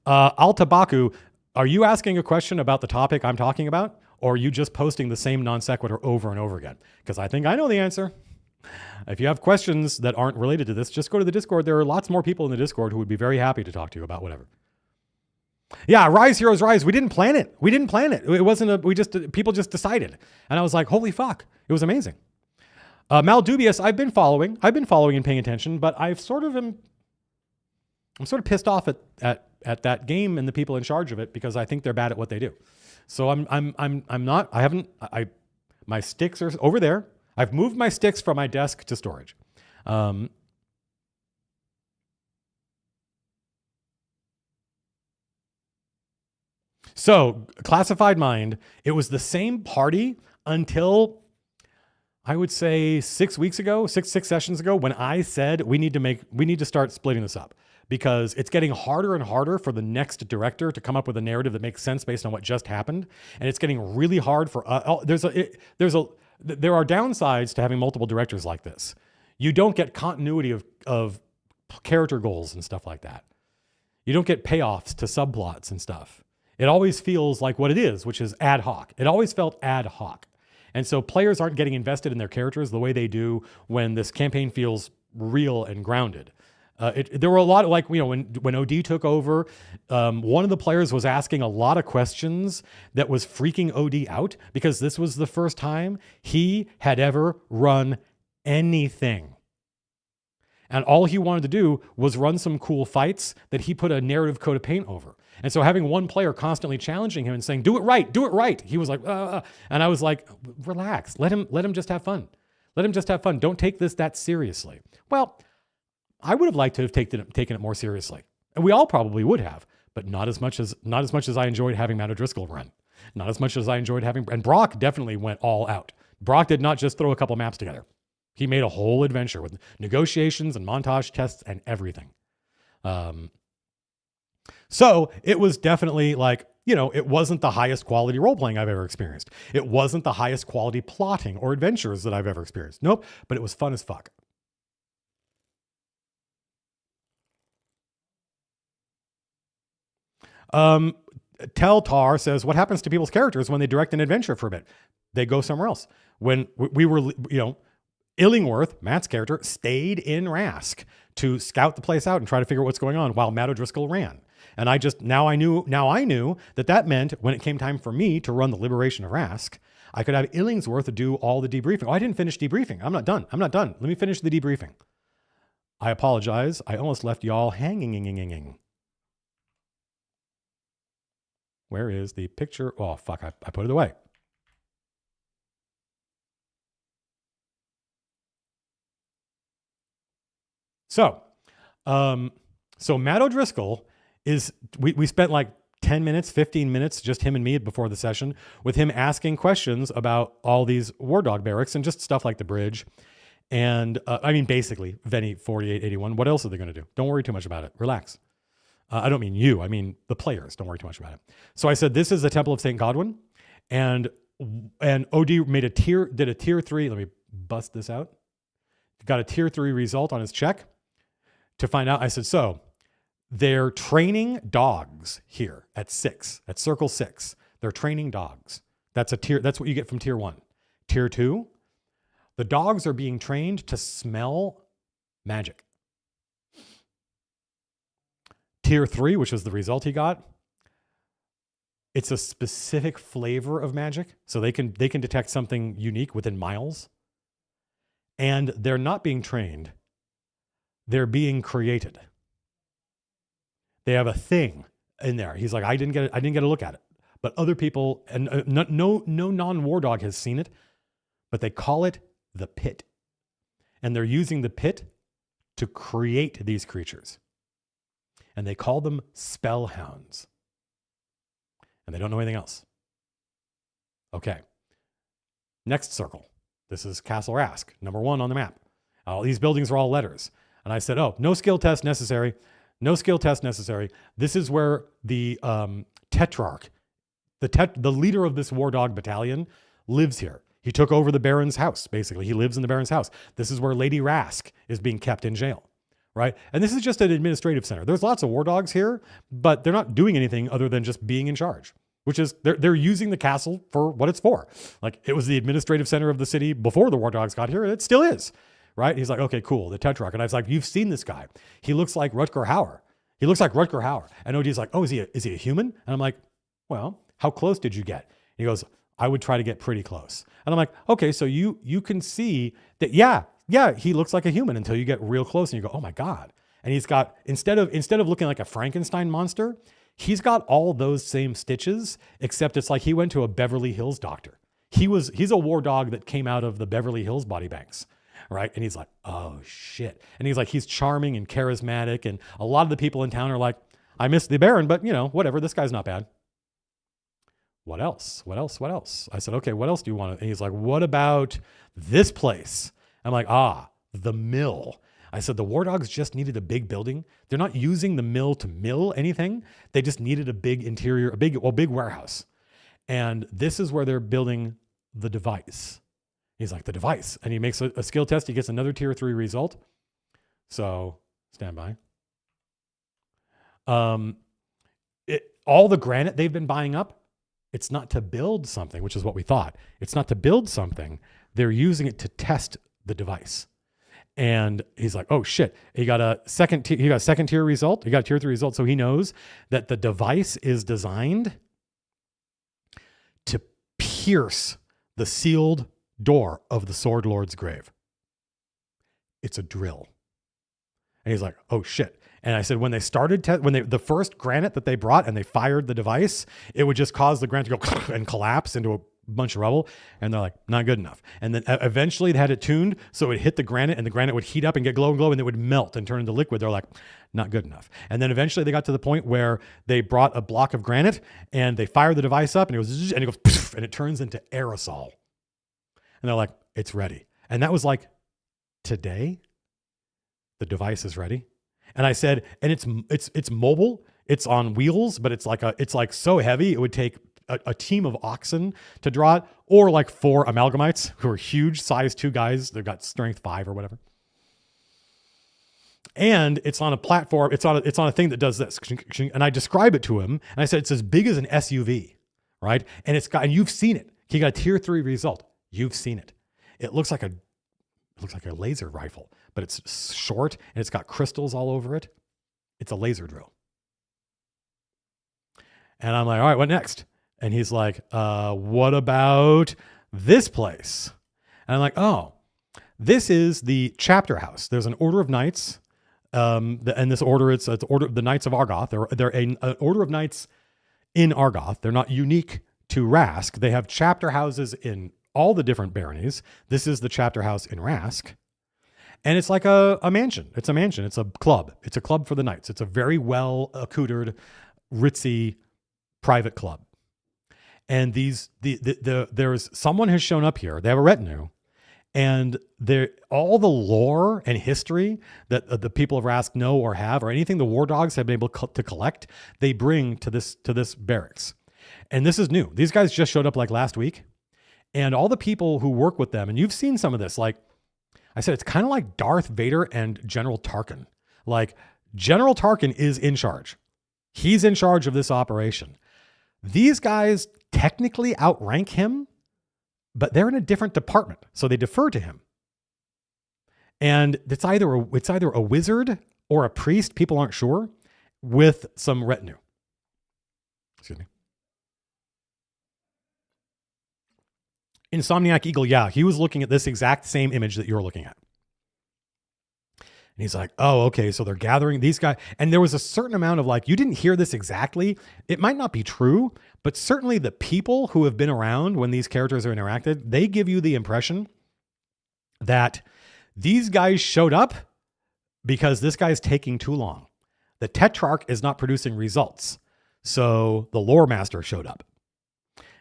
Altabaku, are you asking a question about the topic I'm talking about, or are you just posting the same non sequitur over and over again? Because I think I know the answer. If you have questions that aren't related to this, just go to the Discord. There are lots more people in the Discord who would be very happy to talk to you about whatever. Yeah, Rise Heroes Rise. We didn't plan it. It wasn't people just decided. And I was like, holy fuck. It was amazing. Maldubious, I've been following and paying attention, but I'm sort of pissed off at that game and the people in charge of it because I think they're bad at what they do. So my sticks are over there. I've moved my sticks from my desk to storage. So, Classified Mind, it was the same party until I would say 6 weeks ago, six sessions ago, when I said we need to start splitting this up because it's getting harder and harder for the next director to come up with a narrative that makes sense based on what just happened, and it's getting really hard for there are downsides to having multiple directors like this. You don't get continuity of character goals and stuff like that. You don't get payoffs to subplots and stuff. It always feels like what it is, which is ad hoc. It always felt ad hoc. And so players aren't getting invested in their characters the way they do when this campaign feels real and grounded. There were a lot of, like, you know, when OD took over, one of the players was asking a lot of questions that was freaking OD out because this was the first time he had ever run anything. And all he wanted to do was run some cool fights that he put a narrative coat of paint over. And so having one player constantly challenging him and saying, do it right. He was like, and I was like, relax, let him just have fun. Let him just have fun. Don't take this that seriously. Well, I would have liked to have taken it more seriously. And we all probably would have, but not as much as I enjoyed having Matt O'Driscoll run. Not as much as I enjoyed having, and Brock definitely went all out. Brock did not just throw a couple maps together. He made a whole adventure with negotiations and montage tests and everything. So it was definitely like, you know, it wasn't the highest quality role-playing I've ever experienced. It wasn't the highest quality plotting or adventures that I've ever experienced. Nope, but it was fun as fuck. Teltar says, what happens to people's characters when they direct an adventure for a bit? They go somewhere else. When we were, you know, Illingworth, Matt's character, stayed in Rask to scout the place out and try to figure out what's going on while Matt O'Driscoll ran. And I knew that meant when it came time for me to run the liberation of Rask, I could have Illingsworth do all the debriefing. Oh, I didn't finish debriefing. I'm not done. Let me finish the debriefing. I apologize. I almost left y'all hanging. Where is the picture? Oh, fuck. I put it away. So Matt O'Driscoll we spent like 10 minutes, 15 minutes, just him and me before the session with him asking questions about all these War Dog barracks and just stuff like the bridge. And I mean, basically Venny 4881, what else are they going to do? Don't worry too much about it. Relax. I don't mean you. I mean the players. Don't worry too much about it. So I said, this is the Temple of St. Godwin. And OD did a tier 3. Let me bust this out. Got a tier 3 result on his check to find out. I said, so they're training dogs here at Circle 6. They're training dogs. That's what you get from tier 1. Tier 2, the dogs are being trained to smell magic. Tier 3, which was the result he got, it's a specific flavor of magic, so they can detect something unique within miles. And they're not being trained. They're being created. They have a thing in there. He's like, I didn't get a look at it, but other people, and no non-war dog has seen it, but they call it the pit. And they're using the pit to create these creatures. And they call them spellhounds. And they don't know anything else. Okay. Next circle. This is Castle Rask, number 1 on the map. All these buildings are all letters. And I said, oh, no skill test necessary. No skill test necessary. This is where the Tetrarch, the leader of this War Dog battalion, lives here. He took over the Baron's house, basically. He lives in the Baron's house. This is where Lady Rask is being kept in jail, right? And this is just an administrative center. There's lots of War Dogs here, but they're not doing anything other than just being in charge, which is they're using the castle for what it's for. Like, it was the administrative center of the city before the War Dogs got here, and it still is. Right? He's like, okay, cool, the Tetrarch. And I was like, you've seen this guy. He looks like Rutger Hauer. And OD's like, oh, is he a human? And I'm like, well, how close did you get? He goes, I would try to get pretty close. And I'm like, okay, so you can see that, yeah, he looks like a human until you get real close and you go, oh my God. And he's got, instead of looking like a Frankenstein monster, he's got all those same stitches, except it's like he went to a Beverly Hills doctor. He's a war dog that came out of the Beverly Hills body banks. Right. And he's like, oh, shit. And he's like, he's charming and charismatic. And a lot of the people in town are like, I miss the Baron, but, you know, whatever. This guy's not bad. what else? What else? What else? I said, okay, what else do you want? And he's like, what about this place? I'm like, the mill. I said, the War Dogs just needed a big building. They're not using the mill to mill anything. They just needed a big interior, a big warehouse. And this is where they're building the device. He's like, the device. And he makes a skill test. He gets another tier 3 result. So stand by. All the granite they've been buying up, it's not to build something, which is what we thought. It's not to build something. They're using it to test the device. And he's like, oh shit. He got a second tier result. He got a tier 3 result. So he knows that the device is designed to pierce the sealed door of the Sword Lord's grave. It's a drill. And he's like, oh shit. And I said, when they started, the first granite that they brought and they fired the device, it would just cause the granite to go and collapse into a bunch of rubble. And they're like, not good enough. And then eventually they had it tuned so it would hit the granite and the granite would heat up and get glow and it would melt and turn into liquid. They're like, not good enough. And then eventually they got to the point where they brought a block of granite and they fired the device up and it goes and it turns into aerosol. And they're like, it's ready. And that was like, today, the device is ready. And I said, and it's mobile, it's on wheels, but it's like so heavy it would take a team of oxen to draw it, or like 4 amalgamites who are huge, size 2 guys. They've got strength 5 or whatever. And it's on a platform. It's on a thing that does this. And I describe it to him, and I said it's as big as an SUV, right? And and you've seen it. He got a tier 3 result. You've seen it. It looks like a laser rifle, but it's short and it's got crystals all over it. It's a laser drill. And I'm like, all right, what next? And he's like, what about this place? And I'm like, oh, this is the chapter house. There's an order of knights. And this order, it's order the Knights of Argoth. They're an order of knights in Argoth. They're not unique to Rask. They have chapter houses in all the different baronies. This is the chapter house in Rask. And it's like a mansion. It's a mansion. It's a club. It's a club for the knights. It's a very well accoutered, ritzy private club. And there's someone has shown up here. They have a retinue, and all the lore and history that the people of Rask know or have, or anything the War Dogs have been able to collect, they bring to this barracks. And this is new. These guys just showed up like last week, and all the people who work with them, and you've seen some of this. Like I said, it's kind of like Darth Vader and General Tarkin. Like General Tarkin is in charge. He's in charge of this operation. These guys technically outrank him, but they're in a different department, so they defer to him. And it's either a wizard or a priest, people aren't sure, with some retinue. Excuse me. Insomniac Eagle, yeah, he was looking at this exact same image that you're looking at. And he's like, oh, okay, so they're gathering these guys. And there was a certain amount of like, you didn't hear this exactly. It might not be true, but certainly the people who have been around when these characters are interacted, they give you the impression that these guys showed up because this guy's taking too long. The Tetrarch is not producing results. So the lore master showed up.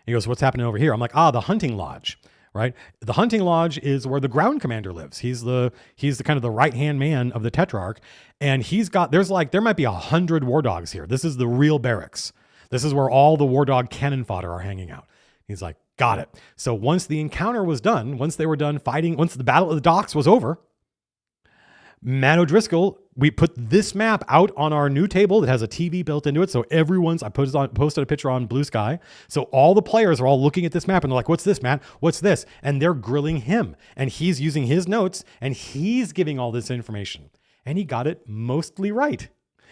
He goes, what's happening over here? I'm like, the hunting lodge. Right? The hunting lodge is where the ground commander lives. He's the kind of the right-hand man of the Tetrarch. And there might be 100 war dogs here. This is the real barracks. This is where all the war dog cannon fodder are hanging out. He's like, got it. So once the encounter was done, once they were done fighting, once the Battle of the Docks was over, Matt O'Driscoll, we put this map out on our new table that has a TV built into it. So I posted a picture on Blue Sky. So all the players are all looking at this map and they're like, what's this, Matt? What's this? And they're grilling him, and he's using his notes and he's giving all this information, and he got it mostly right.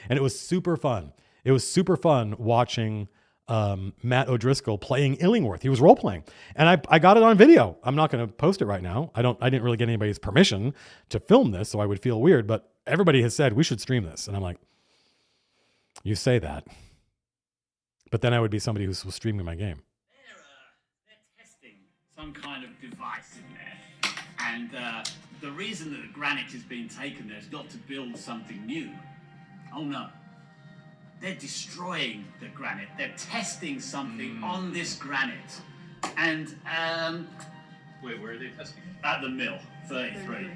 And it was super fun. It was super fun watching Matt O'Driscoll playing Illingworth. He was role playing, and I got it on video. I'm not going to post it right now. I didn't really get anybody's permission to film this, so I would feel weird, but everybody has said we should stream this. And I'm like, you say that, but then I would be somebody who's streaming my game. They're testing some kind of device in there. And the reason that the granite is being taken there is not to build something new. Oh no. they're destroying the granite. They're testing something on this granite. And, Wait, where are they testing? at the mill, 33.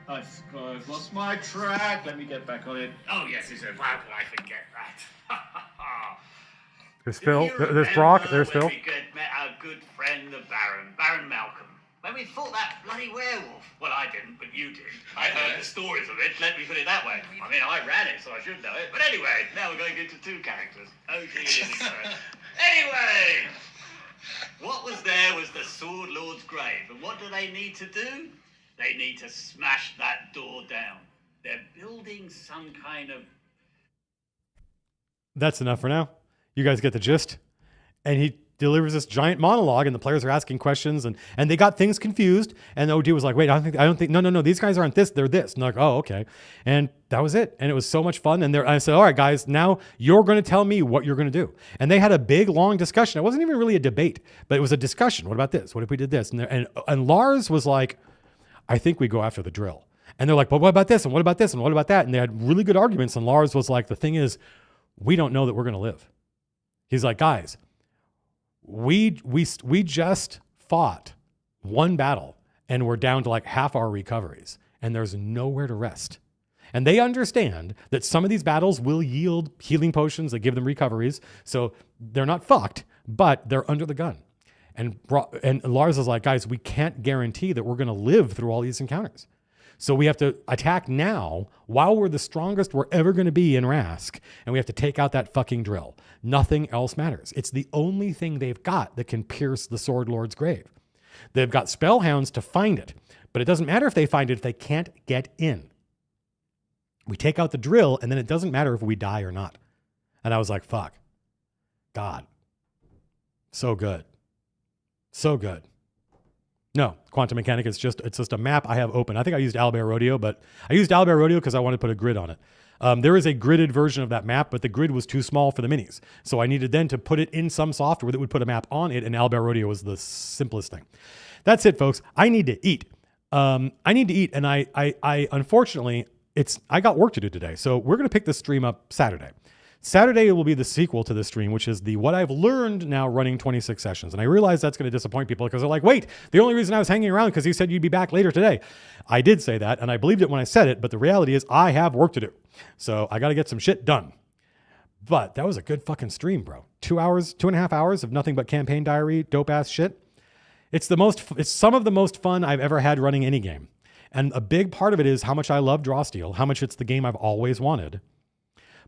I've lost my track. Let me get back on it. Oh, yes, it's a how can I forget that? There's Do Phil. you There's Brock. remember There's when Phil. we met our good friend, the Baron Malcolm? When we fought that bloody werewolf. Well, I didn't, but you did. I heard the stories of it, let me put it that way. I mean, I ran it, so I should know it. But anyway, now we're going into two characters. Oh, dear. Anyway, what was there was the Sword Lord's grave. And what do they need to do? They need to smash that door down. They're building some kind of... That's enough for now. You guys get the gist. And he delivers this giant monologue, and the players are asking questions, and they got things confused. And the OD was like, "Wait, I don't think. No. These guys aren't this. They're this." And they're like, "Oh, okay." And that was it. And it was so much fun. And I said, "All right, guys, now you're going to tell me what you're going to do." And they had a big, long discussion. It wasn't even really a debate, but it was a discussion. What about this? What if we did this? And Lars was like, "I think we go after the drill." And they're like, "But what about this? And what about this? And what about that?" And they had really good arguments. And Lars was like, "The thing is, we don't know that we're going to live." He's like, "Guys, we just fought one battle and we're down to like half our recoveries, and there's nowhere to rest." And they understand that some of these battles will yield healing potions that give them recoveries. So they're not fucked, but they're under the gun. And Lars is like, "Guys, we can't guarantee that we're going to live through all these encounters. So we have to attack now while we're the strongest we're ever going to be in Rask. And we have to take out that fucking drill. Nothing else matters. It's the only thing they've got that can pierce the Sword Lord's grave. They've got spellhounds to find it, but it doesn't matter if they find it if they can't get in. We take out the drill, and then it doesn't matter if we die or not." And I was like, fuck. God. So good. So good. No, quantum mechanic is just a map I have open. I think I used Owlbear Rodeo, but I used Owlbear Rodeo because I wanted to put a grid on it. There is a gridded version of that map, but the grid was too small for the minis. So I needed then to put it in some software that would put a map on it, and Owlbear Rodeo was the simplest thing. That's it, folks. I need to eat. And I unfortunately, I got work to do today. So we're going to pick this stream up Saturday. Saturday will be the sequel to this stream, which is the what I've learned now running 26 sessions. And I realize that's going to disappoint people because they're like, "Wait, the only reason I was hanging around because you said you'd be back later today." I did say that, and I believed it when I said it, but the reality is I have work to do. So I got to get some shit done. But that was a good fucking stream, bro. 2.5 hours of nothing but campaign diary, dope ass shit. It's some of the most fun I've ever had running any game. And a big part of it is how much I love Drawsteel, how much it's the game I've always wanted.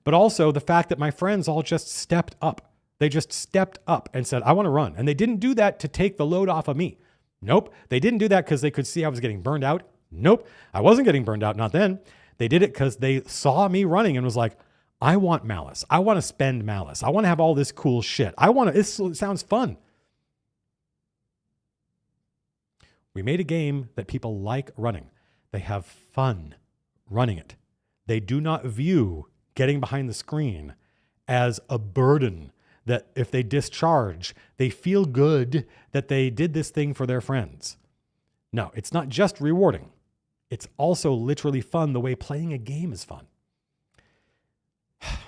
But also the fact that my friends all just stepped up. They just stepped up and said, "I want to run." And they didn't do that to take the load off of me. Nope. They didn't do that because they could see I was getting burned out. Nope. I wasn't getting burned out. Not then. They did it because they saw me running and was like, "I want malice. I want to spend malice. I want to have all this cool shit. It sounds fun." We made a game that people like running. They have fun running it. They do not view getting behind the screen as a burden that if they discharge, they feel good that they did this thing for their friends. No, it's not just rewarding. It's also literally fun the way playing a game is fun.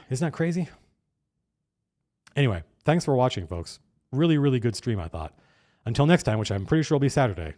Isn't that crazy? Anyway, thanks for watching, folks. Really, really good stream, I thought. Until next time, which I'm pretty sure will be Saturday,